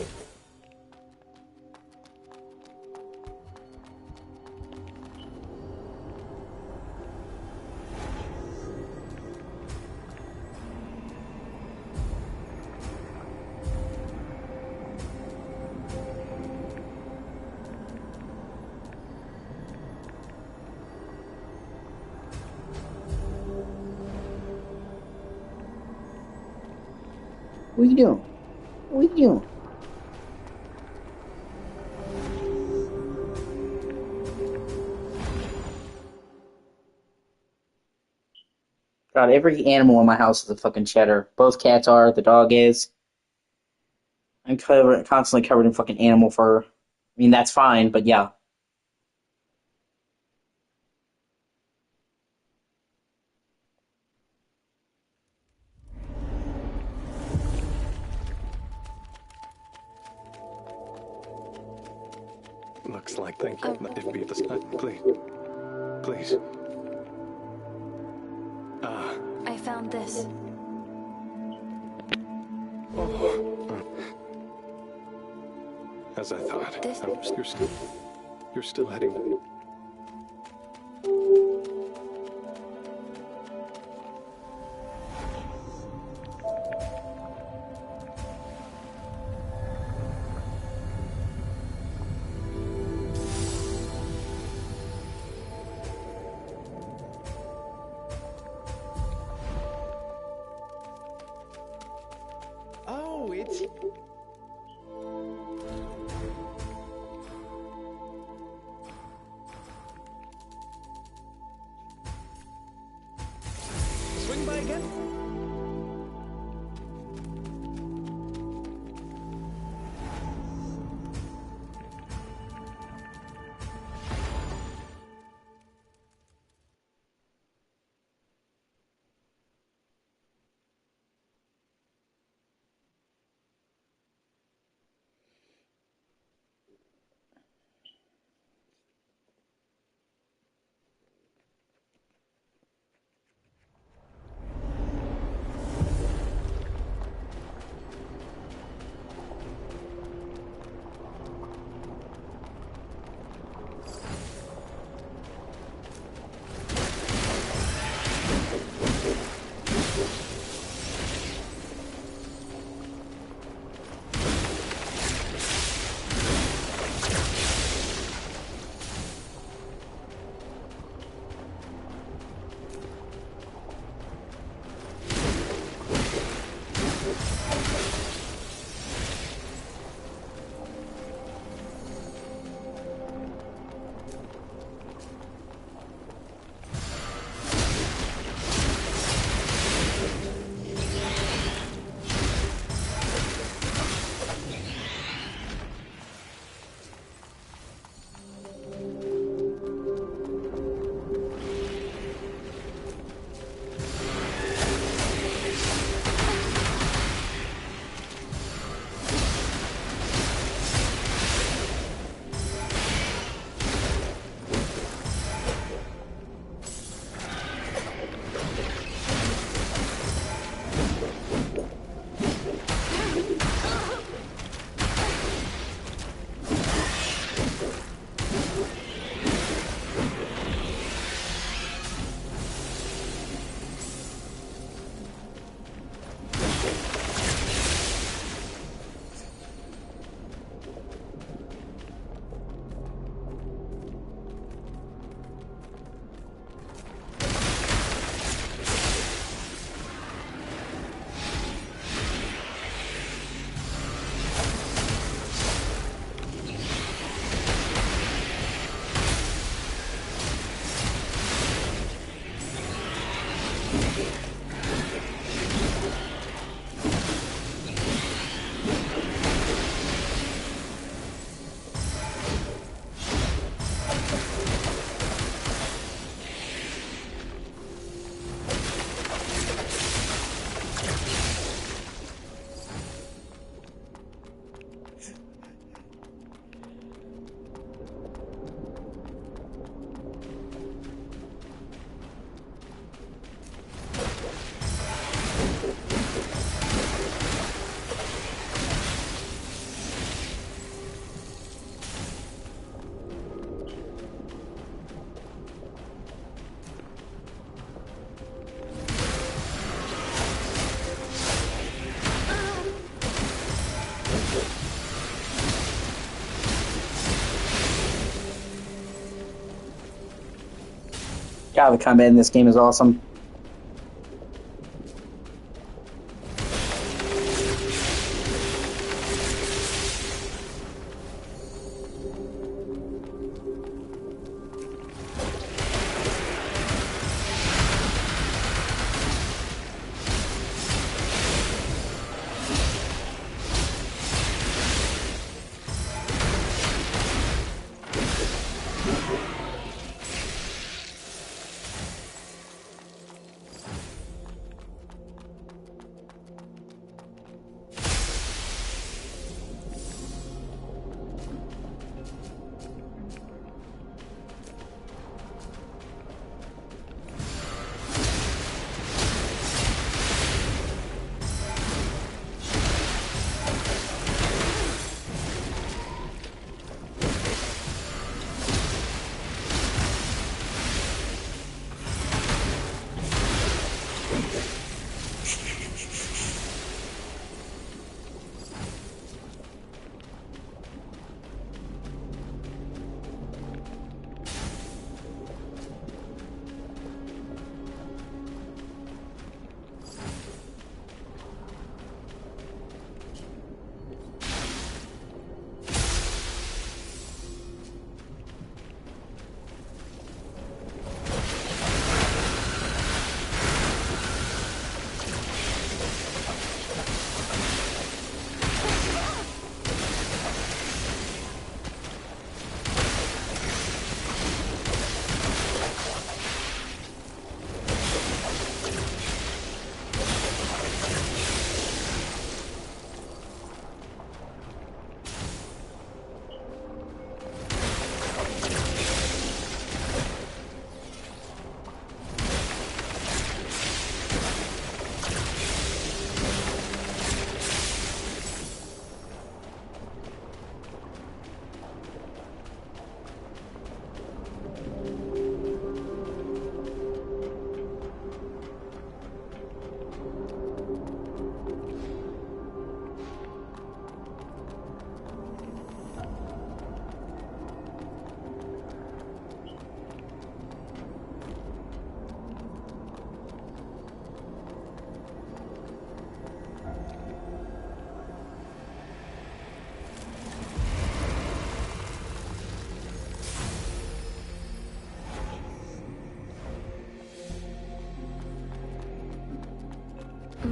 What are you doing? What are you doing? God, every animal in my house is a fucking cheddar. Both cats are, the dog is. I'm constantly covered in fucking animal fur. I mean, that's fine, but yeah. looks like thank you. If we this time, please. Please. I found this. As I thought. You're still heading. Oh, it's... Swing by again? God, the combat in this game is awesome.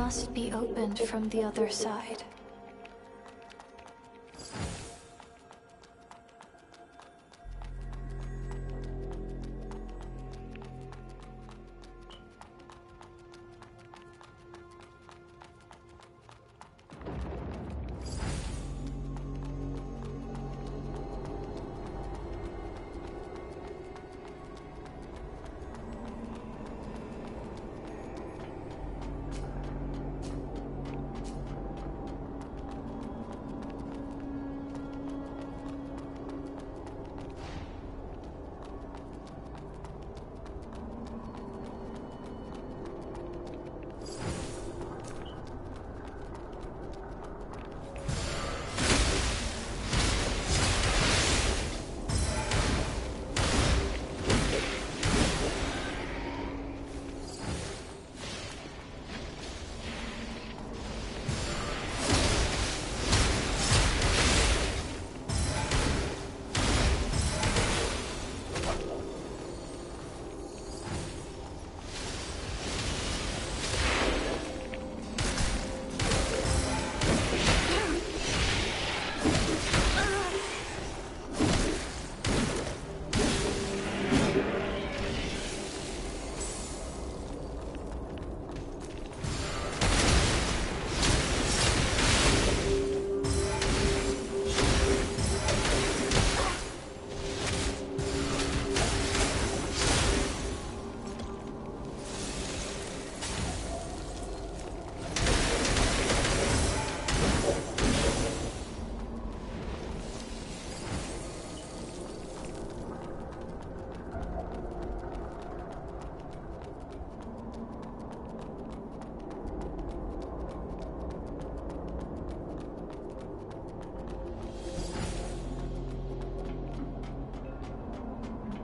must be opened from the other side.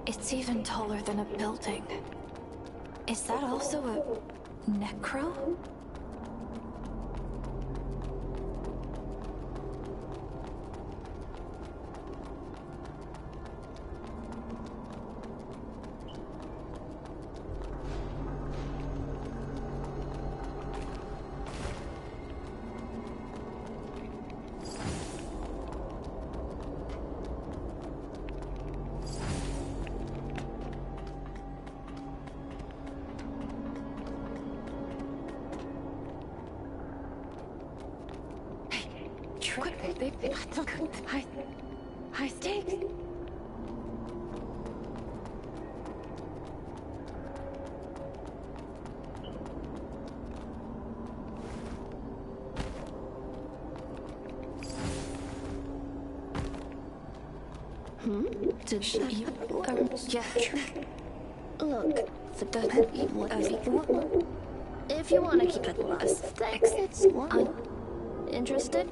It's even taller than a building. Is that also a necro? High stakes. Did you? Yeah. Look, if you want to keep it aesthetics, it's one. Interested?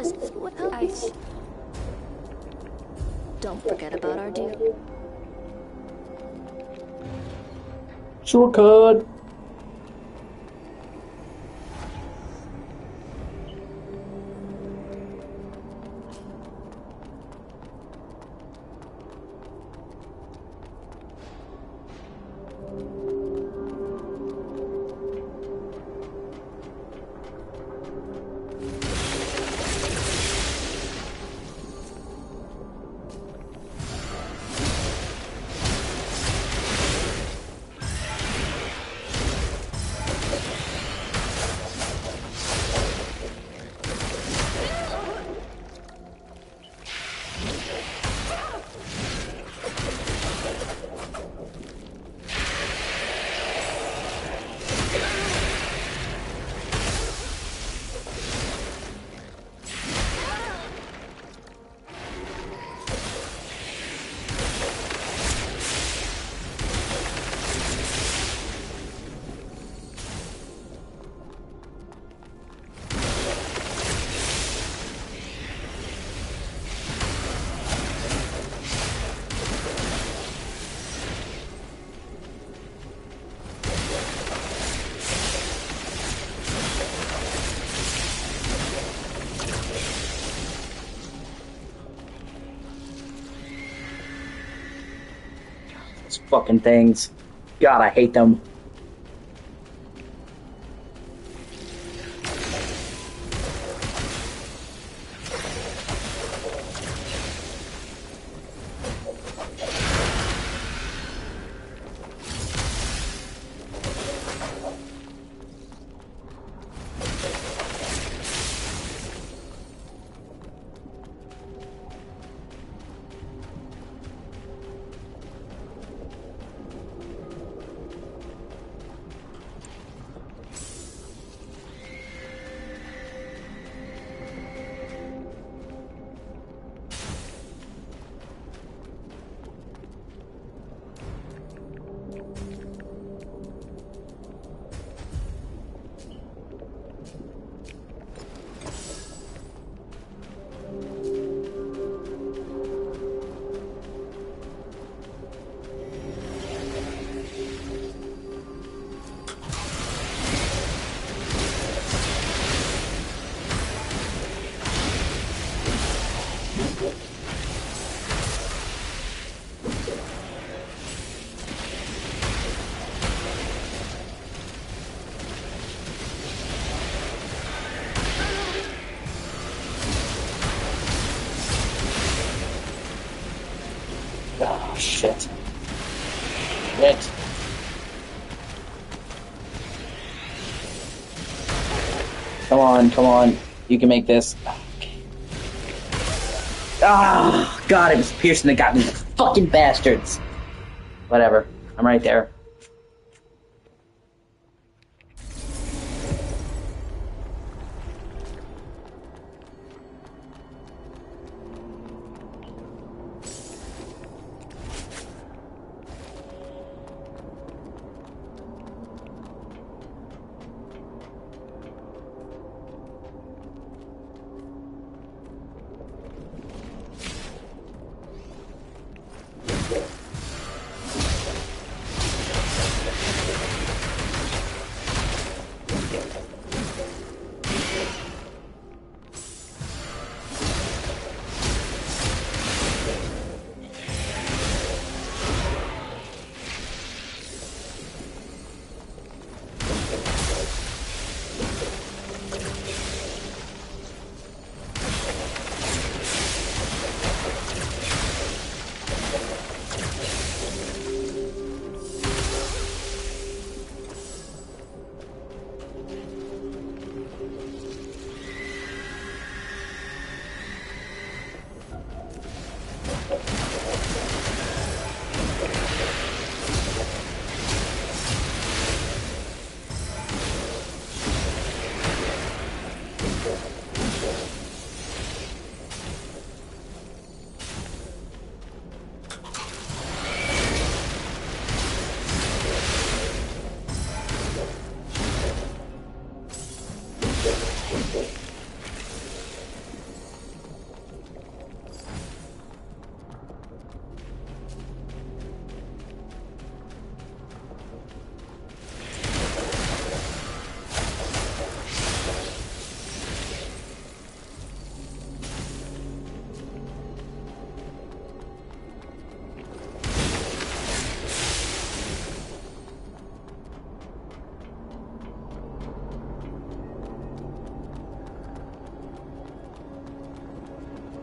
Don't forget about our deal. Shortcut. Fucking things. God, I hate them. Oh, shit. Shit. Come on, come on. You can make this. Okay. Ah, God, it was Pearson that got me. Fucking bastards. Whatever. I'm right there.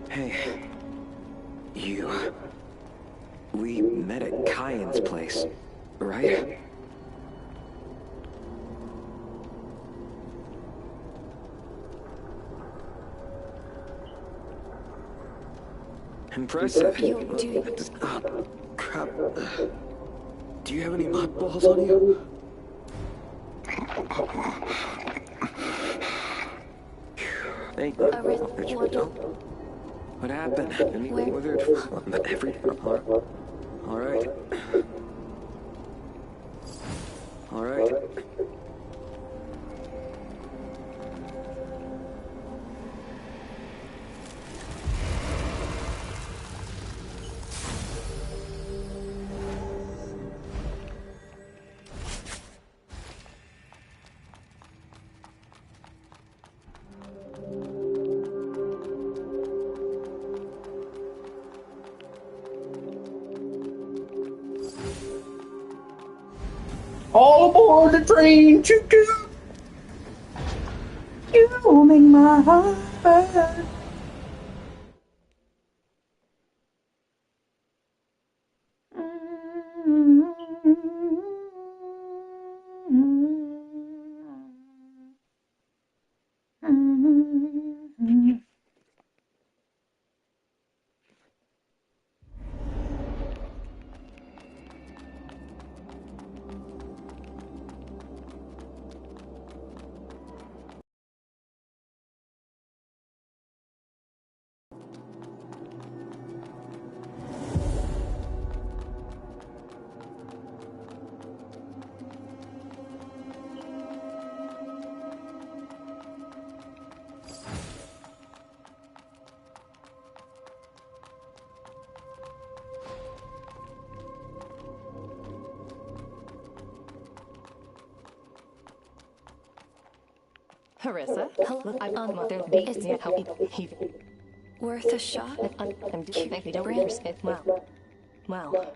Hey, you... We met at Kyan's place, right? Impressive. Oh, crap. Do you have any mothballs on you? Hey, what happened? Anything withered? Everything. All right. All right. All aboard the train, choo-choo! You make my heart burn. Harissa, hello, I'm on Mother Daisy. How he Worth a shot? I'm doing the branch. Wow. Wow.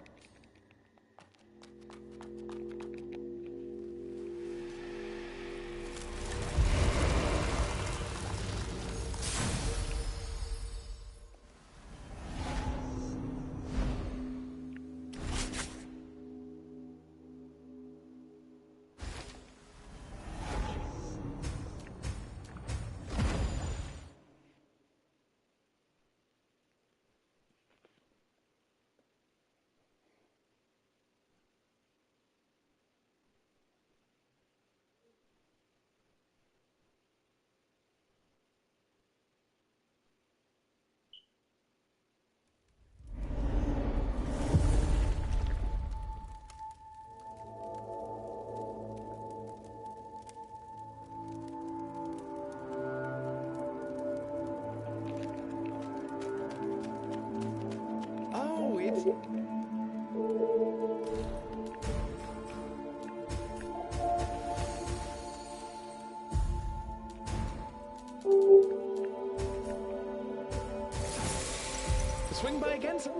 Oh, it's... Swing by again, sir.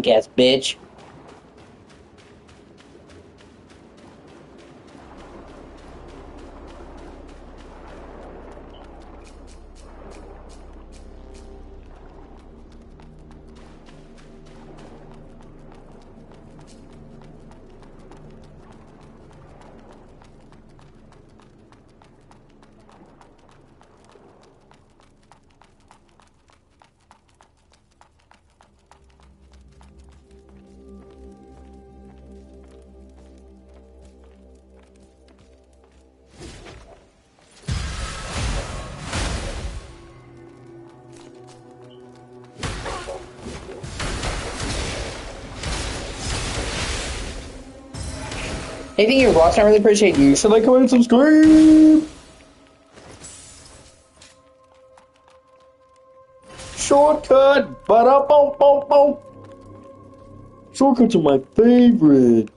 punk ass bitch. Anything you've watched, I really appreciate you. So like, comment, subscribe. Shortcut. Ba-da-boom-boom-boom. Shortcuts are my favorite.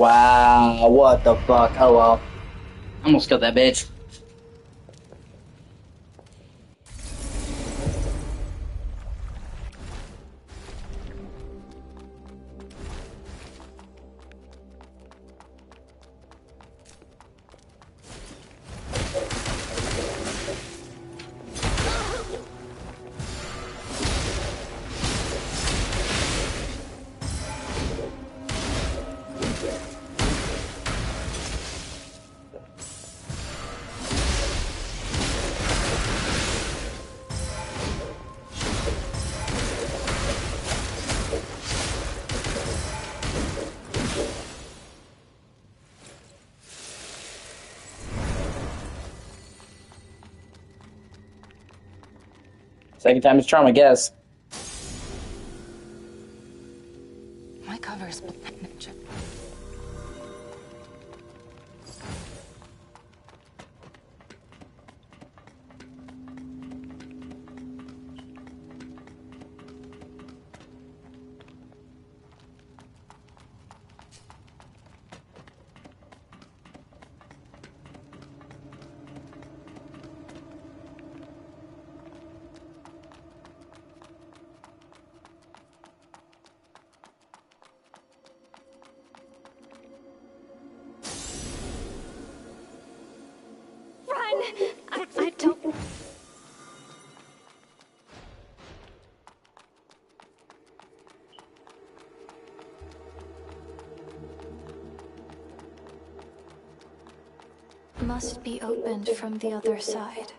Wow, what the fuck? Oh well. Almost killed that bitch. Second time is charm, I guess. My cover's I don't... Must be opened from the other side.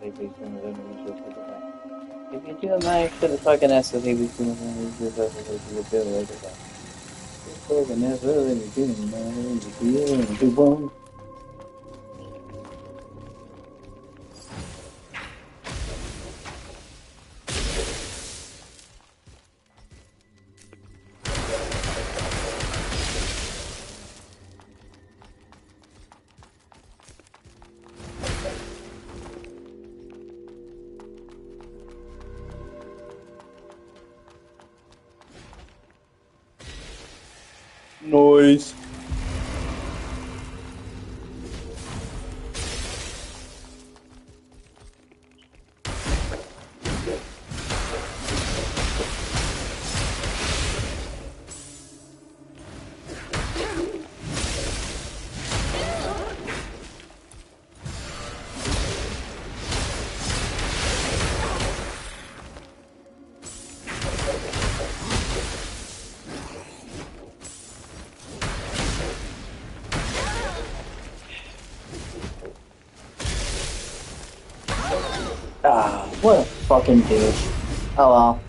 If you do a match to the fucking SSD, noise. Ah, what a fucking douche. Oh well.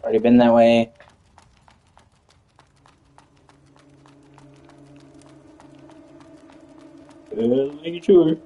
Already been that way. Making sure.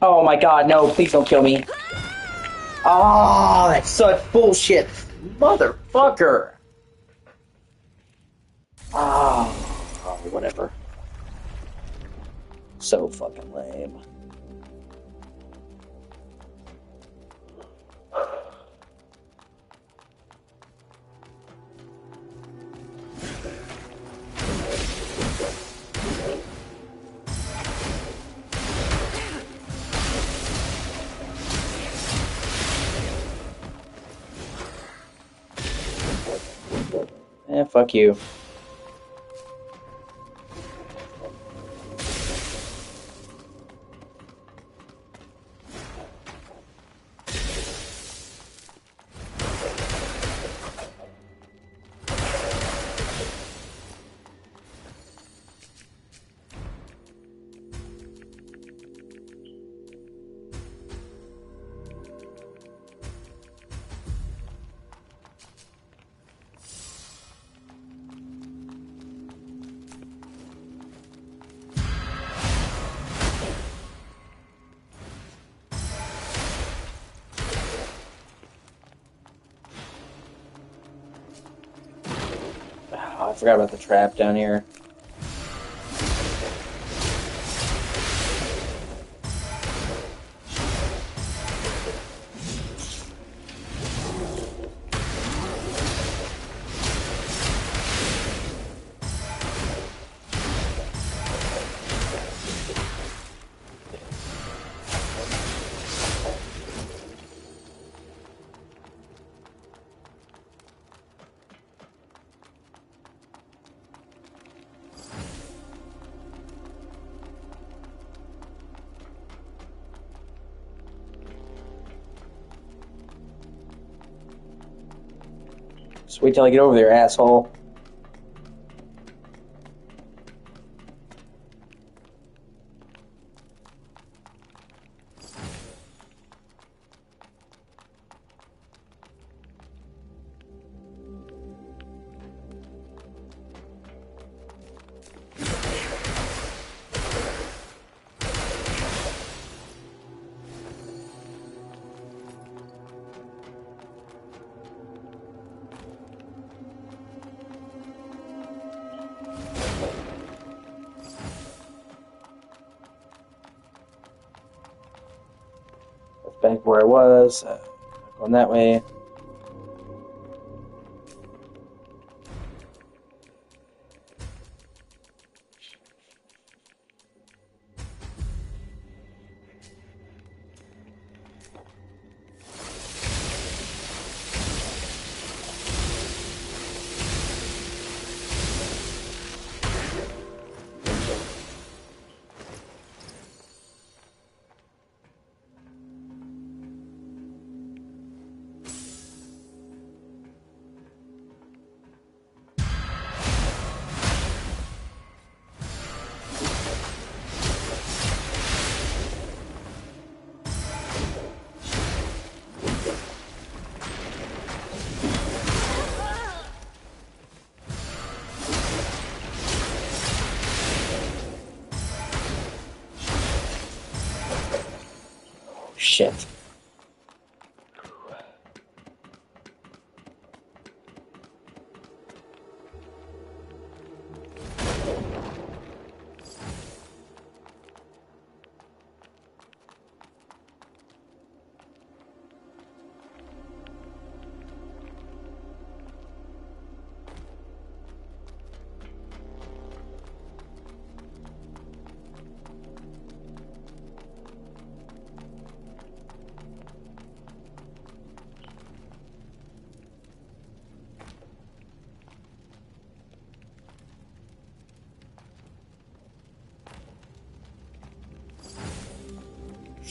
Oh my god, no, please don't kill me. Oh, that's such bullshit. Motherfucker. Oh, whatever. So fucking lame. Eh, fuck you. Oh, I forgot about the trap down here. Just wait till I get over there, asshole. Back where I was, going that way.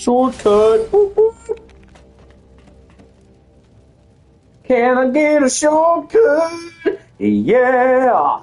Shortcut. Boop, boop. Can I get a shortcut? Yeah.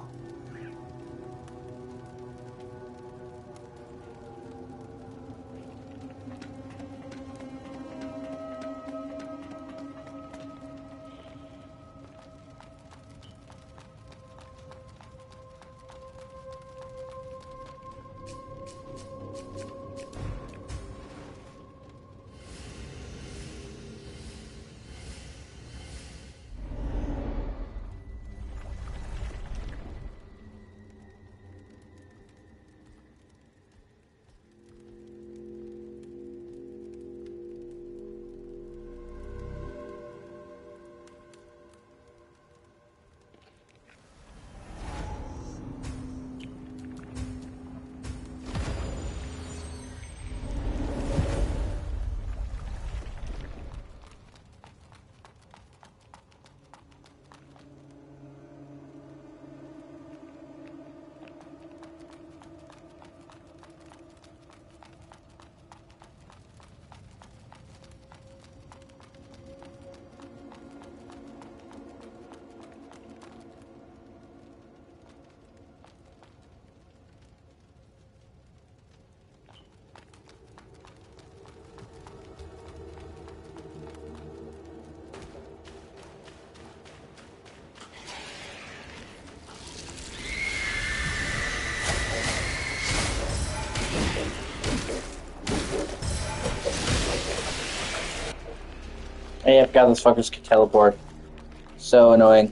Hey, I forgot those fuckers could teleport. So annoying.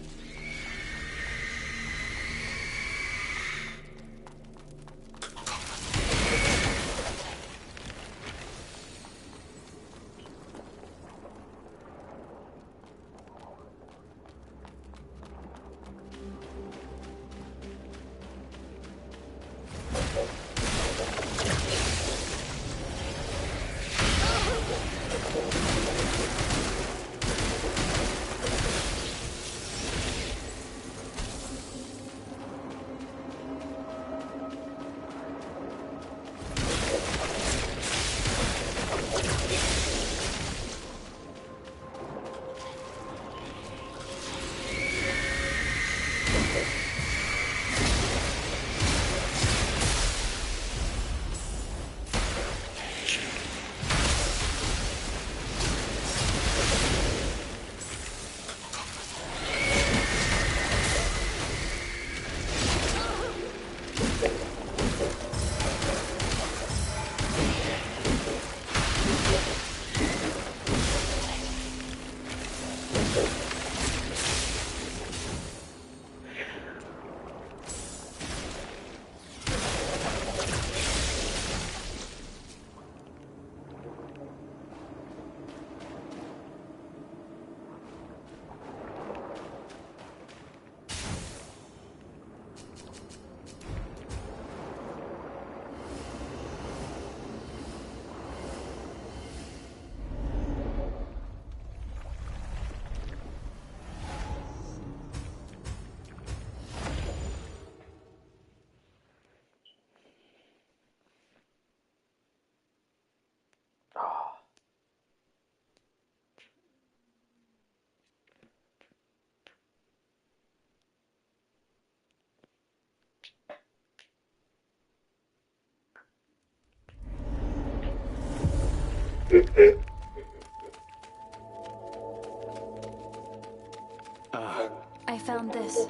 I found this.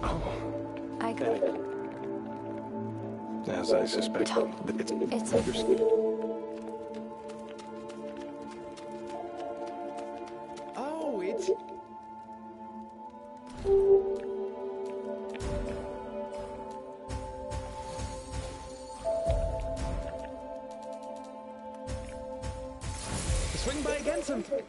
Oh. I got it. As I suspected, it's Oh, it's... Swing by again sometime.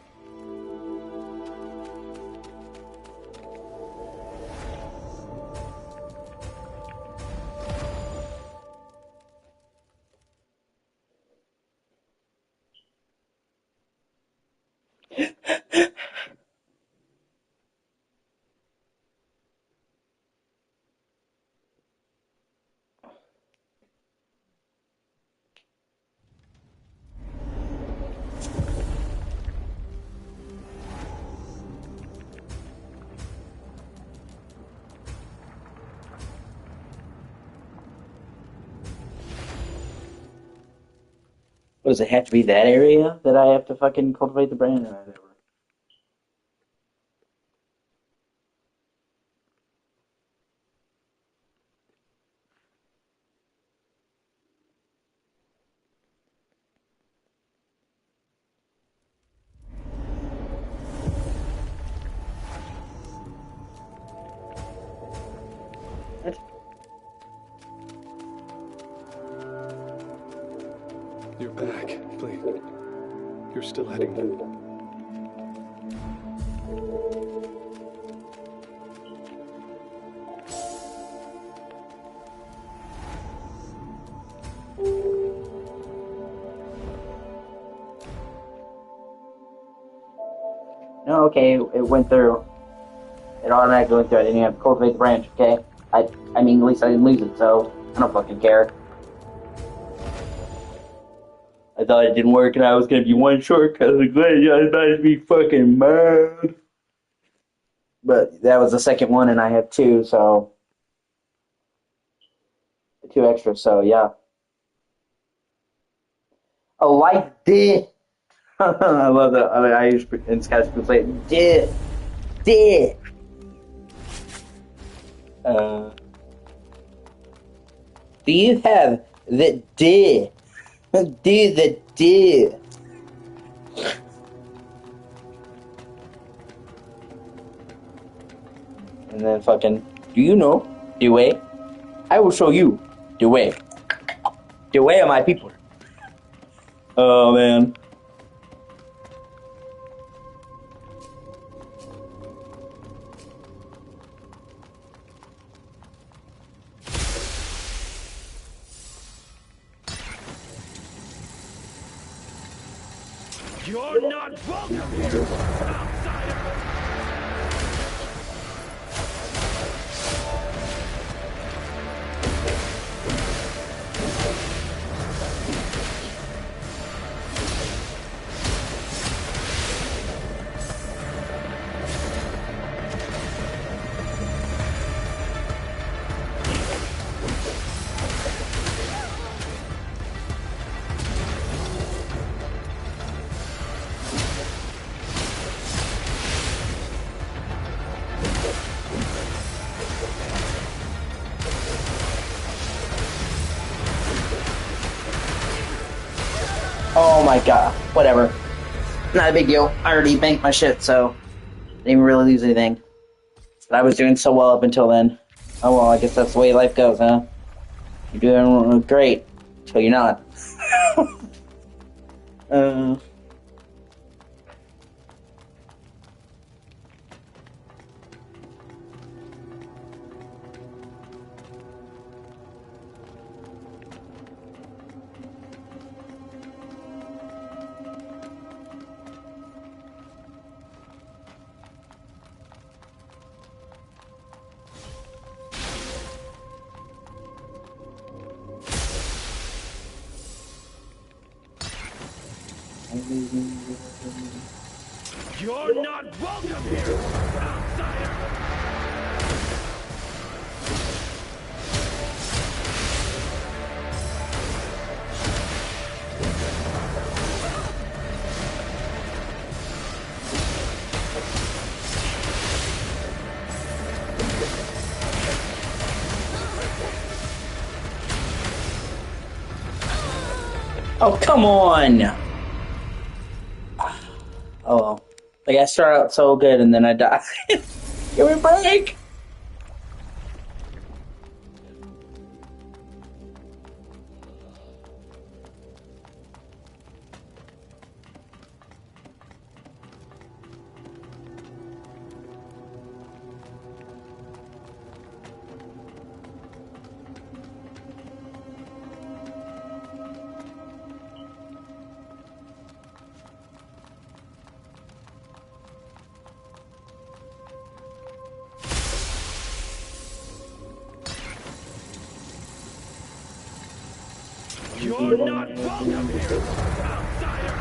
What does it have to be that area that I have to fucking cultivate the brand? Whatever. You're back, please. You're still heading there. No, okay, it went through. It automatically went through. I didn't even have to cultivate the branch, okay? I mean, at least I didn't lose it, so I don't fucking care. I thought it didn't work and I was gonna be one short because of the glitch. I was about to be fucking mad. But that was the second one and I have two, so... 2 extra, so yeah. A life did. I love that. I mean, I use in Scottish people say did. Do you have the did? Do the did? And then fucking, do you know the way? I will show you the way. The way of my people. Oh man. You're not welcome here, outsider! Oh my god. Whatever. Not a big deal. I already banked my shit, so didn't even really lose anything. But I was doing so well up until then. Oh well, I guess that's the way life goes, huh? You're doing great until you're not. You're not welcome here, outsider! Oh, come on! Oh well. Like, I start out so good and then I die. Give me a break! You're not welcome here, outsider!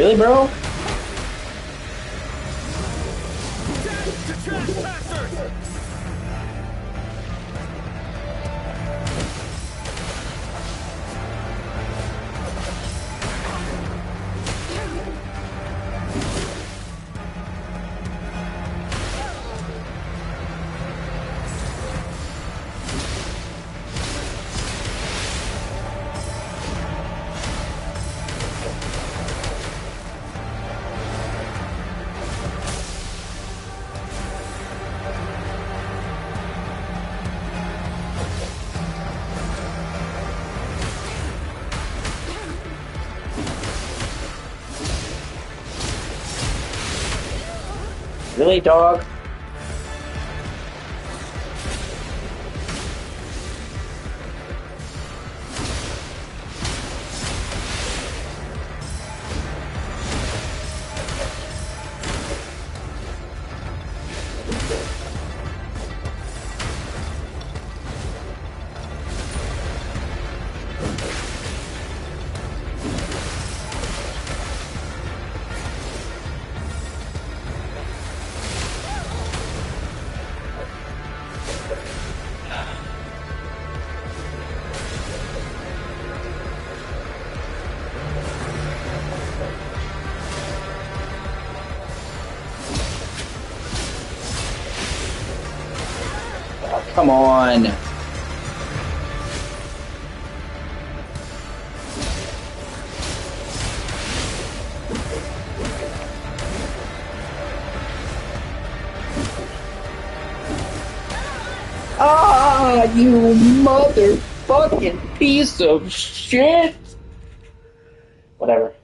Really, bro? Really, dog? Come on. Ah, you motherfucking piece of shit. Whatever.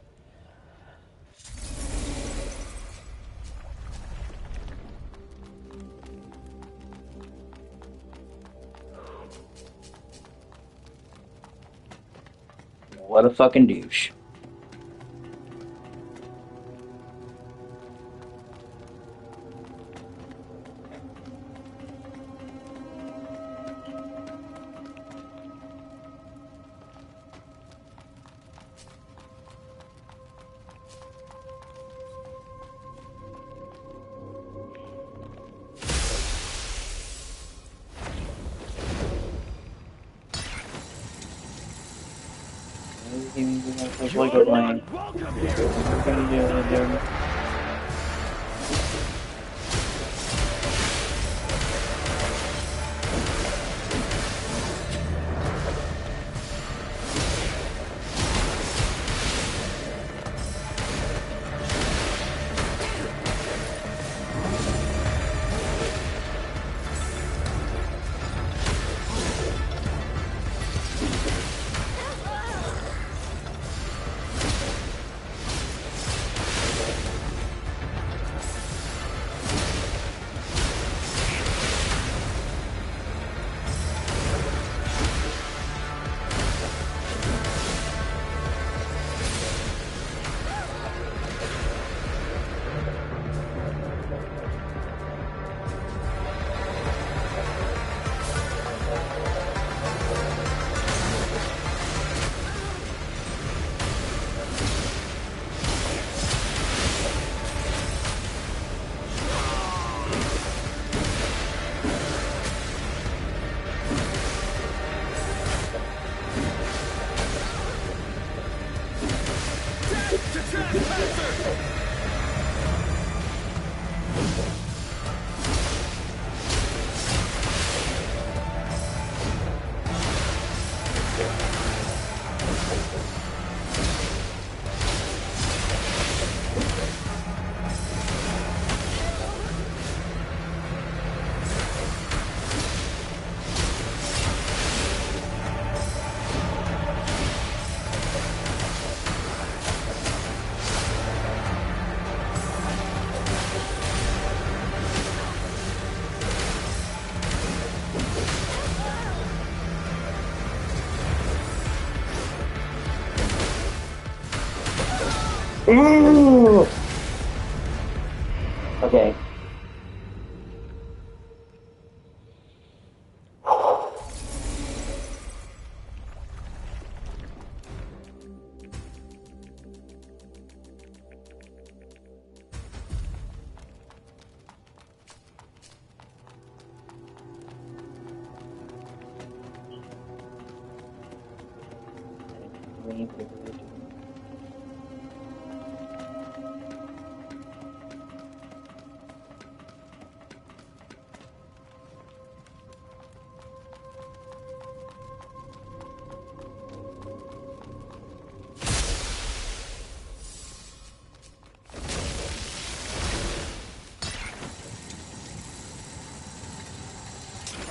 What a fucking douche. You're not welcome here. Ooh. Okay.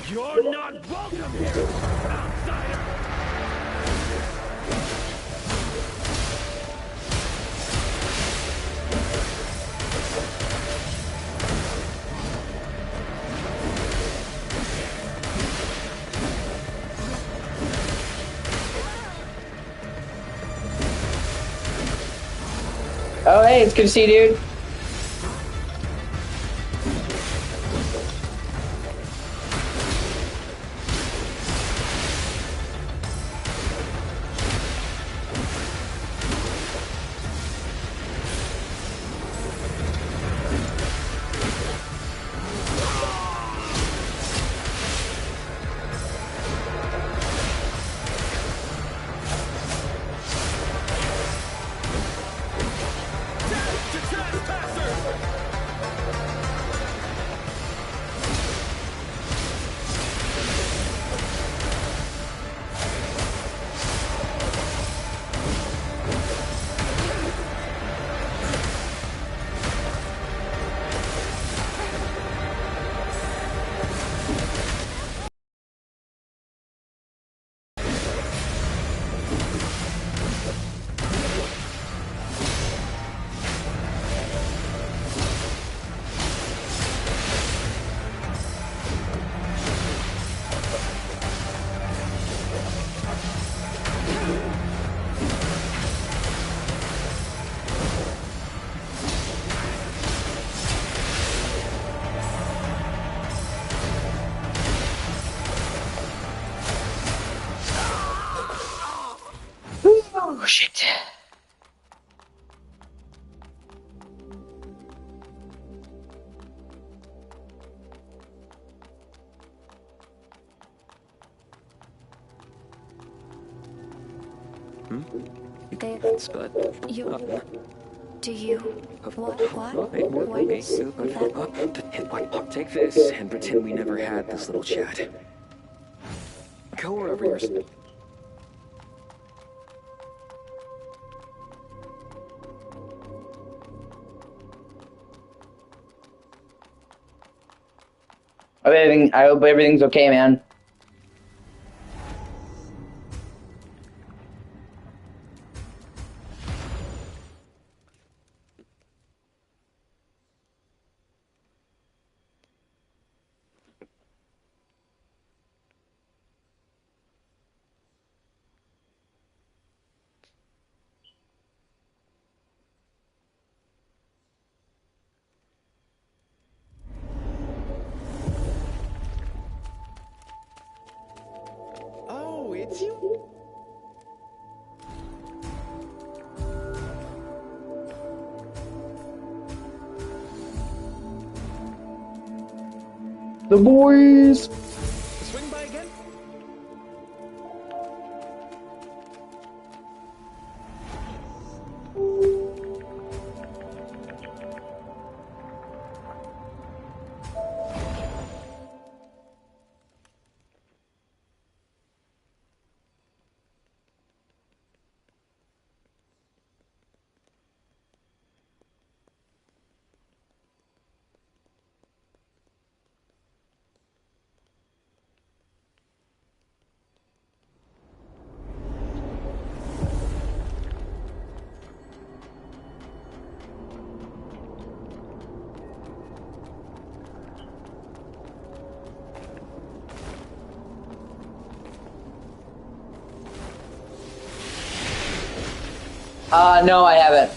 You're not welcome here, outsider! Oh, hey, it's good to see you, dude. Oh, shit. It's good. Do you... What? Take this and pretend we never had this little chat. Go wherever you're... I hope everything's okay, man. Oh, it's you? The boys! Swing by again? No, I haven't.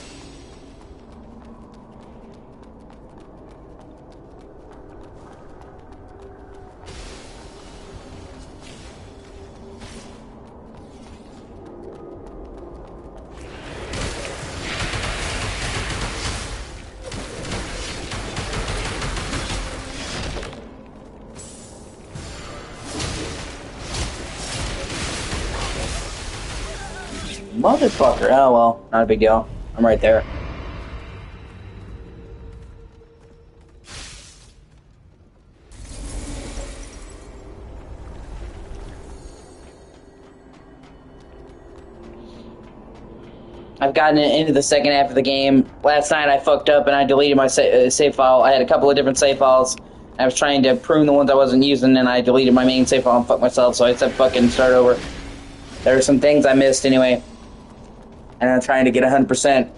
Motherfucker. Oh, well. Not a big deal. I'm right there. I've gotten into the second half of the game. Last night I fucked up and I deleted my save file. I had a couple of different save files. I was trying to prune the ones I wasn't using, and I deleted my main save file and fucked myself, so I said fucking start over. There are some things I missed anyway. And I'm trying to get 100%.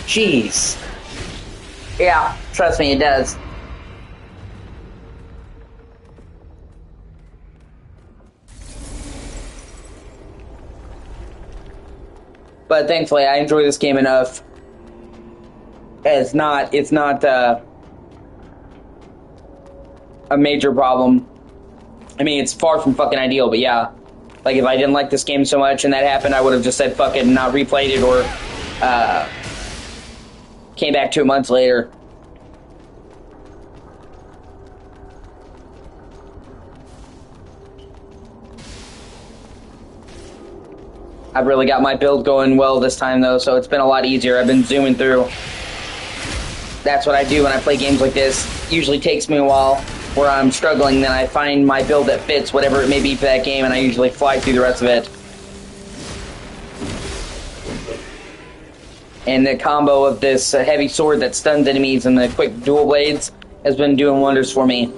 Jeez. Yeah, trust me, it does. But thankfully, I enjoy this game enough. It's not a major problem. I mean, it's far from fucking ideal, but yeah. Like, if I didn't like this game so much and that happened, I would have just said fuck it and not replayed it, or came back 2 months later. I've really got my build going well this time, though, so it's been a lot easier. I've been zooming through. That's what I do when I play games like this. Usually takes me a while, where I'm struggling, then I find my build that fits whatever it may be for that game, and I usually fly through the rest of it. And the combo of this heavy sword that stuns enemies and the quick dual blades has been doing wonders for me.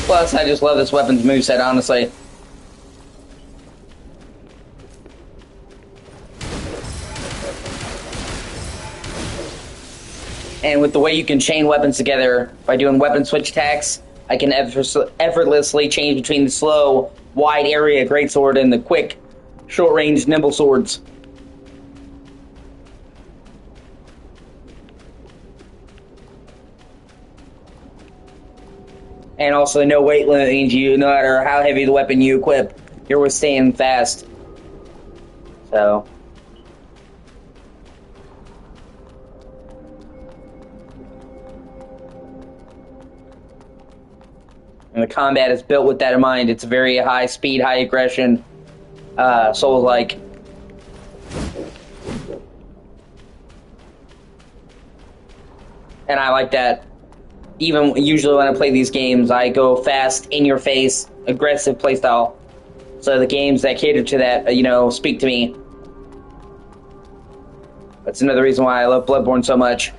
Plus, I just love this weapon's moveset, honestly. And with the way you can chain weapons together by doing weapon switch attacks, I can effortlessly change between the slow, wide area greatsword and the quick, short-range nimble swords. And also, no weight limit means you, no matter how heavy the weapon you equip, you're withstanding fast. So. And the combat is built with that in mind. It's very high speed, high aggression, Souls-like. And I like that. Even usually when I play these games, I go fast, in-your-face, aggressive playstyle. So the games that cater to that, you know, speak to me. That's another reason why I love Bloodborne so much.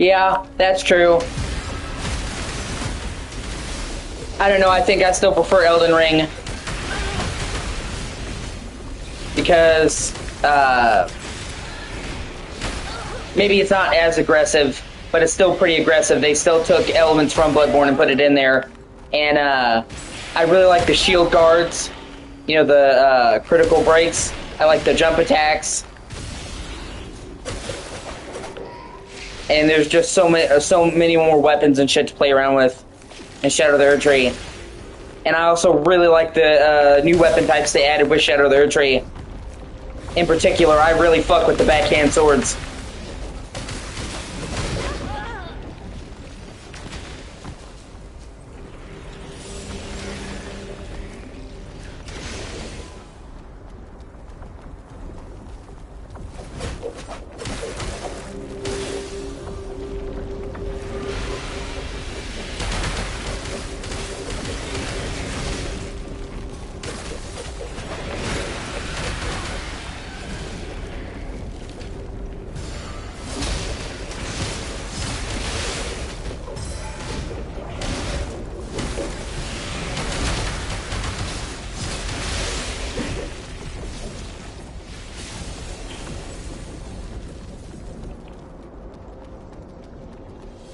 Yeah, that's true. I don't know, I think I still prefer Elden Ring. Because, maybe it's not as aggressive, but it's still pretty aggressive. They still took elements from Bloodborne and put it in there. And, I really like the shield guards. You know, the, critical breaks. I like the jump attacks. And there's just so many more weapons and shit to play around with in Shadow of the Erdtree. And I also really like the new weapon types they added with Shadow of the Erdtree. In particular, I really fuck with the backhand swords.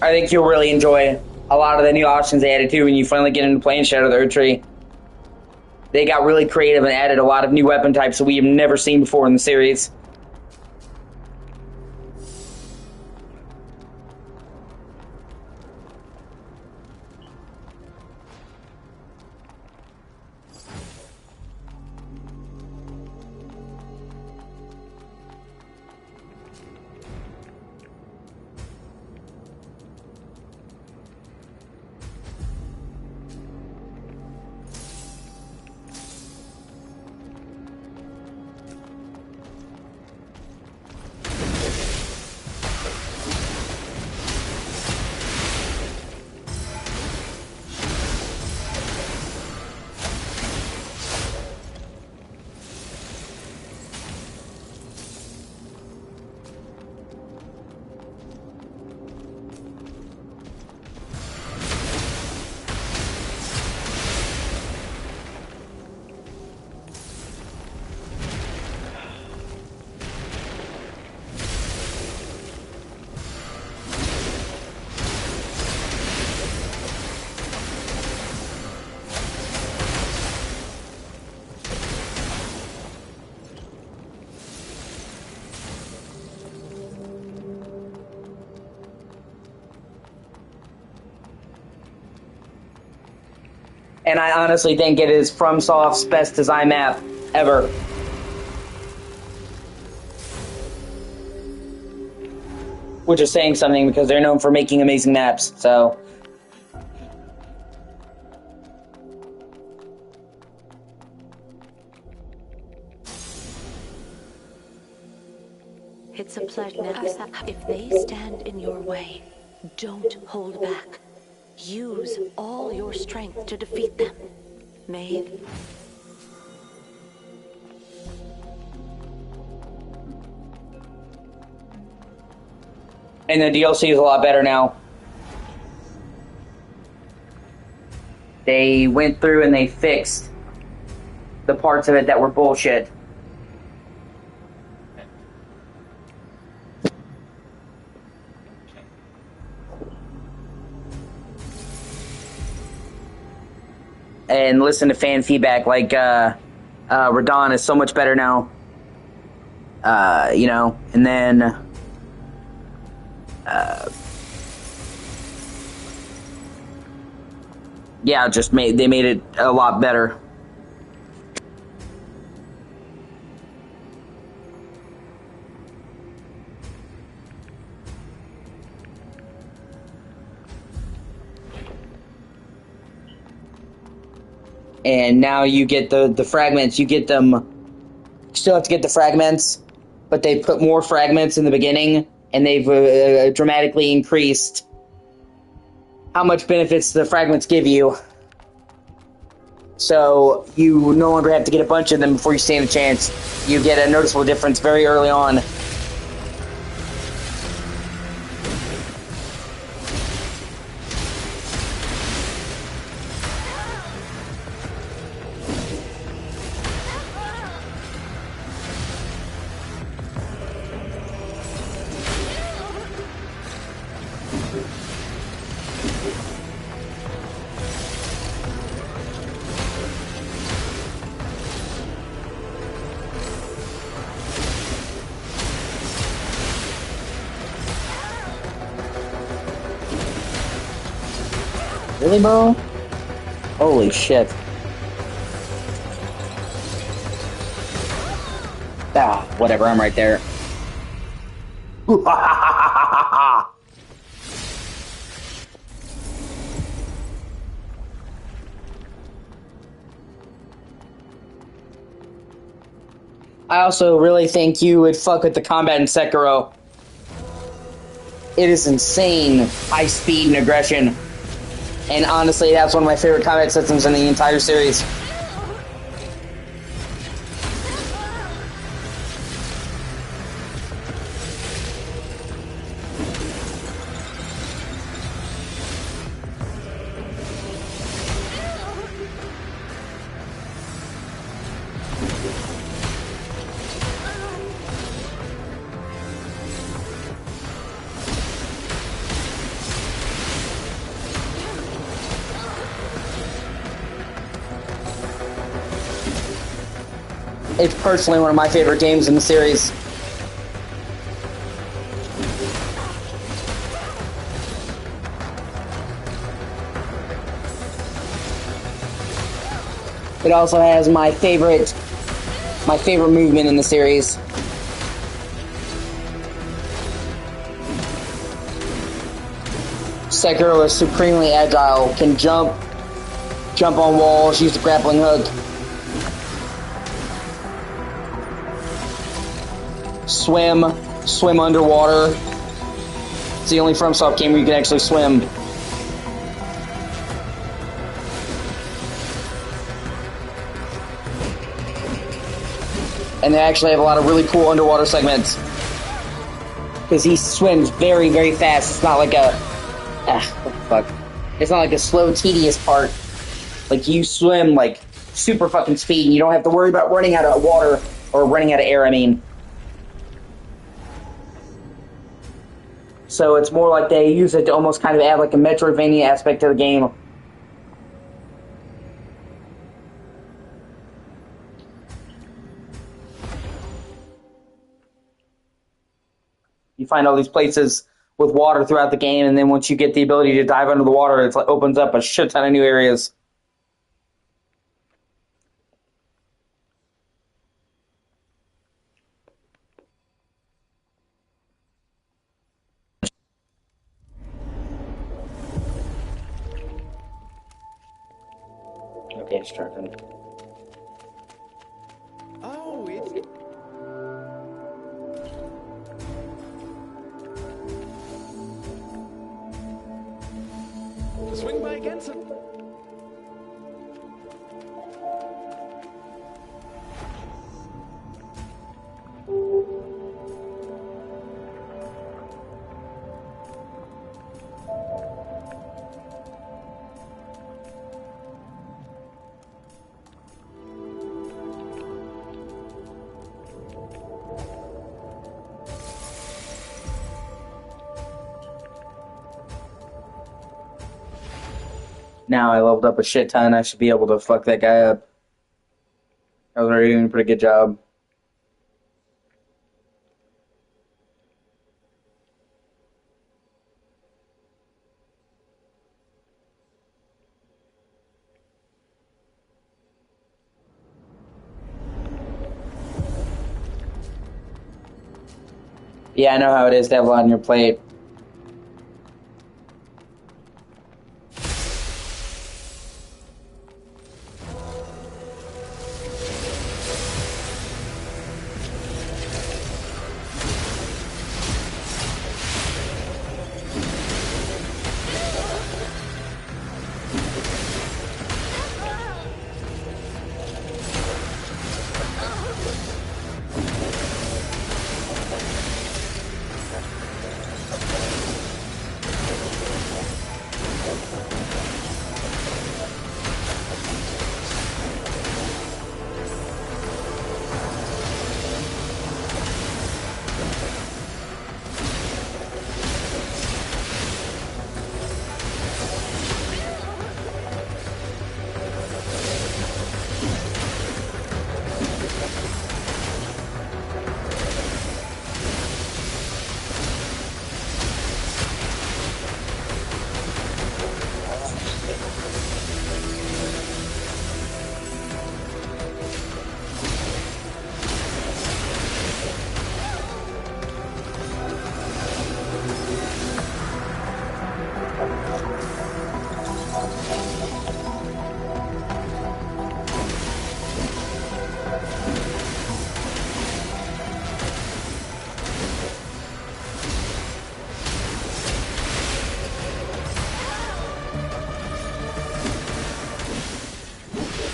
I think you'll really enjoy a lot of the new options they added too when you finally get into playing Shadow of the Erdtree. They got really creative and added a lot of new weapon types that we have never seen before in the series. And I honestly think it is FromSoft's best design map ever. Which is saying something because they're known for making amazing maps, so. It's a pleasure. If they stand in your way, don't hold back. Use all your strength to defeat them. Maeve. And the DLC is a lot better now. They went through and they fixed the parts of it that were bullshit. And listen to fan feedback like Radon is so much better now. You know, and then yeah, they made it a lot better. And now you get the fragments. You get them. You still have to get the fragments, but they put more fragments in the beginning, and they've dramatically increased how much benefits the fragments give you. So you no longer have to get a bunch of them before you stand a chance. You get a noticeable difference very early on. Really, bro? Holy shit. Ah, whatever, I'm right there. I also really think you would fuck with the combat in Sekiro. It is insane, high speed and aggression. And honestly, that's one of my favorite combat systems in the entire series. It's personally one of my favorite games in the series. It also has my favorite movement in the series. Sekiro is supremely agile, can jump on walls, use the grappling hook. Swim underwater. It's the only FromSoft game where you can actually swim. And they actually have a lot of really cool underwater segments. Because he swims very, very fast. It's not like a... what the fuck? It's not like a slow, tedious part. Like, you swim, like, super fucking speed, and you don't have to worry about running out of water, or running out of air, I mean. So it's more like they use it to almost kind of add like a Metroidvania aspect to the game. You find all these places with water throughout the game, and then once you get the ability to dive under the water, it like opens up a shit ton of new areas. Okay, it's trucking. Oh, it's... Swing by again, sir. Now I leveled up a shit ton, I should be able to fuck that guy up. I was already doing a pretty good job. Yeah, I know how it is to have a lot on your plate.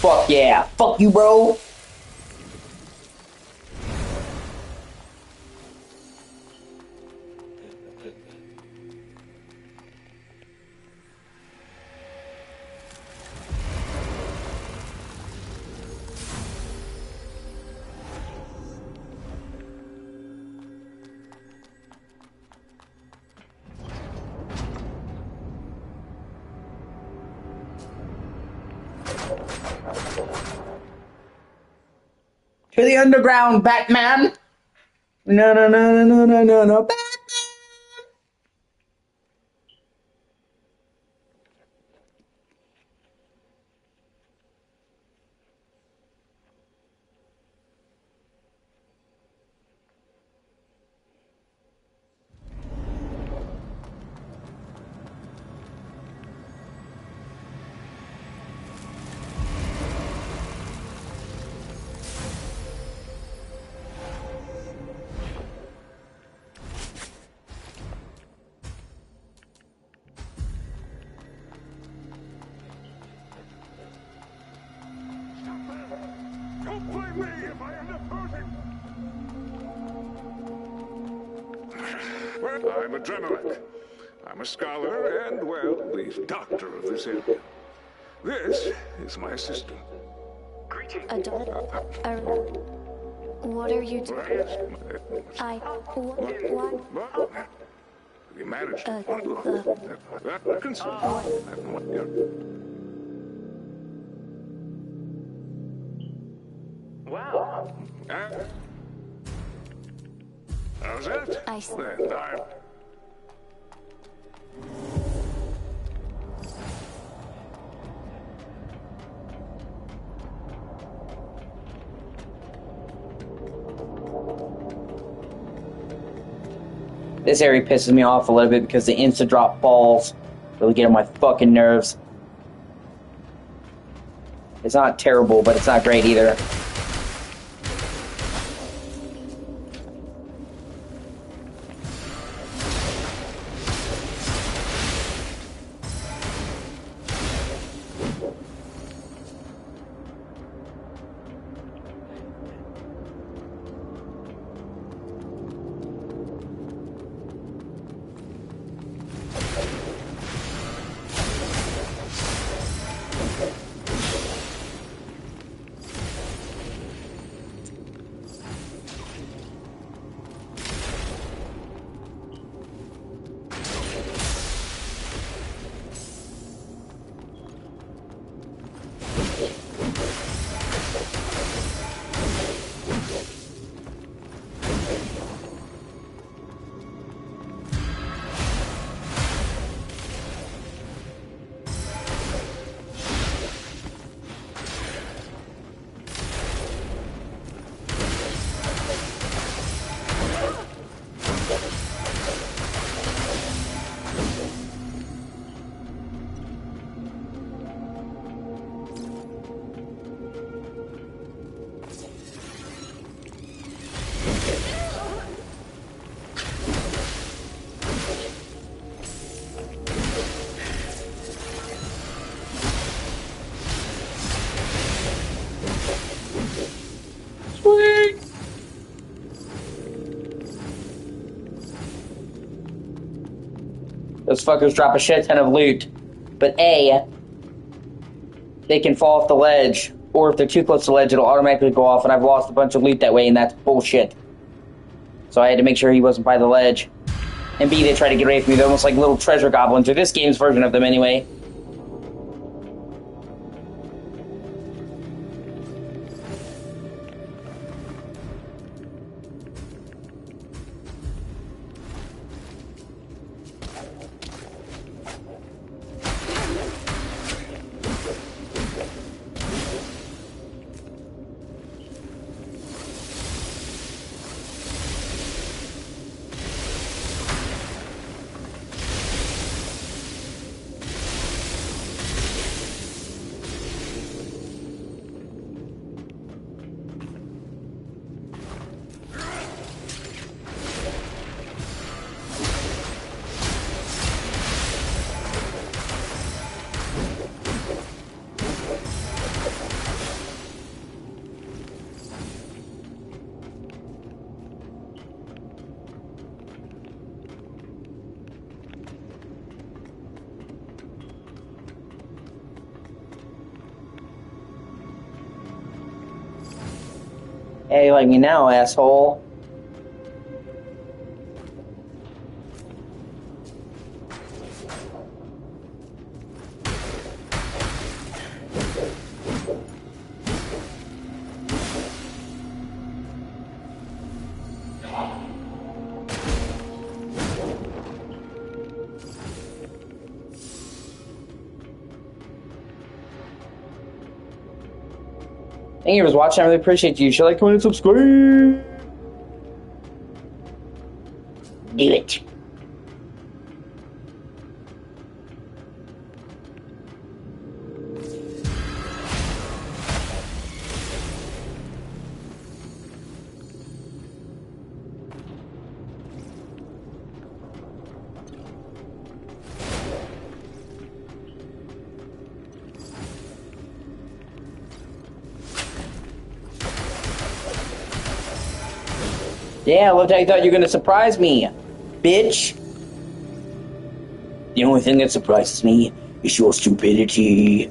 Fuck yeah. Fuck you, bro. To the underground, Batman! No, no, no, no, no, no, no, Batman! Don't blame me if I end up hurting. Well, I'm a Adrenaline. I'm a scholar and, well, the doctor of this area. This is my assistant. Greetings. What are you doing? What? You managed. Wow. How's that? I see. Then I'm... This area pisses me off a little bit because the insta-drop balls really get on my fucking nerves. It's not terrible, but it's not great either. Those fuckers drop a shit ton of loot. But A, they can fall off the ledge, or if they're too close to the ledge, it'll automatically go off, and I've lost a bunch of loot that way, and that's bullshit. So I had to make sure he wasn't by the ledge. And B, they try to get away from me. They're almost like little treasure goblins, or this game's version of them anyway. Hey, like me now, asshole. Thank you for watching. I really appreciate you. Should like, comment, and subscribe. Do it. Yeah, I loved how you thought you were gonna surprise me, bitch. The only thing that surprises me is your stupidity.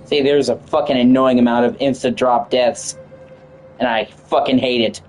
See, there's a fucking annoying amount of instant drop deaths, and I fucking hate it.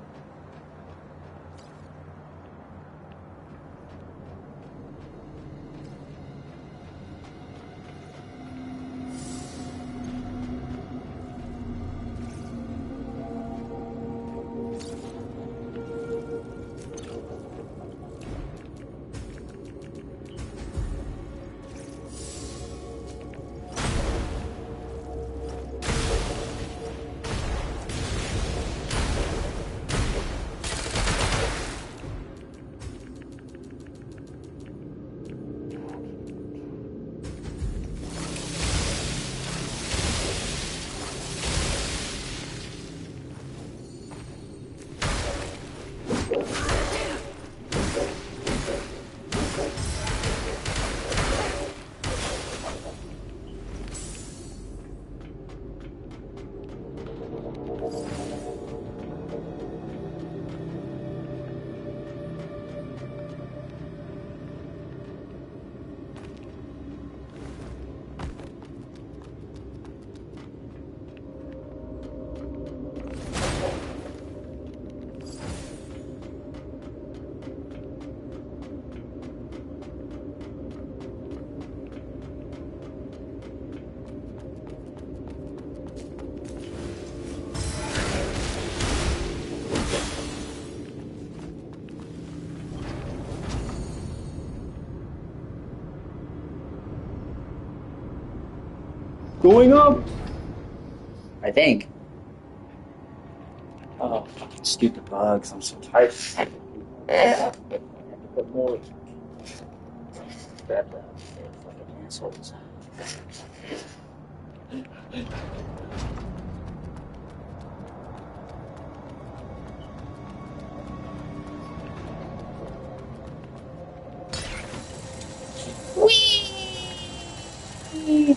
Going up! I think. Oh, fucking stupid bugs. I'm so tired. I have to put more. Fucking assholes. Whee!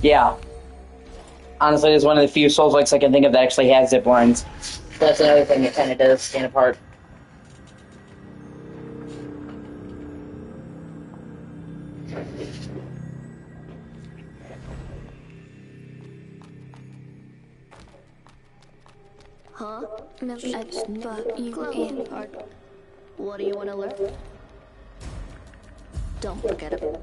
Yeah. Honestly, it's one of the few Souls-likes I can think of that actually has zip lines. That's another thing that kind of does stand apart. Huh? But you and What do you want to learn? Don't forget it.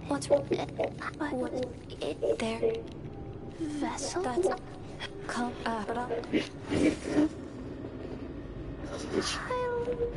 What's it there? Vessel? That's come up. Child.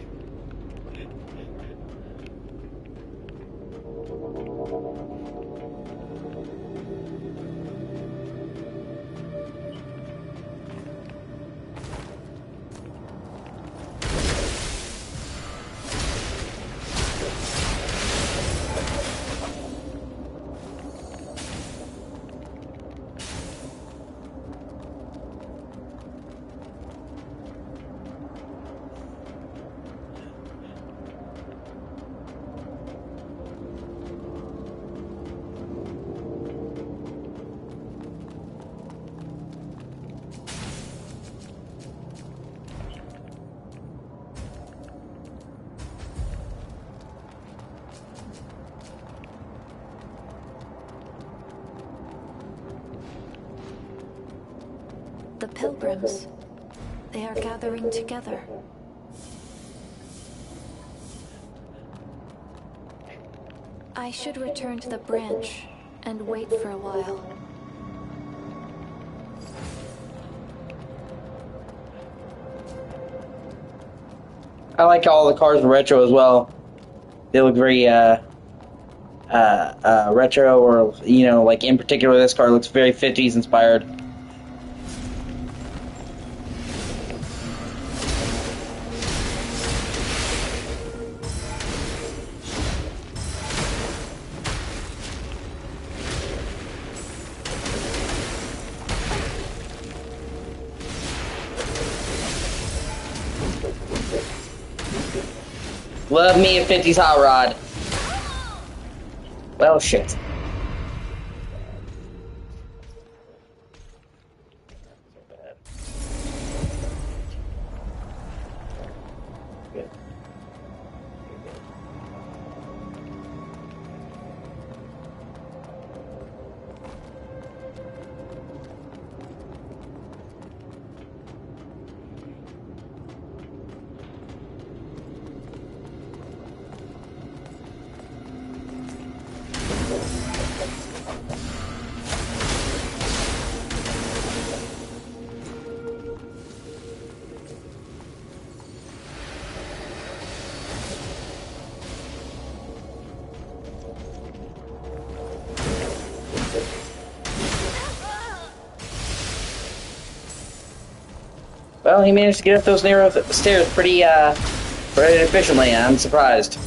The pilgrims. They are gathering together. I should return to the branch and wait for a while. I like all the cars in retro as well. They look very retro, or you know, like in particular, this car looks very 50s inspired. Love me a 50s hot rod. Well, shit. Well, he managed to get up those narrow stairs pretty Very efficiently, I'm surprised.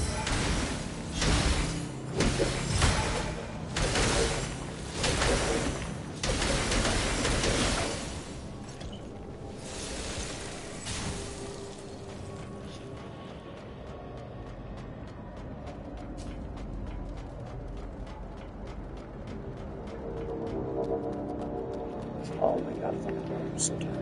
Oh my god, I'm so tired.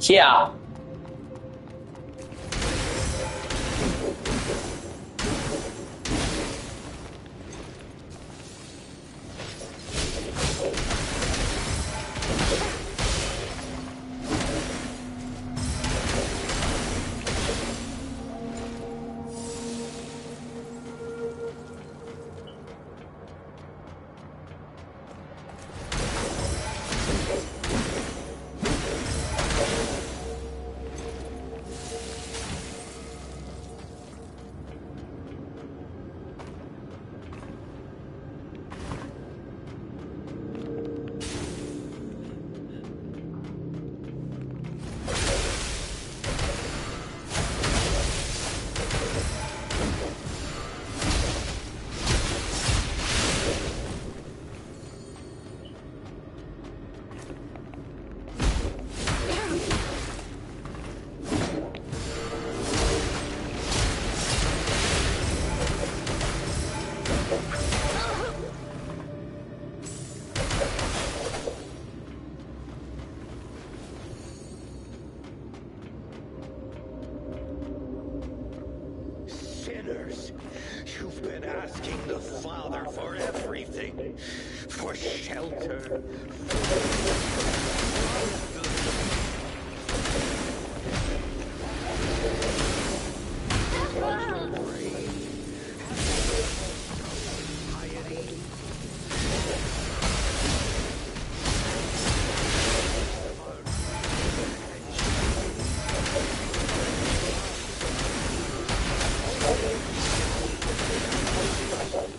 Yeah. Sinners, you've been asking the Father for everything. For shelter.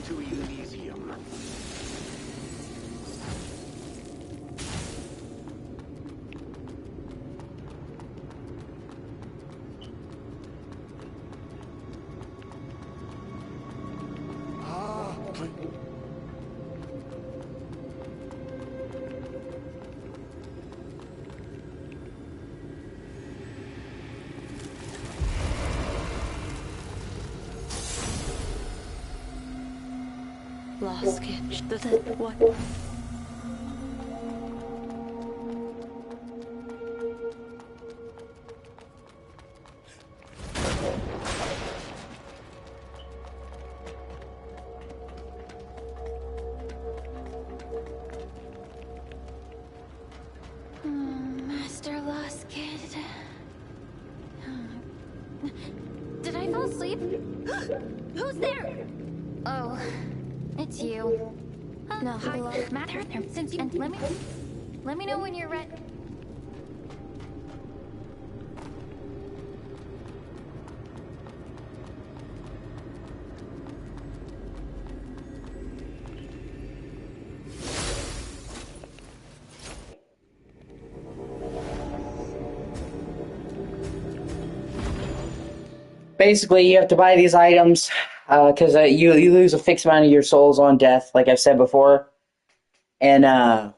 To Elysium. Lost it. The what? Master Lost Kid. Did I fall asleep? Who's there? Oh, it's you. No, hello, matter. Since you and let me know when you're ready. Basically, you have to buy these items because you lose a fixed amount of your souls on death, like I've said before. And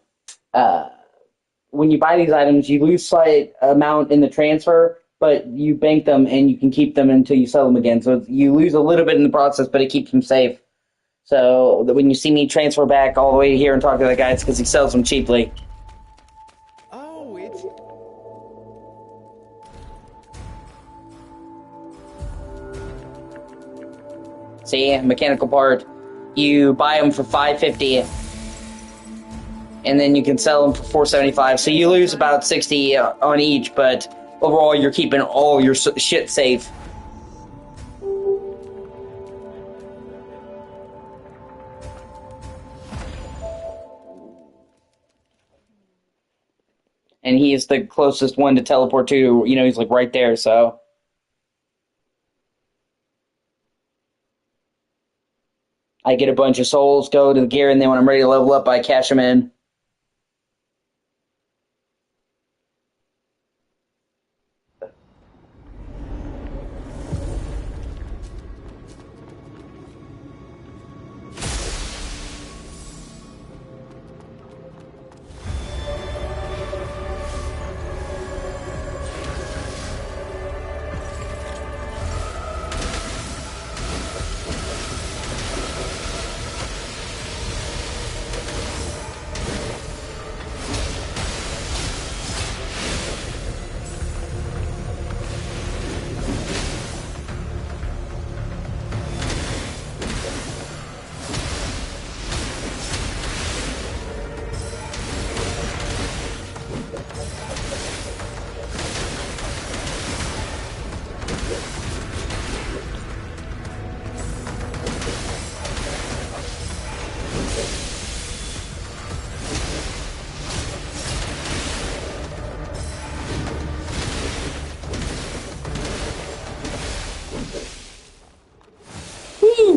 when you buy these items, you lose slight amount in the transfer, but you bank them and you can keep them until you sell them again. So you lose a little bit in the process, but it keeps them safe. So that when you see me transfer back all the way here and talk to the guy, it's because he sells them cheaply. Oh, it's... See, mechanical part. You buy them for $5.50, and then you can sell them for $4.75. So you lose about $60 on each, but overall you're keeping all your shit safe. And he is the closest one to teleport to. You know, he's like right there. So. I get a bunch of souls, go to the gear, and then when I'm ready to level up, I cash them in.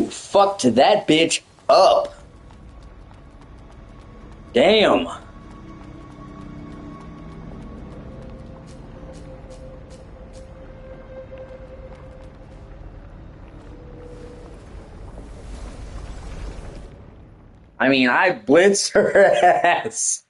Fucked that bitch up. Damn. I mean, I blitzed her ass.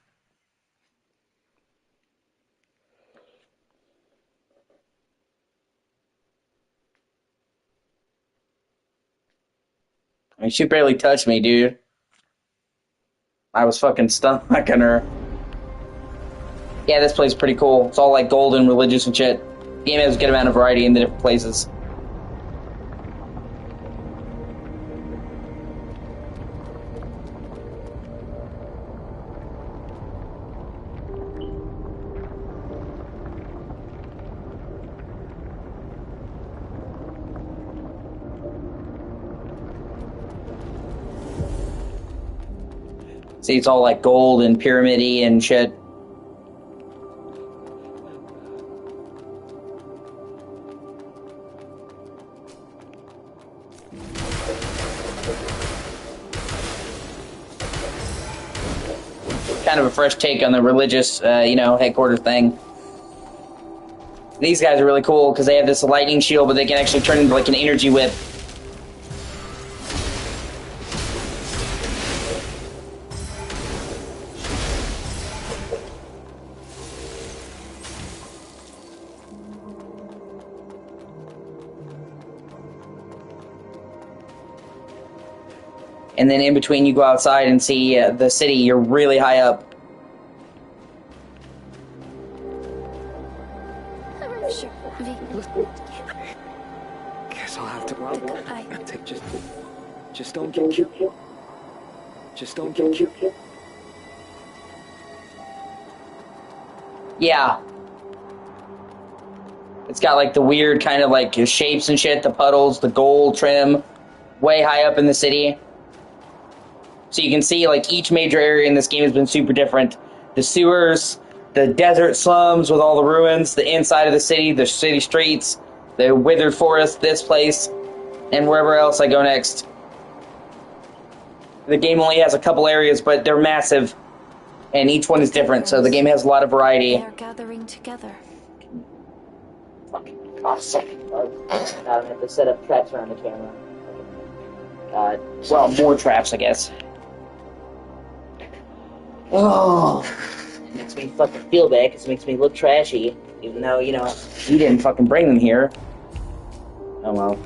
I mean, she barely touched me, dude. I was fucking stomaching her. Yeah, this place is pretty cool. It's all like gold and religious and shit. The game has a good amount of variety in the different places. See, it's all like gold and pyramid-y and shit. Kind of a fresh take on the religious, headquarters thing. These guys are really cool because they have this lightning shield, but they can actually turn into like an energy whip. And then in between, you go outside and see the city. You're really high up. Guess I'll have to. Just don't get killed. Just don't get killed. Yeah. It's got like the weird kind of like shapes and shit, the puddles, the gold trim, way high up in the city. So you can see, like, each major area in this game has been super different. The sewers, the desert slums with all the ruins, the inside of the city streets, the withered forest, this place, and wherever else I go next. The game only has a couple areas, but they're massive, and each one is different, so the game has a lot of variety. They're gathering together. Fucking awesome. I have to set up traps around the camera. Well, more traps, I guess. Oh, it makes me fucking feel bad because it makes me look trashy. Even though, you know, he didn't fucking bring them here. Oh well.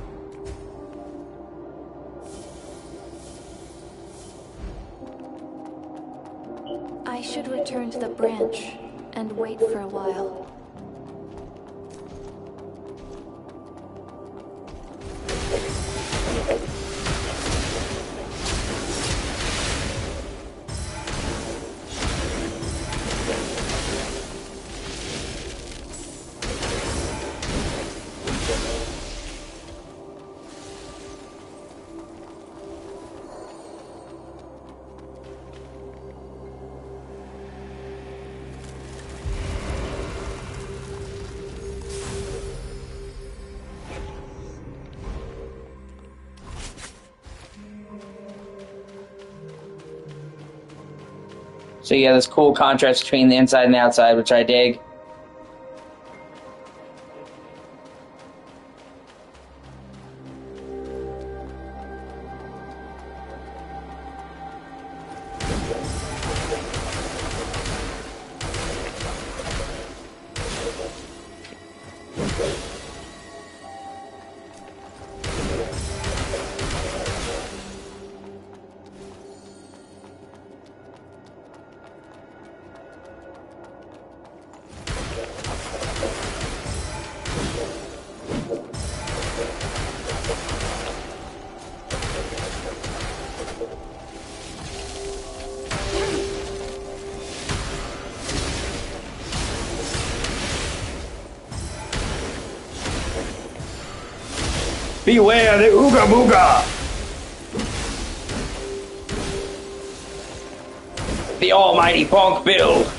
I should return to the branch and wait for a while. So yeah, this cool contrast between the inside and the outside, which I dig. Beware the Ooga Booga! The almighty Punk build!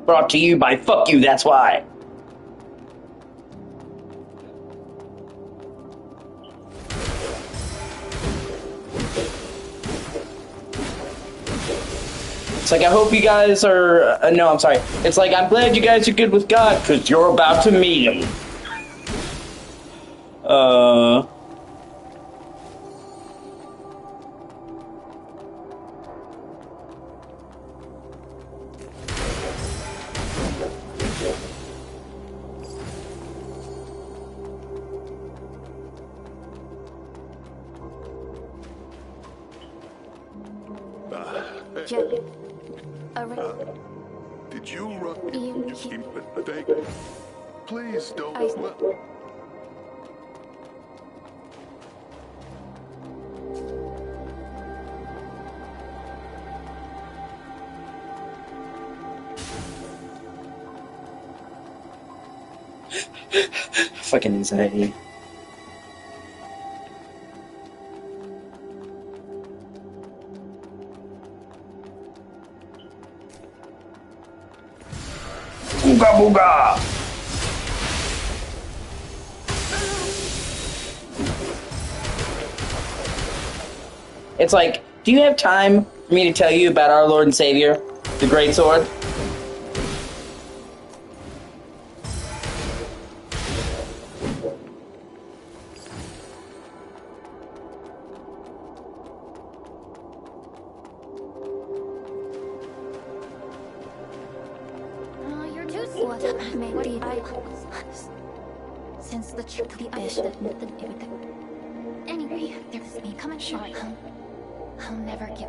Brought to you by Fuck You, That's Why. It's like, I hope you guys are... no, I'm sorry. It's like, I'm glad you guys are good with God, because you're about to meet him. Did you run? You keep it vague. Please don't. Fucking anxiety. Ooga booga! It's like, do you have time for me to tell you about our Lord and Savior, the Great Sword? Since the bishop, anyway, there's me coming short. I'll never give.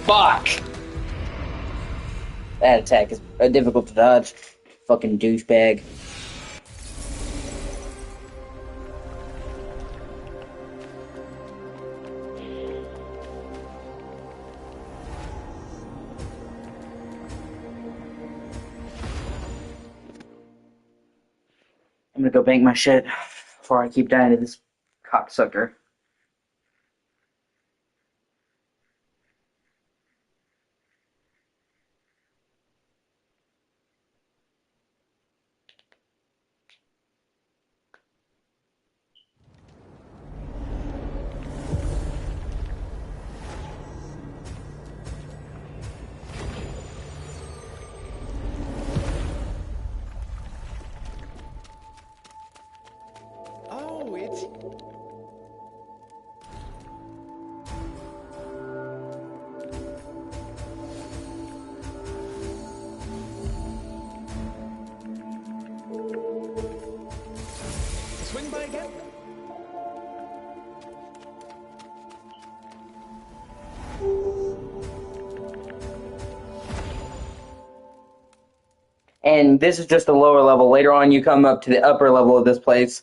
Fuck! That attack is difficult to dodge. Fucking douchebag. I'm gonna go bank my shit before I keep dying to this cocksucker. Oh, it's... Swing by again? And this is just the lower level. Later on, you come up to the upper level of this place.